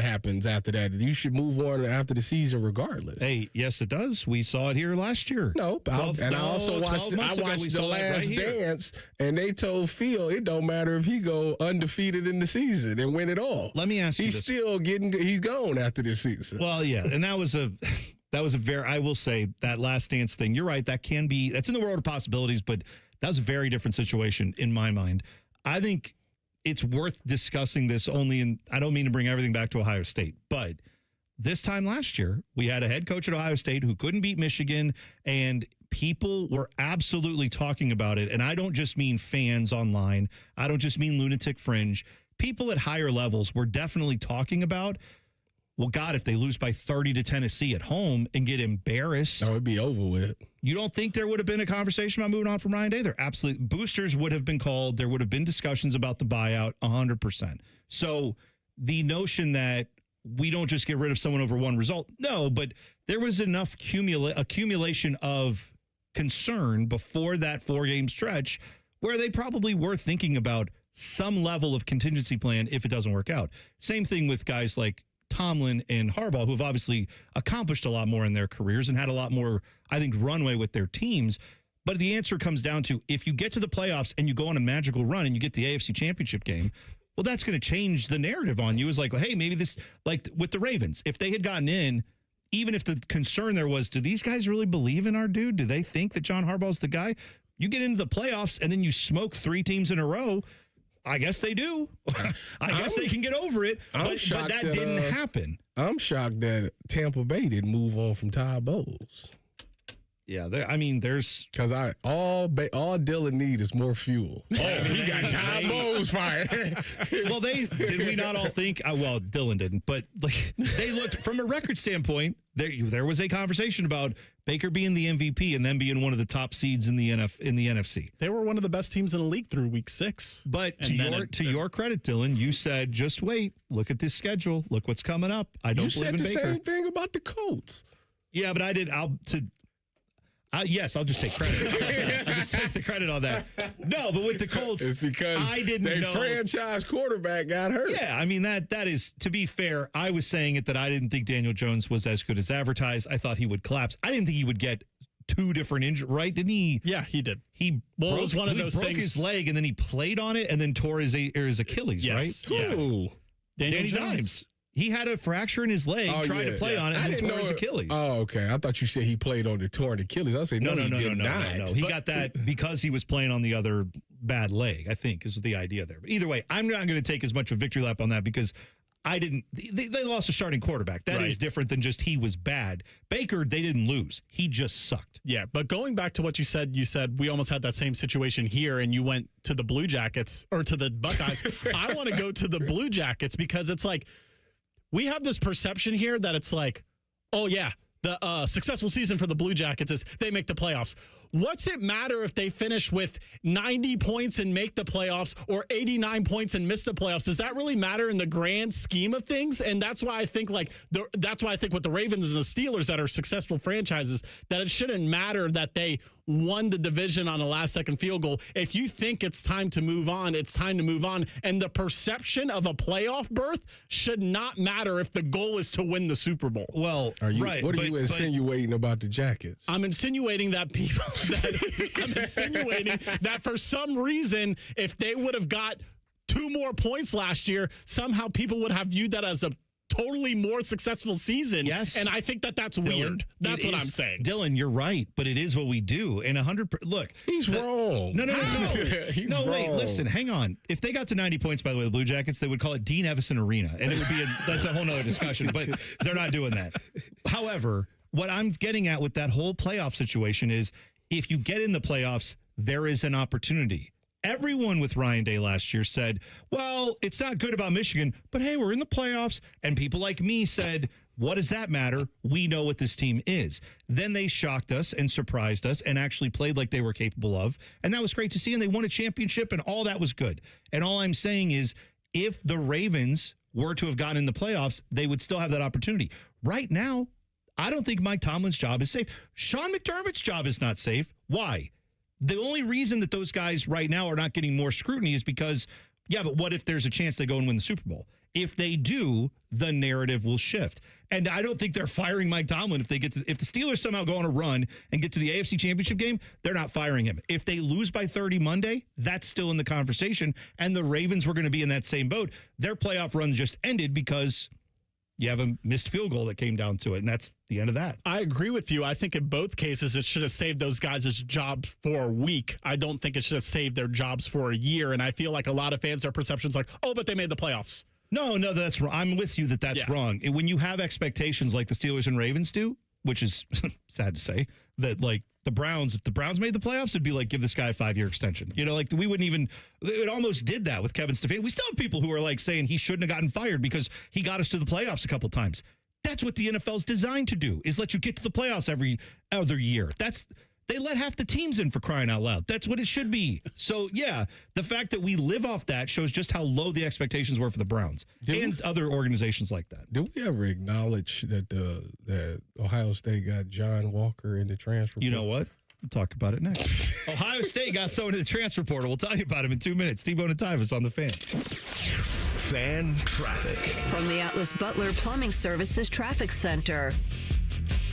happens after that. You should move on after the season regardless. Hey, yes, it does. We saw it here last year. I also watched The Last Dance, and they told Phil it don't matter if he go undefeated in the seson and win it all. Let me ask you this. He's gone after this season. Well, yeah, and that was a very, I will say, that Last Dance thing, you're right, that's in the world of possibilities, but that was a very different situation in my mind. I think it's worth discussing this I don't mean to bring everything back to Ohio State, but this time last year, we had a head coach at Ohio State who couldn't beat Michigan, and people were absolutely talking about it. And I don't just mean fans online. I don't just mean lunatic fringe. People at higher levels were definitely talking about, well, God, if they lose by 30 to Tennessee at home and get embarrassed. That would be over with. You don't think there would have been a conversation about moving on from Ryan Day? There absolutely. Boosters would have been called. There would have been discussions about the buyout 100%. So the notion that we don't just get rid of someone over one result. No, but there was enough accumulation of concern before that 4-game stretch where they probably were thinking about some level of contingency plan if it doesn't work out. Same thing with guys like Tomlin and Harbaugh, who have obviously accomplished a lot more in their careers and had a lot more, I think, runway with their teams. But the answer comes down to, if you get to the playoffs and you go on a magical run and you get the AFC Championship game, well, that's going to change the narrative on you. Is like, well, hey, maybe this, like with the Ravens, if they had gotten in, even if the concern there was, do these guys really believe in our dude? Do they think that John Harbaugh's the guy? You get into the playoffs and then you smoke 3 teams in a row. I guess they do. I guess they can get over it, but that didn't happen. I'm shocked that Tampa Bay didn't move on from Ty Bowles. Yeah, there's because all Dylan need is more fuel. Oh, he got Ty Bowles fired. Well, did we not all think? Well, Dylan didn't, but like they looked from a record standpoint. There was a conversation about Baker being the MVP and them being one of the top seeds in the NFC. They were one of the best teams in the league through week 6. But to your credit, Dylan, you said, just wait, look at this schedule, look what's coming up. I don't believe in Baker. You said the same thing about the Colts. Yeah, but I did. Yes, I'll just take credit. I'll just take the credit on that. No, but with the Colts, it's because I didn't know. Franchise quarterback got hurt. Yeah, I mean, that is, to be fair, I was saying it that I didn't think Daniel Jones was as good as advertised. I thought he would collapse. I didn't think he would get 2 different injuries, right? Didn't he? Yeah, he did. It was one of those things. He broke his leg, and then he played on it, and then tore his Achilles, right? Yeah. Ooh. Danny Dimes. He had a fracture in his leg, tried to play on it, and then tore his Achilles. Oh, okay. I thought you said he played on the torn Achilles. I was saying, no, he did not. No. He got that because he was playing on the other bad leg, I think, is the idea there. But either way, I'm not going to take as much of a victory lap on that because they lost a starting quarterback. That is different than just he was bad. Baker, they didn't lose. He just sucked. Yeah, but going back to what you said we almost had that same situation here, and you went to the Blue Jackets, or to the Buckeyes. I want to go to the Blue Jackets because it's like, we have this perception here that it's like, oh, yeah, the successful season for the Blue Jackets is they make the playoffs. What's it matter if they finish with 90 points and make the playoffs or 89 points and miss the playoffs? Does that really matter in the grand scheme of things? And that's why I think with the Ravens and the Steelers that are successful franchises, that it shouldn't matter that they won the division on a last-second field goal. If you think it's time to move on, it's time to move on. And the perception of a playoff berth should not matter if the goal is to win the Super Bowl. Well, what are you insinuating about the Jackets? I'm insinuating that that for some reason, if they would have got 2 more points last year, somehow people would have viewed that as a totally more successful season. Yes. And I think that's weird. That's what I'm saying. Dylan, you're right, but it is what we do. And 100%, look. He's wrong. No. He's wait, wrong. listen, hang on. If they got to 90 points, by the way, the Blue Jackets, they would call it Dean Evison Arena. And it would be that's a whole nother discussion, but they're not doing that. However, what I'm getting at with that whole playoff situation is, if you get in the playoffs, there is an opportunity. Everyone with Ryan Day last year said, well, it's not good about Michigan, but hey, we're in the playoffs. And people like me said, what does that matter? We know what this team is. Then they shocked us and surprised us and actually played like they were capable of. And that was great to see. And they won a championship and all that was good. And all I'm saying is, if the Ravens were to have gotten in the playoffs, they would still have that opportunity. Right now, I don't think Mike Tomlin's job is safe. Sean McDermott's job is not safe. Why? The only reason that those guys right now are not getting more scrutiny is because, yeah, but what if there's a chance they go and win the Super Bowl? If they do, the narrative will shift. And I don't think they're firing Mike Tomlin if the Steelers somehow go on a run and get to the AFC Championship game, they're not firing him. If they lose by 30 Monday, that's still in the conversation. And the Ravens were going to be in that same boat. Their playoff run just ended because you have a missed field goal that came down to it, and that's the end of that. I agree with you. I think in both cases, it should have saved those guys' jobs for a week. I don't think it should have saved their jobs for a year, and I feel like a lot of fans, their perception's like, oh, but they made the playoffs. No, that's wrong. I'm with you that's wrong. And when you have expectations like the Steelers and Ravens do, which is sad to say, that like the Browns, if the Browns made the playoffs, it'd be like, give this guy a 5-year extension. You know, like we wouldn't even, it almost did that with Kevin Stefanski. We still have people who are like saying he shouldn't have gotten fired because he got us to the playoffs a couple times. That's what the NFL's designed to do, is let you get to the playoffs every other year. They let half the teams in, for crying out loud. That's what it should be. So, yeah, the fact that we live off that shows just how low the expectations were for the Browns and other organizations like that. Did we ever acknowledge that Ohio State got John Walker in the transfer portal? You know what? We'll talk about it next. Ohio State got someone in the transfer portal. We'll tell you about him in 2 minutes. T-Bone and Tyvis on the Fan. Fan traffic. From the Atlas Butler Plumbing Services Traffic Center.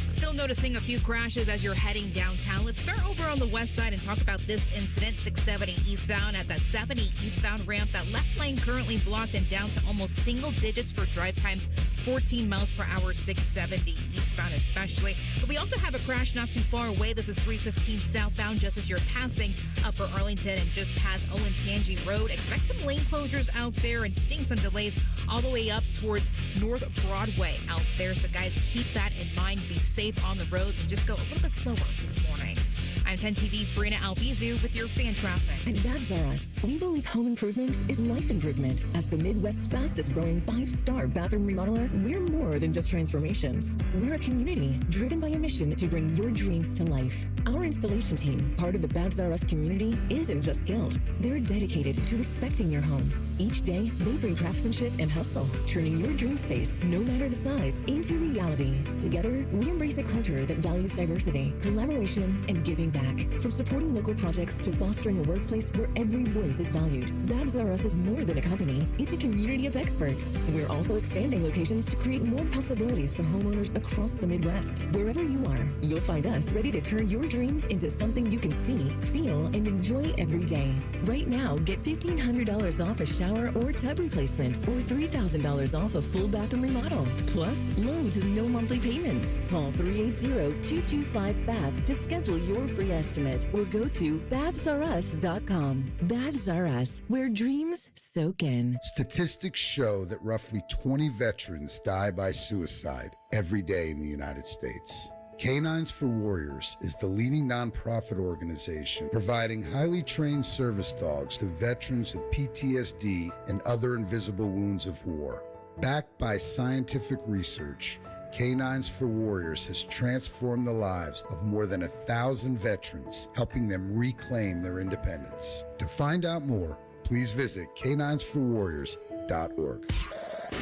Still noticing a few crashes as you're heading downtown. Let's start over on the west side and talk about this incident. 670 eastbound at that 70 eastbound ramp. That left lane currently blocked and down to almost single digits for drive times, 14 miles per hour, 670 eastbound especially. But we also have a crash not too far away. This is 315 southbound just as you're passing Upper Arlington and just past Olentangy Road. Expect some lane closures out there and seeing some delays all the way up towards North Broadway out there. So guys, keep that in mind. Be safe on the roads and just go a little bit slower this morning. I'm 10 TV's Brina Albizu with your fan traffic. At Babs R Us, we believe home improvement is life improvement. As the Midwest's fastest growing 5-star bathroom remodeler, we're more than just transformations. We're a community driven by a mission to bring your dreams to life. Our installation team, part of the Babs R Us community, isn't just skilled. They're dedicated to respecting your home. Each day, they bring craftsmanship and hustle, turning your dream space, no matter the size, into reality. Together, we embrace a culture that values diversity, collaboration, and giving back. From supporting local projects to fostering a workplace where every voice is valued. Babs R Us is more than a company. It's a community of experts. We're also expanding locations to create more possibilities for homeowners across the Midwest. Wherever you are, you'll find us ready to turn your dreams into something you can see, feel, and enjoy every day. Right now, get $1,500 off a shower or tub replacement or $3,000 off a full bathroom remodel. Plus, loans with no monthly payments. Call 380-225-BATH to schedule your free estimate or go to bathsrus.com. Baths R Us, where dreams soak in. Statistics show that roughly 20 veterans die by suicide every day in the United States. Canines for Warriors is the leading nonprofit organization providing highly trained service dogs to veterans with PTSD and other invisible wounds of war. Backed by scientific research, Canines for Warriors has transformed the lives of more than 1,000 veterans, helping them reclaim their independence. To find out more, please visit caninesforwarriors.org.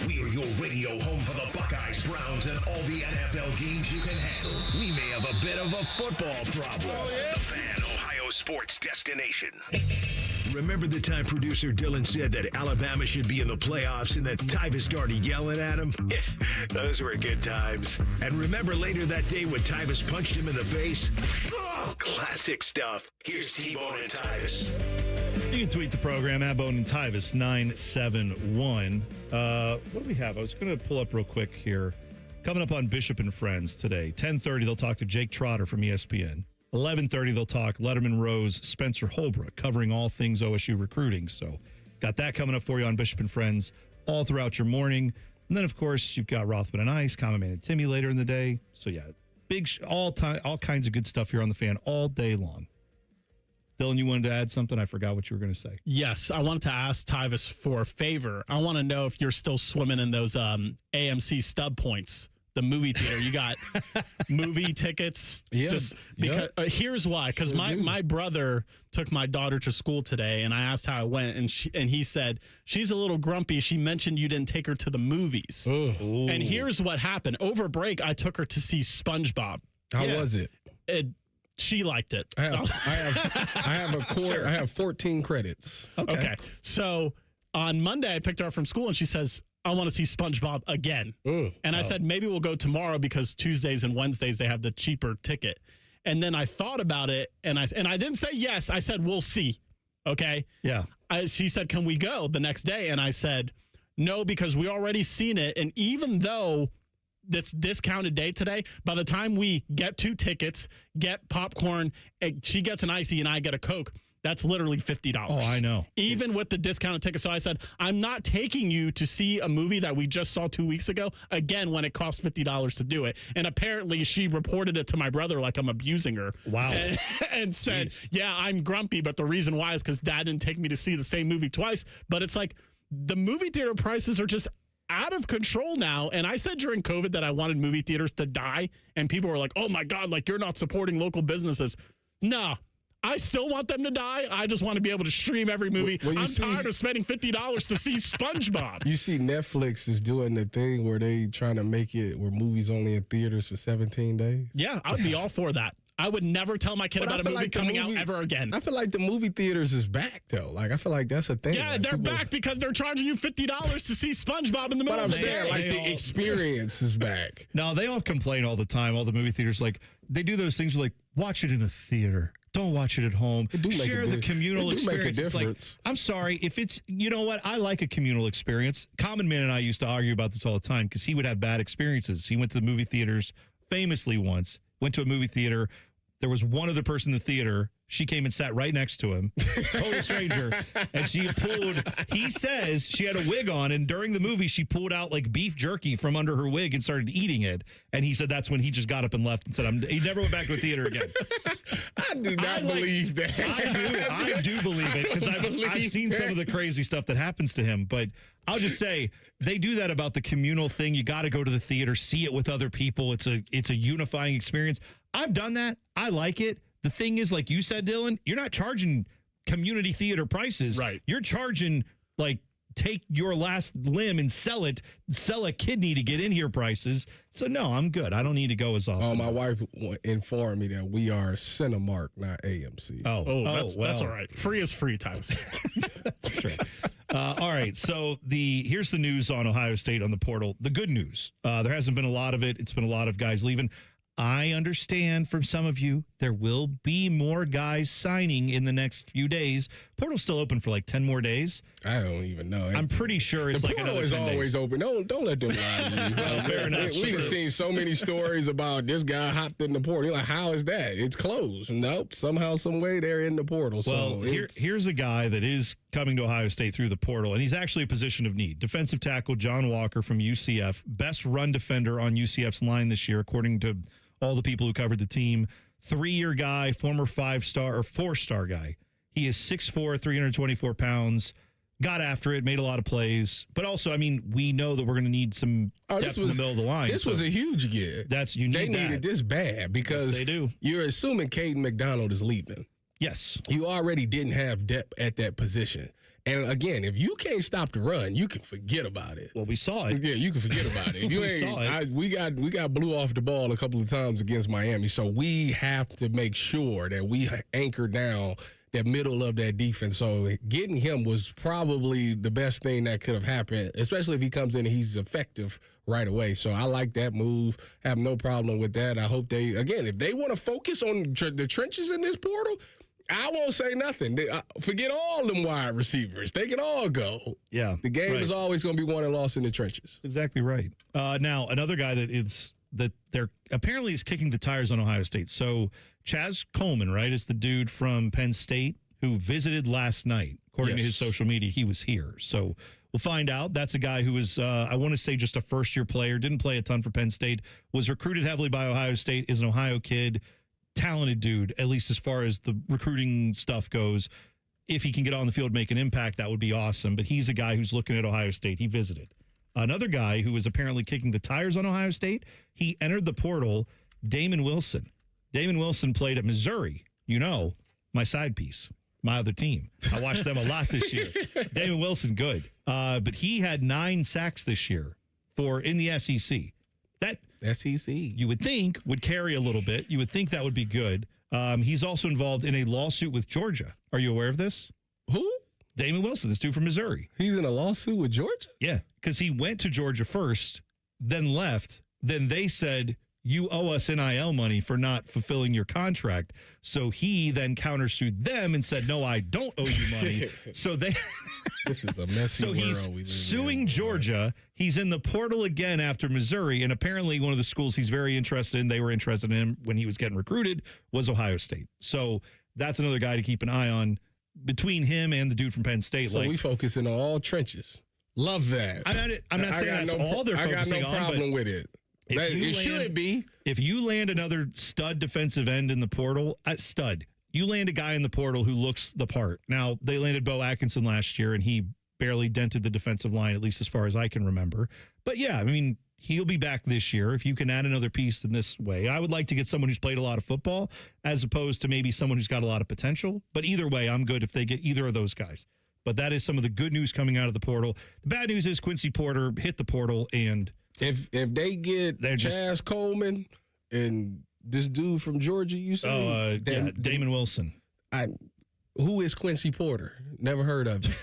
We are your radio home for the Buckeyes, Browns, and all the NFL games you can handle. We may have a bit of a football problem. Oh, yeah. The Fan, Ohio sports destination. Remember the time producer Dylan said that Alabama should be in the playoffs and that Tyvis started yelling at him? Those were good times. And remember later that day when Tyvis punched him in the face? Classic stuff. Here's T-Bone and Tyvis. You can tweet the program at Bone and Tyvis 971. What do we have? I was going to pull up real quick here. Coming up on Bishop and Friends today. 10:30, they'll talk to Jake Trotter from ESPN. 11:30, they'll talk Letterman Rose, Spencer Holbrook, covering all things OSU recruiting. So got that coming up for you on Bishop and Friends all throughout your morning. And then, of course, you've got Rothman and Ice, Common Man and Timmy later in the day. So, yeah, all kinds of good stuff here on the Fan all day long. Dylan, you wanted to add something? I forgot what you were going to say. Yes, I wanted to ask Tyvis for a favor. I want to know if you're still swimming in those AMC stub points. The movie theater, you got movie tickets. Yeah, just because here's why. Because my brother took my daughter to school today, and I asked how it went, and he said she's a little grumpy. She mentioned you didn't take her to the movies. Ooh. And here's what happened. Over break, I took her to see SpongeBob. How was it? She liked it. I have 14 credits. Okay. So on Monday, I picked her up from school, and she says, I want to see SpongeBob again. And I said, maybe we'll go tomorrow because Tuesdays and Wednesdays, they have the cheaper ticket. And then I thought about it, and I didn't say yes. I said, we'll see. Okay? Yeah. She said, can we go the next day? And I said, no, because we already seen it. And even though this discounted day today, by the time we get 2 tickets, get popcorn, and she gets an icy and I get a Coke, That's literally $50. Oh, I know. Even with the discounted ticket. So I said, I'm not taking you to see a movie that we just saw 2 weeks ago, again, when it cost $50 to do it. And apparently she reported it to my brother like I'm abusing her. Wow. And said, yeah, I'm grumpy, but the reason why is because Dad didn't take me to see the same movie twice. But it's like the movie theater prices are just out of control now. And I said during COVID that I wanted movie theaters to die. And people were like, oh, my God, like you're not supporting local businesses. No. I still want them to die. I just want to be able to stream every movie. I'm tired of spending $50 to see SpongeBob. You see Netflix is doing the thing where they trying to make it where movies only in theaters for 17 days. Yeah, I would be all for that. I would never tell my kid about a movie coming out ever again. I feel like the movie theaters is back, though. Like, I feel like that's a thing. Yeah, like, they're back because they're charging you $50 to see SpongeBob in the middle but of I'm the saying, day. like, the experience is back. No, they all complain all the time, all the movie theaters. Like, they do those things like, watch it in a theater. Don't watch it at home. Share the communal experience. It's like, I'm sorry, if it's, you know what? I like a communal experience. Common Man and I used to argue about this all the time because he would have bad experiences. He went to the movie theaters famously once, went to a movie theater. There was one other person in the theater. She came and sat right next to him, total stranger, and he says she had a wig on, and during the movie, she pulled out like beef jerky from under her wig and started eating it. And he said that's when he just got up and left and said, he never went back to a theater again. I do not believe that. I do believe it because I've seen some of the crazy stuff that happens to him. But I'll just say they do that about the communal thing. You got to go to the theater, see it with other people. It's a unifying experience. I've done that. I like it. The thing is, like you said, Dylan, you're not charging community theater prices. Right. You're charging, like, take your last limb and sell a kidney to get in here prices. So, no, I'm good. I don't need to go as often. Oh, my wife informed me that we are Cinemark, not AMC. That's all right. Free is free, Tyvis. Sure. All right. So here's the news on Ohio State on the portal. The good news. There hasn't been a lot of it. It's been a lot of guys leaving. I understand from some of you there will be more guys signing in the next few days. Portal's still open for like 10 more days. I don't even know. I'm pretty sure it's like another 10 days. The portal is always open. Don't let them lie to you. Fair enough. We've seen so many stories about this guy hopped in the portal. You're like, how is that? It's closed. Nope. Somehow, some way they're in the portal. Well, here's a guy that is coming to Ohio State through the portal, and he's actually a position of need. Defensive tackle John Walker from UCF, best run defender on UCF's line this year, according to all the people who covered the team. 3-year guy, former 5-star or 4-star guy. He is 6'4", 324 pounds. Got after it, made a lot of plays. But also, I mean, we know that we're going to need some depth in the middle of the line. This was a huge get. They needed this bad because they do. You're assuming Caden McDonald is leaving. Yes. You already didn't have depth at that position. And again, if you can't stop the run, you can forget about it. Well, we saw it. Yeah, you can forget about it. We got blew off the ball a couple of times against Miami, so we have to make sure that we anchor down that middle of that defense. So getting him was probably the best thing that could have happened, especially if he comes in and he's effective right away. So I like that move. Have no problem with that. I hope if they want to focus on the trenches in this portal, I won't say nothing. Forget all them wide receivers. They can all go. Yeah. The game is always going to be won and lost in the trenches. Exactly right. Now, another guy that they're apparently is kicking the tires on Ohio State. So Chaz Coleman, right, is the dude from Penn State who visited last night. According to his social media, he was here. So we'll find out. That's a guy who was, I want to say, just a first-year player, didn't play a ton for Penn State, was recruited heavily by Ohio State, is an Ohio kid. Talented dude, at least as far as the recruiting stuff goes. If he can get on the field, make an impact, that would be awesome. But he's a guy who's looking at Ohio State. He visited. Another guy who was apparently kicking the tires on Ohio State, he entered the portal, Damon Wilson. Damon Wilson played at Missouri. You know, my side piece, my other team. I watched them a lot this year. Damon Wilson, good. But he had 9 sacks this year in the SEC. That SEC, you would think, would carry a little bit. You would think that would be good. He's also involved in a lawsuit with Georgia. Are you aware of this? Who? Damon Wilson, this dude from Missouri. He's in a lawsuit with Georgia? Yeah, because he went to Georgia first, then left. Then they said, you owe us NIL money for not fulfilling your contract. So he then countersued them and said, no, I don't owe you money. So they... This is a messy world. So he's suing Georgia. He's in the portal again after Missouri, and apparently one of the schools he's very interested in, they were interested in him when he was getting recruited, was Ohio State. So that's another guy to keep an eye on. between him and the dude from Penn State. So we focusing on all trenches. Love that. I'm not saying that's all they're focusing on. I got no problem with it. It should be. If you land another stud defensive end in the portal, you land a guy in the portal who looks the part. Now, they landed Bo Atkinson last year, and he barely dented the defensive line, at least as far as I can remember. But yeah, I mean, he'll be back this year. If you can add another piece in this way, I would like to get someone who's played a lot of football as opposed to maybe someone who's got a lot of potential. But either way, I'm good if they get either of those guys. But that is some of the good news coming out of the portal. The bad news is Quincy Porter hit the portal, and if they get Chaz Coleman and this dude from Georgia, you say? Damon Wilson. Who is Quincy Porter? Never heard of him.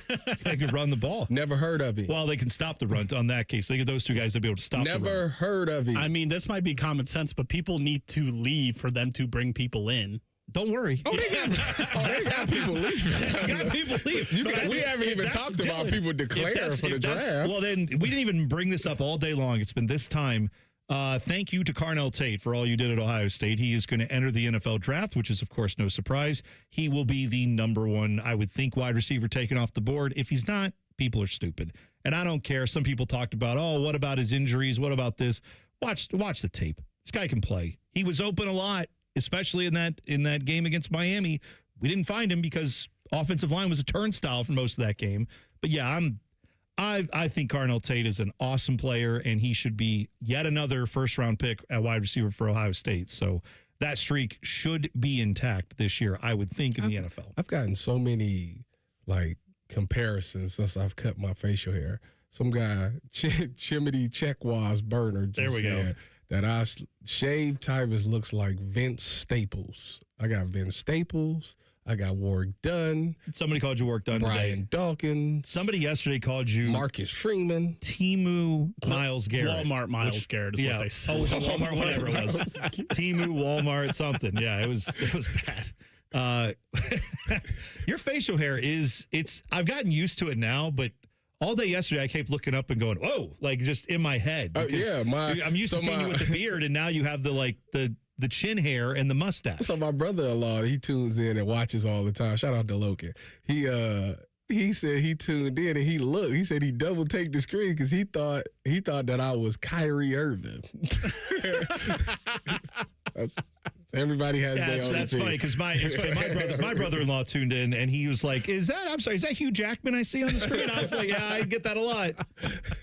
They could run the ball. Never heard of him. Well, they can stop the run on that case. They get those two guys to be able to stop the run. Never heard of him. I mean, this might be common sense, but people need to leave for them to bring people in. Don't worry. Oh, they got people leaving. They got people leaving. We haven't even talked about people declaring for the draft. Well, then we didn't even bring this up all day long. It's been this time. Thank you to Carnell Tate for all you did at Ohio State. He is going to enter the NFL draft, which is, of course, no surprise. He will be the number one, I would think, wide receiver taken off the board. If he's not, people are stupid. And I don't care. Some people talked about, what about his injuries? What about this? Watch the tape. This guy can play. He was open a lot, especially in that game against Miami. We didn't find him because offensive line was a turnstile for most of that game. But yeah, I think Carnell Tate is an awesome player, and he should be yet another first-round pick at wide receiver for Ohio State. So that streak should be intact this year, I would think, in the NFL. I've gotten so many, comparisons since I've cut my facial hair. Some guy, Chimity Chekwas Burner, just said that I shaved Tyvis looks like Vince Staples. I got Vince Staples. I got Warwick Dunn. Somebody called you Warwick Dunn Brian today. Dawkins. Somebody yesterday called you Marcus Freeman. Timu Miles Garrett. Walmart Miles Garrett is what they said. Walmart, whatever it was. Timu, Walmart, something. Yeah, it was bad. Your facial hair I've gotten used to it now, but all day yesterday I kept looking up and going, whoa, just in my head. I'm used to seeing you with the beard, and now you have the chin hair and the mustache. So my brother-in-law, he tunes in and watches all the time. Shout out to Logan. He said he tuned in and he looked. He said he double take the screen because he thought that I was Kyrie Irving. Everybody has their own. That's funny because my brother-in-law tuned in and he was like, is that Hugh Jackman I see on the screen? I was like, yeah, I get that a lot.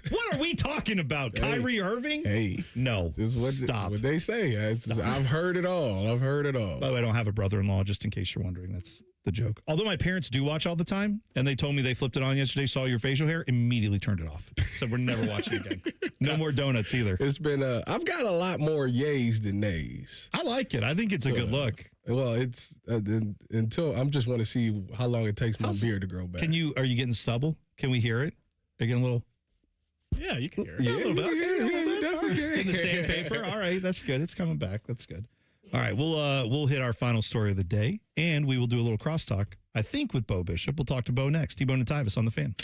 What are we talking about? Kyrie Irving? Hey. No. Stop. What they say. I've heard it all. By the way, I don't have a brother-in-law, just in case you're wondering. That's the joke. Although my parents do watch all the time, and they told me they flipped it on yesterday, saw your facial hair, immediately turned it off. So we're never watching again. No more donuts either. It's been I've got a lot more yays than nays. I like it. I think it's a good look. Well, it's until I just want to see how long it takes my beard to grow back. Are you getting stubble? Can we hear it? Are you getting a little? Yeah, you can hear it. Yeah, a little bit. Definitely can. In the sandpaper. All right, that's good. It's coming back. That's good. All right, we'll hit our final story of the day, and we will do a little crosstalk, I think, with Bo Bishop. We'll talk to Bo next. T-Bone and Tyvis on The Fan.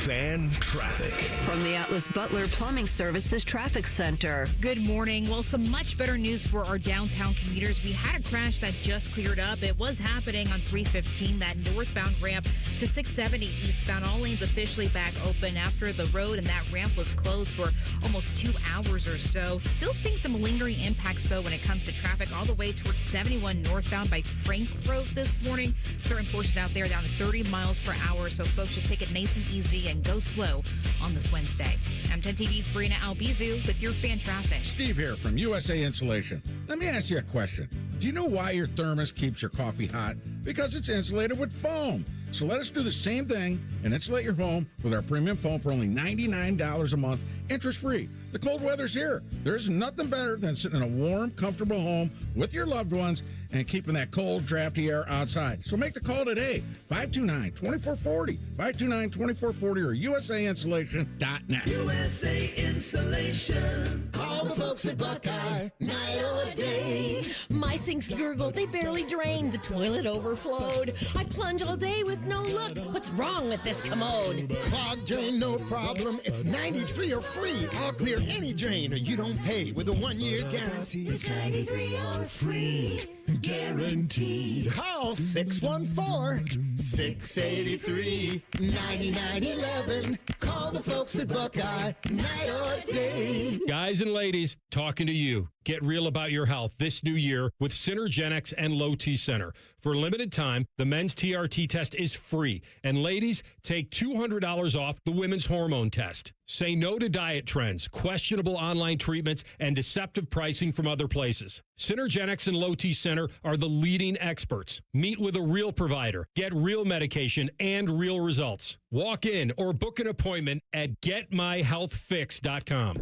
Fan traffic. From the Atlas Butler Plumbing Services Traffic Center. Good morning. Well, some much better news for our downtown commuters. We had a crash that just cleared up. It was happening on 315, that northbound ramp to 670 eastbound. All lanes officially back open after the road and that ramp was closed for almost 2 hours or so. Still seeing some lingering impacts, though, when it comes to traffic all the way towards 71 northbound by Frank Road this morning. Certain portions out there down to 30 miles per hour. So folks, just take it nice and easy and go slow on this Wednesday. I'm 10 TV's Brina Albizu with your fan traffic. Steve here from USA Insulation. Let me ask you a question. Do you know why your thermos keeps your coffee hot? Because it's insulated with foam. So let us do the same thing and insulate your home with our premium foam for only $99 a month, interest-free. The cold weather's here. There's nothing better than sitting in a warm, comfortable home with your loved ones and keeping that cold, drafty air outside. So make the call today, 529-2440, 529-2440 or USAinsulation.net. USA Insulation. Call Call the folks at Buckeye, night or day. My sinks gurgle, they barely drain. The toilet overflowed. I plunge all day with no luck. What's wrong with this commode? Clogged drain, no problem. It's 93 or free. I'll clear any drain or you don't pay with a 1-year guarantee. It's 93 or free. Guaranteed. Call 614-683-9911. Call the folks at Buckeye, night or day. Guys and ladies, talking to you. Get real about your health this new year with Synergenics and Low T Center. For a limited time, the men's TRT test is free. And ladies, take $200 off the women's hormone test. Say no to diet trends, questionable online treatments, and deceptive pricing from other places. Synergenics and Low T Center are the leading experts. Meet with a real provider, get real medication and real results. Walk in or book an appointment at getmyhealthfix.com.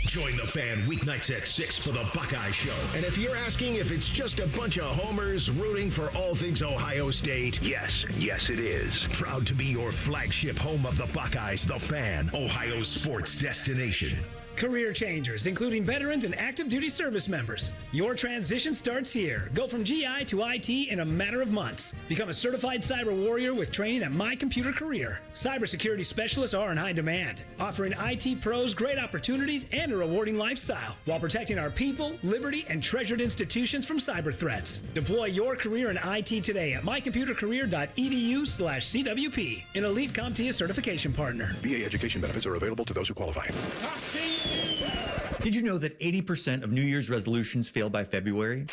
Join the fan weeknights at 6 for the Buckeye Show. And if you're asking if it's just a bunch of homers rooting for all things Ohio State, yes it is. Proud to be your flagship home of the Buckeyes, the Fan, Ohio's sports destination. Career changers, including veterans and active duty service members. Your transition starts here. Go from GI to IT in a matter of months. Become a certified cyber warrior with training at My Computer Career. Cybersecurity specialists are in high demand, offering IT pros great opportunities and a rewarding lifestyle while protecting our people, liberty, and treasured institutions from cyber threats. Deploy your career in IT today at mycomputercareer.edu/CWP, an elite CompTIA certification partner. VA education benefits are available to those who qualify. Did you know that 80% of New Year's resolutions fail by February?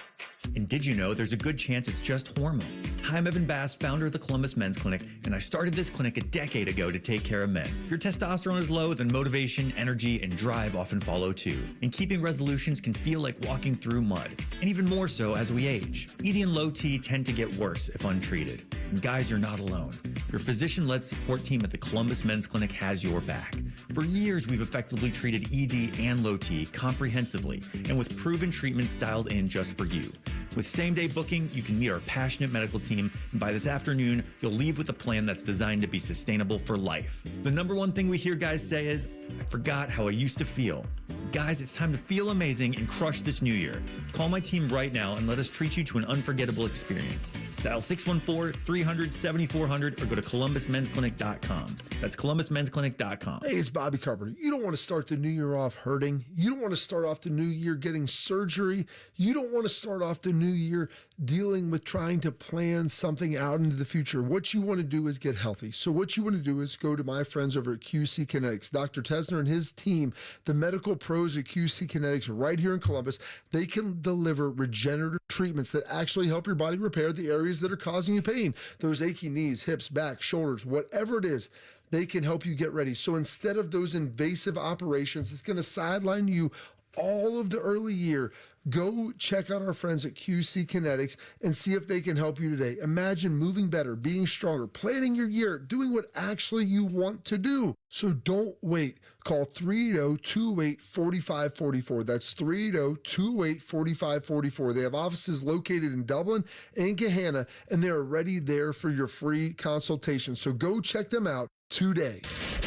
And did you know there's a good chance it's just hormones? Hi, I'm Evan Bass, founder of the Columbus Men's Clinic, and I started this clinic a decade ago to take care of men. If your testosterone is low, then motivation, energy, and drive often follow too. And keeping resolutions can feel like walking through mud, and even more so as we age. ED and low T tend to get worse if untreated. And guys, you're not alone. Your physician-led support team at the Columbus Men's Clinic has your back. For years, we've effectively treated ED and low T comprehensively and with proven treatments dialed in just for you. With same-day booking, you can meet our passionate medical team, and by this afternoon, you'll leave with a plan that's designed to be sustainable for life. The number one thing we hear guys say is, I forgot how I used to feel. Guys, it's time to feel amazing and crush this new year. Call my team right now and let us treat you to an unforgettable experience. Dial 614-300-7400 or go to columbusmensclinic.com. That's columbusmensclinic.com. Hey, it's Bobby Carpenter. You don't want to start the new year off hurting. You don't want to start off the new year getting surgery. You don't want to start off the new year dealing with trying to plan something out into the future. What you want to do is get healthy. So what you want to do is go to my friends over at QC Kinetics. Dr. Tesner and his team, the medical pros at QC Kinetics right here in Columbus, they can deliver regenerative treatments that actually help your body repair the areas that are causing you pain. Those achy knees, hips, back, shoulders, whatever it is, they can help you get ready. So instead of those invasive operations, it's going to sideline you all of the early year. Go check out our friends at QC Kinetics and see if they can help you today. Imagine moving better, being stronger, planning your year, doing what actually you want to do. So don't wait. Call 380-208-4544. That's 380-208-4544. They have offices located in Dublin and Gahanna, and they are ready there for your free consultation. So go check them out today.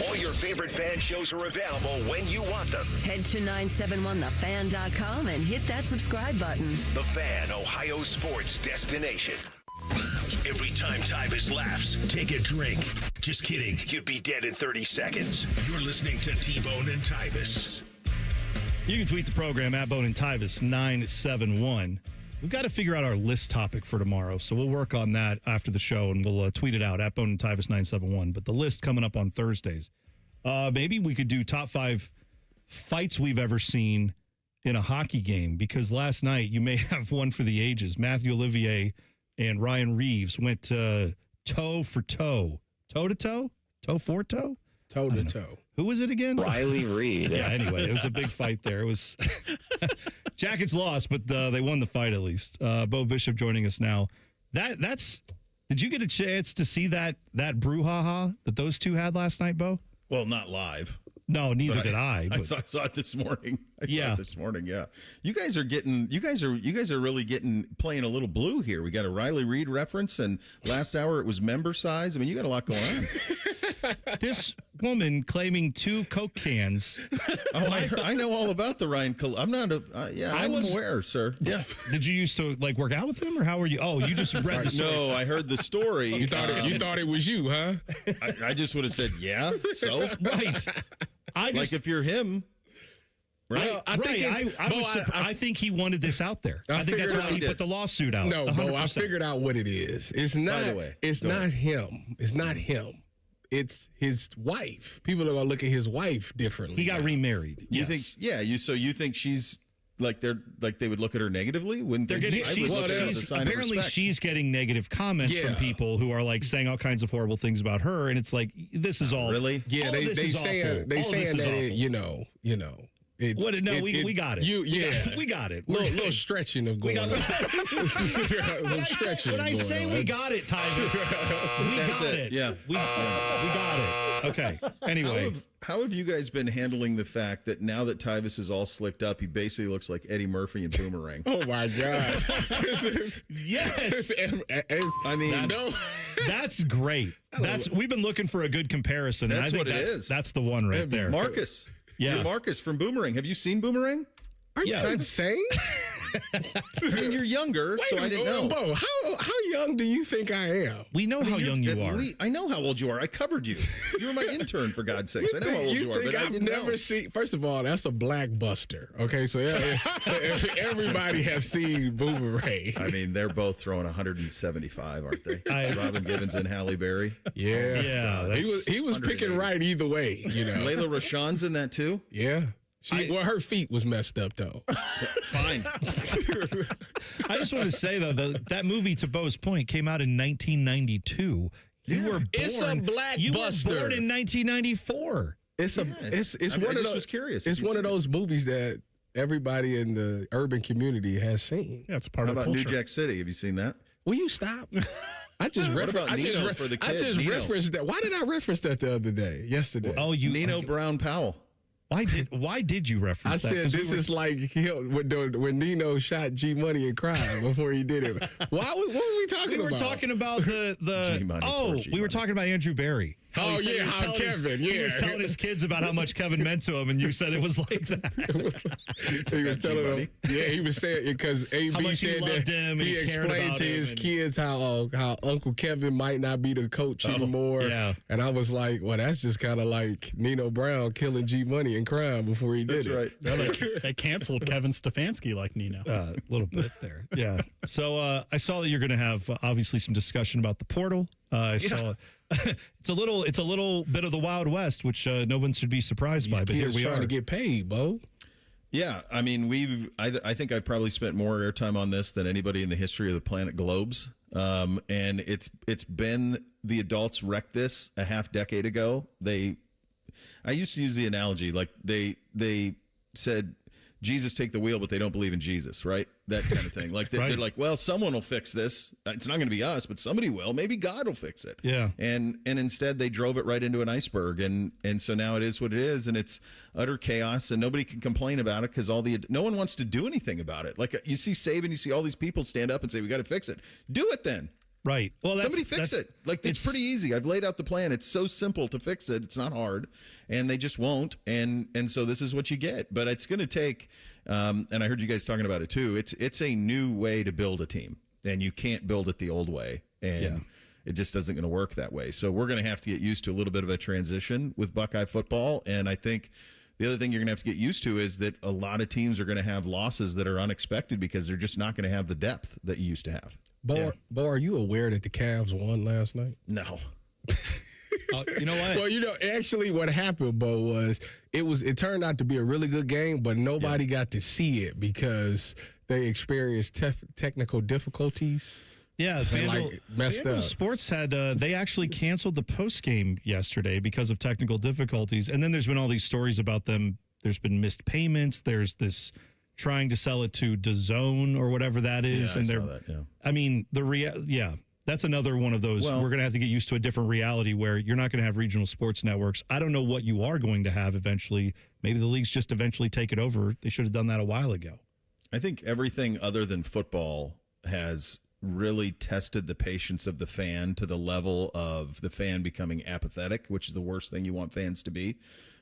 All your favorite fan shows are available when you want them. Head to 971thefan.com and hit that subscribe button. The Fan, Ohio sports destination. Every time Tyvis laughs, take a drink. Just kidding. You'd be dead in 30 seconds. You're listening to T-Bone and Tyvis. You can tweet the program at Bone and Tyvis 971. We've got to figure out our list topic for tomorrow, so we'll work on that after the show, and we'll tweet it out at Bone and Tyvis 971. But the list coming up on Thursdays. Maybe we could do top 5 fights we've ever seen in a hockey game, because last night you may have one for the ages. Matthew Olivier and Ryan Reeves went toe for toe. Toe to toe? Toe for toe? Toe to toe. Who was it again? Riley Reed. Yeah, anyway, it was a big fight there. It was Jackets lost, but they won the fight at least. Bo Bishop joining us now. That's. Did you get a chance to see that brouhaha that those two had last night, Bo? Well, not live. No, neither did I. I saw it this morning. Yeah. You guys are really playing a little blue here. We got a Riley Reed reference, and last hour it was member size. I mean, you got a lot going on. woman claiming 2 Coke cans. I know all about the Ryan. I'm not I'm aware, sir. Yeah. Did you used to work out with him, or how were you? Oh, you just read the story. No, I heard the story. You thought it was you, huh? I just would have said, yeah. So right. If you're him. Right. Well, I think he wanted this out there. I think that's why he put the lawsuit out. No, Bo, I figured out what it is. It's not. By the way, it's not him. It's not him. It's his wife. People are gonna look at his wife differently. He got remarried. You think? Yeah. You think she's they would look at her negatively? Wouldn't they're they? getting? Apparently, she's getting negative comments from people who are saying all kinds of horrible things about her, and it's like this is all really. Yeah, they saying that you know. We got it. We got it. Little stretching of going on. Some stretching. When I say we got it, Tyvis, we got it. Yeah, we got it. Okay. Anyway, how have you guys been handling the fact that now that Tyvis is all slicked up, he basically looks like Eddie Murphy in Boomerang? Oh my God! Yes. I mean, that's great. We've been looking for a good comparison. That's and I think what it is. That's the one right there. Marcus. Yeah. You're Marcus from Boomerang. Have you seen Boomerang? Are you insane? I mean, you're younger, so I didn't know. Bo, how young do you think I am? We know how young you are. I know how old you are. I covered you. You were my intern, for God's sakes. I know how old you are, but I didn't know. First of all, that's a blackbuster. Okay, so everybody have seen Boomerang. I mean, they're both throwing 175, aren't they? Robin Givens and Halle Berry. Yeah. He was picking right either way. Layla Rashawn's in that too. Yeah. Her feet was messed up, though. Fine. I just want to say, though, that movie, to Bo's point, came out in 1992. You were born. It's a blackbuster. You were born in 1994. It's one of those. Was curious. It's one of those movies that everybody in the urban community has seen. Yeah, it's part How of the about culture. New Jack City? Have you seen that? Will you stop? I just referenced that. Why did I reference that the other day? Yesterday. Oh, Nino Brown Powell. Why did you reference that? I said this is like when Nino shot G Money and cried before he did it. What was we talking about? We were talking about the G-Money, we were talking about Andrew Barry. How Kevin. He was telling his kids about how much Kevin meant to him, and you said it was like that. He was telling them. Yeah, he was saying it because AB said that he explained to his kids how Uncle Kevin might not be the coach anymore. Yeah. And I was like, well, that's just kind of like Nino Brown killing G Money and crying before he did it. That's right. They canceled Kevin Stefanski like Nino. A little bit there. Yeah. So I saw that you're going to have obviously some discussion about the portal. I saw it's a little bit of the Wild West, which no one should be surprised by. But here we trying are to get paid, Bo. Yeah, I mean, I think I've probably spent more airtime on this than anybody in the history of the planet globes. And it's been the adults wrecked this a half decade ago. I used to use the analogy like they said, Jesus take the wheel, but they don't believe in Jesus, right? That kind of thing. Like they're like, well, someone will fix this. It's not going to be us, but somebody will. Maybe God will fix it. Yeah. And instead they drove it right into an iceberg, and so now it is what it is, and it's utter chaos, and nobody can complain about it because no one wants to do anything about it. Like you see Saban, you see all these people stand up and say, we got to fix it. Do it then. Right. Well, somebody fix it. Like it's pretty easy. I've laid out the plan. It's so simple to fix it. It's not hard, and they just won't. And so this is what you get. But it's going to take. And I heard you guys talking about it too. It's a new way to build a team, and you can't build it the old way. And it just isn't going to work that way. So we're going to have to get used to a little bit of a transition with Buckeye football. And I think the other thing you're going to have to get used to is that a lot of teams are going to have losses that are unexpected because they're just not going to have the depth that you used to have. Bo, are you aware that the Cavs won last night? No. You know what? Well, actually what happened, Bo, was it turned out to be a really good game, but nobody got to see it because they experienced technical difficulties. Yeah, messed up. Sports had they actually canceled the post game yesterday because of technical difficulties, and then there's been all these stories about them. There's been missed payments. There's this trying to sell it to DAZN or whatever that is, and I saw that. Yeah, I mean that's another one of those. We're going to have to get used to a different reality where you're not going to have regional sports networks. I don't know what you are going to have eventually. Maybe the leagues just eventually take it over. They should have done that a while ago. I think everything other than football has really tested the patience of the fan to the level of the fan becoming apathetic, which is the worst thing you want fans to be.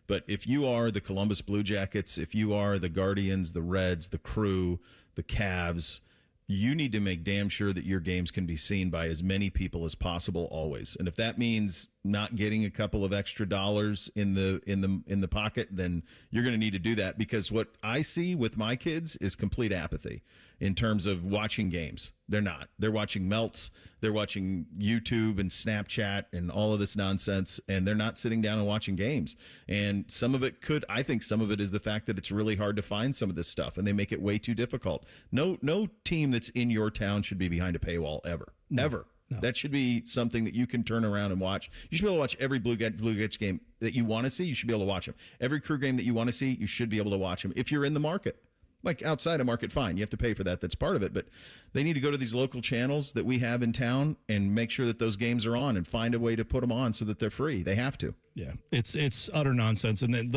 But if you are the Columbus Blue Jackets, if you are the Guardians, the Reds, the Crew, the Cavs, you need to make damn sure that your games can be seen by as many people as possible always. And if that means not getting a couple of extra dollars in the pocket, then you're going to need to do that, because what I see with my kids is complete apathy in terms of watching games. They're not. They're watching melts. They're watching YouTube and Snapchat and all of this nonsense, and they're not sitting down and watching games. And I think some of it is the fact that it's really hard to find some of this stuff, and they make it way too difficult. No team that's in your town should be behind a paywall ever. Ever. No. That should be something that you can turn around and watch. You should be able to watch every Blue Jackets game that you want to see. You should be able to watch them. Every Crew game that you want to see, you should be able to watch them if you're in the market. Like outside of market, fine. You have to pay for that. That's part of it. But they need to go to these local channels that we have in town and make sure that those games are on and find a way to put them on so that they're free. They have to. Yeah, it's utter nonsense. And then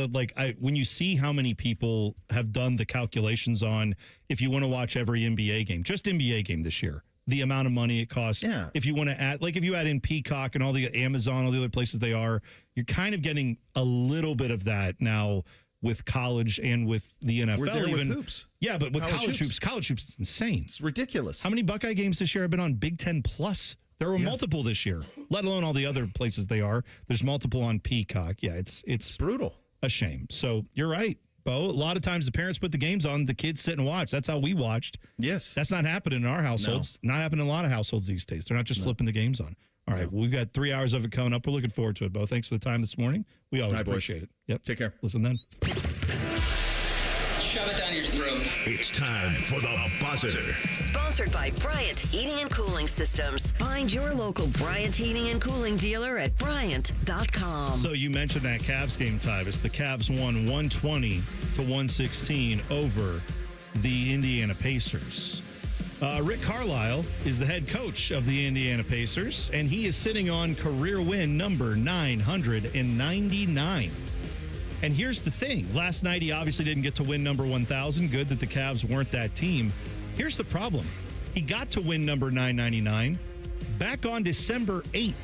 when you see how many people have done the calculations on if you want to watch every NBA game, just NBA game this year, the amount of money it costs. Yeah. If you want to add, if you add in Peacock and all the Amazon, all the other places they are, you're kind of getting a little bit of that now with college and with the NFL. We're there even with hoops. Yeah, but with college hoops is insane. It's ridiculous. How many Buckeye games this year have been on Big Ten Plus? There were multiple this year, let alone all the other places they are. There's multiple on Peacock. Yeah, it's brutal. A shame. So you're right, Bo. A lot of times the parents put the games on, the kids sit and watch. That's how we watched. Yes. That's not happening in our households. Not happening in a lot of households these days. They're not just flipping the games on. All right, well, we've got 3 hours of it coming up. We're looking forward to it, Bo. Thanks for the time this morning. We always appreciate it. Yep. Take care. Listen then. Shove it down your throat. It's time for the buzzer. Sponsored by Bryant Heating and Cooling Systems. Find your local Bryant Heating and Cooling dealer at Bryant.com. So you mentioned that Cavs game, Tyvis. The Cavs won 120-116 over the Indiana Pacers. Rick Carlisle is the head coach of the Indiana Pacers, and he is sitting on career win number 999. And here's the thing. Last night, he obviously didn't get to win number 1,000. Good that the Cavs weren't that team. Here's the problem. He got to win number 999 back on December 8th.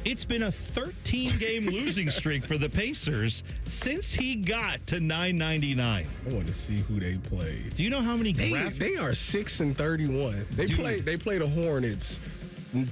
It's been a 13-game losing streak for the Pacers since he got to 999. I want to see who they played. Do you know how many they are 6-31. They play the Hornets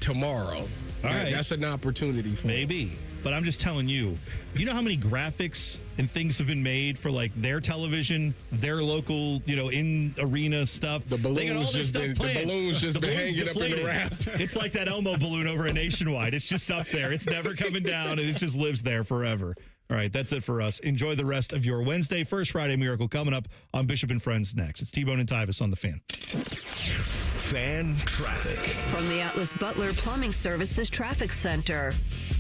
tomorrow. All right. That's an opportunity for maybe. But I'm just telling you, you know how many graphics and things have been made for like their television, their local, in arena stuff. The balloons just been hanging up in the raft. It's like that Elmo balloon over at Nationwide. It's just up there. It's never coming down, and it just lives there forever. All right, that's it for us. Enjoy the rest of your Wednesday. First Friday Miracle coming up on Bishop and Friends next. It's T-Bone and Tyvis on the Fan. Fan traffic. From the Atlas Butler Plumbing Services Traffic Center.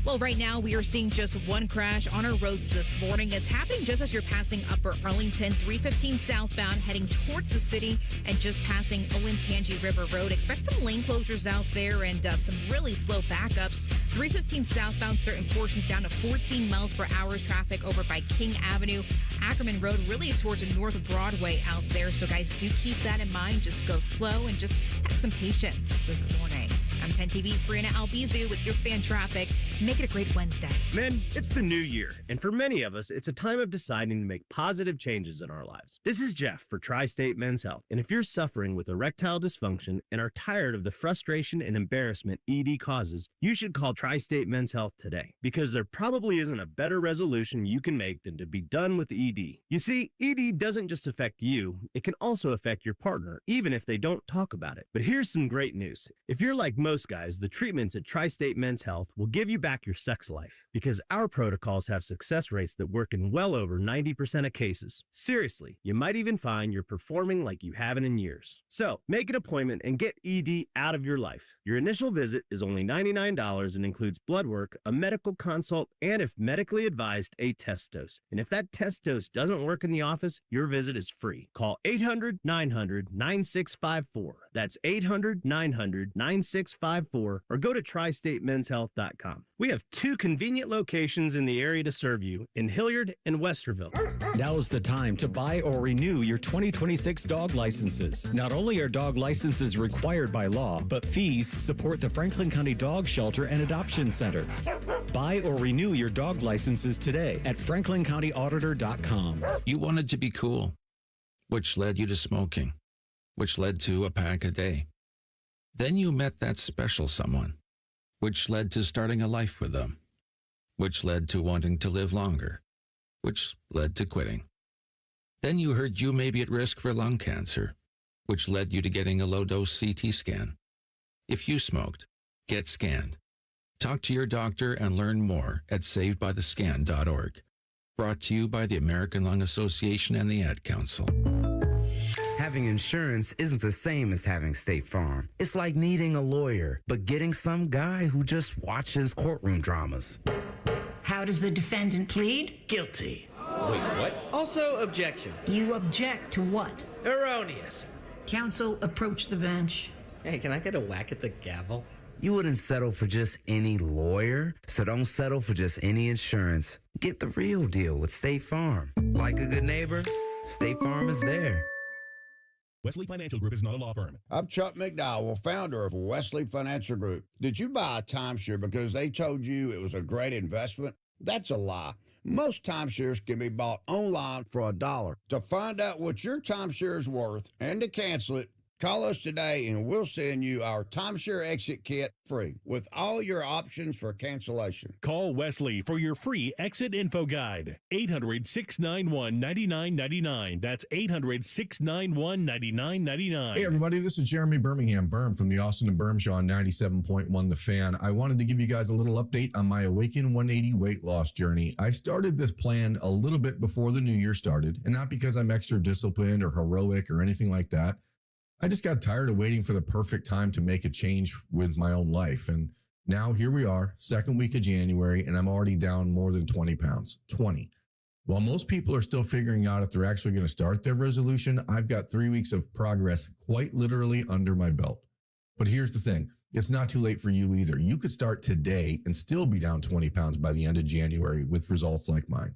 Well, right now we are seeing just one crash on our roads this morning. It's happening just as you're passing Upper Arlington, 315 southbound, heading towards the city and just passing Olentangy River Road. Expect some lane closures out there and some really slow backups. 315 southbound, certain portions down to 14 miles per hour. Traffic over by King Avenue, Ackerman Road, really towards North Broadway out there. So guys, do keep that in mind. Just go slow and just have some patience this morning. I'm 10 TV's Brianna Albizu with your fan traffic. Make it a great Wednesday. Men, it's the new year, and for many of us, it's a time of deciding to make positive changes in our lives. This is Jeff for Tri-State Men's Health, and if you're suffering with erectile dysfunction and are tired of the frustration and embarrassment ED causes, you should call Tri-State Men's Health today, because there probably isn't a better resolution you can make than to be done with ED. You see, ED doesn't just affect you, it can also affect your partner, even if they don't talk about it. But here's some great news. If you're like most guys, the treatments at Tri-State Men's Health will give you back your sex life, because our protocols have success rates that work in well over 90% of cases. Seriously, you might even find you're performing like you haven't in years. So, make an appointment and get ED out of your life. Your initial visit is only $99 and includes blood work, a medical consult, and if medically advised, a test dose. And if that test dose doesn't work in the office, your visit is free. Call 800-900-9654. That's 800-900-9654 or go to tristatemenshealth.com. We have 2 convenient locations in the area to serve you in Hilliard and Westerville. Now's the time to buy or renew your 2026 dog licenses. Not only are dog licenses required by law, but fees support the Franklin County Dog Shelter and Adoption Center. Buy or renew your dog licenses today at franklincountyauditor.com. You wanted to be cool, which led you to smoking, which led to a pack a day. Then you met that special someone, which led to starting a life with them, which led to wanting to live longer, which led to quitting. Then you heard you may be at risk for lung cancer, which led you to getting a low-dose CT scan. If you smoked, get scanned. Talk to your doctor and learn more at savedbythescan.org. Brought to you by the American Lung Association and the Ad Council. Having insurance isn't the same as having State Farm. It's like needing a lawyer, but getting some guy who just watches courtroom dramas. How does the defendant plead? Guilty. Wait, what? Also, objection. You object to what? Erroneous. Counsel, approach the bench. Hey, can I get a whack at the gavel? You wouldn't settle for just any lawyer, so don't settle for just any insurance. Get the real deal with State Farm. Like a good neighbor, State Farm is there. Wesley Financial Group is not a law firm. I'm Chuck McDowell, founder of Wesley Financial Group. Did you buy a timeshare because they told you it was a great investment? That's a lie. Most timeshares can be bought online for $1. To find out what your timeshare is worth and to cancel it, call us today and we'll send you our timeshare exit kit free with all your options for cancellation. Call Wesley for your free exit info guide. 800-691-9999. That's 800-691-9999. Hey, everybody. This is Jeremy Birmingham Berm from the Austin and Berm Show on 97.1 The Fan. I wanted to give you guys a little update on my Awaken 180 weight loss journey. I started this plan a little bit before the new year started, and not because I'm extra disciplined or heroic or anything like that. I just got tired of waiting for the perfect time to make a change with my own life. And now here we are, second week of January, and I'm already down more than 20 pounds. 20. While most people are still figuring out if they're actually going to start their resolution, I've got 3 weeks of progress quite literally under my belt. But here's the thing. It's not too late for you either. You could start today and still be down 20 pounds by the end of January with results like mine.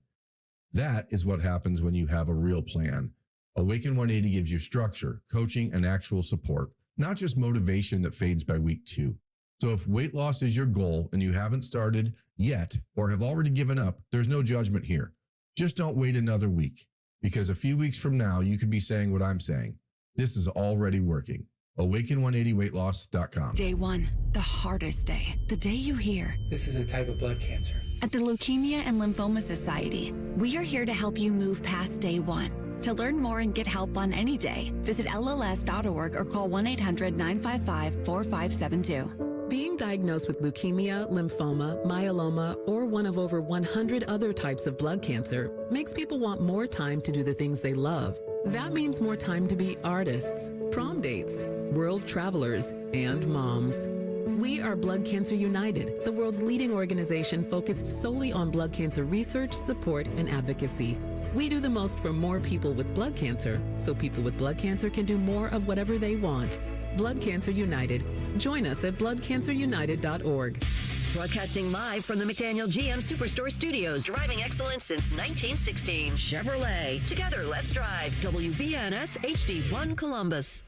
That is what happens when you have a real plan. Awaken 180 gives you structure, coaching, and actual support, not just motivation that fades by week 2. So if weight loss is your goal and you haven't started yet or have already given up, there's no judgment here. Just don't wait another week, because a few weeks from now, you could be saying what I'm saying. This is already working. Awaken180weightloss.com. Day 1, the hardest day. The day you hear, This is a type of blood cancer. at the Leukemia and Lymphoma Society, we are here to help you move past day 1. To learn more and get help on any day, visit LLS.org or call 1-800-955-4572. Being diagnosed with leukemia, lymphoma, myeloma, or one of over 100 other types of blood cancer makes people want more time to do the things they love. That means more time to be artists, prom dates, world travelers, and moms. We are Blood Cancer United, the world's leading organization focused solely on blood cancer research, support, and advocacy. We do the most for more people with blood cancer, so people with blood cancer can do more of whatever they want. Blood Cancer United. Join us at bloodcancerunited.org. Broadcasting live from the McDaniel GM Superstore Studios. Driving excellence since 1916. Chevrolet. Together, let's drive. WBNS HD1 Columbus.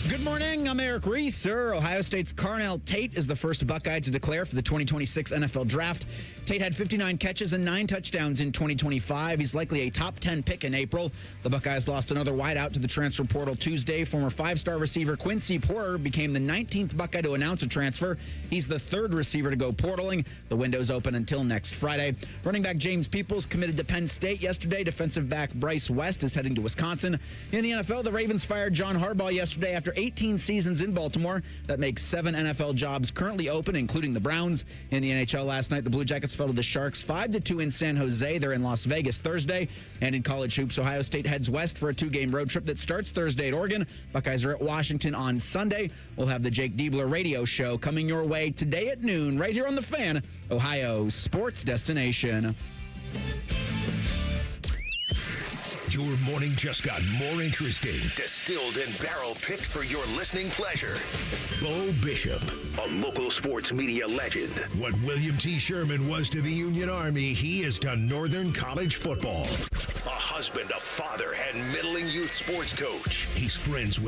Good morning, I'm Eric Reeser. Ohio State's Carnell Tate is the first Buckeye to declare for the 2026 NFL Draft. Tate had 59 catches and 9 touchdowns in 2025. He's likely a top 10 pick in April. The Buckeyes lost another wideout to the transfer portal Tuesday. Former 5-star receiver Quincy Porter became the 19th Buckeye to announce a transfer. He's the 3rd receiver to go portaling. The window's open until next Friday. Running back James Peoples committed to Penn State yesterday. Defensive back Bryce West is heading to Wisconsin. In the NFL, the Ravens fired John Harbaugh yesterday after 18 seasons in Baltimore. That makes 7 NFL jobs currently open, including the Browns. In the NHL last night, the Blue Jackets fell to the Sharks 5-2 in San Jose. They're in Las Vegas Thursday. And in college hoops, Ohio State heads west for a 2-game road trip that starts Thursday at Oregon. Buckeyes are at Washington on Sunday. We'll have the Jake Diebler radio show coming your way today at noon right here on The Fan, Ohio's sports destination. Your morning just got more interesting. Distilled and barrel-picked for your listening pleasure. Bo Bishop, a local sports media legend. What William T. Sherman was to the Union Army, he is to Northern College football. A husband, a father, and middling youth sports coach. He's friends with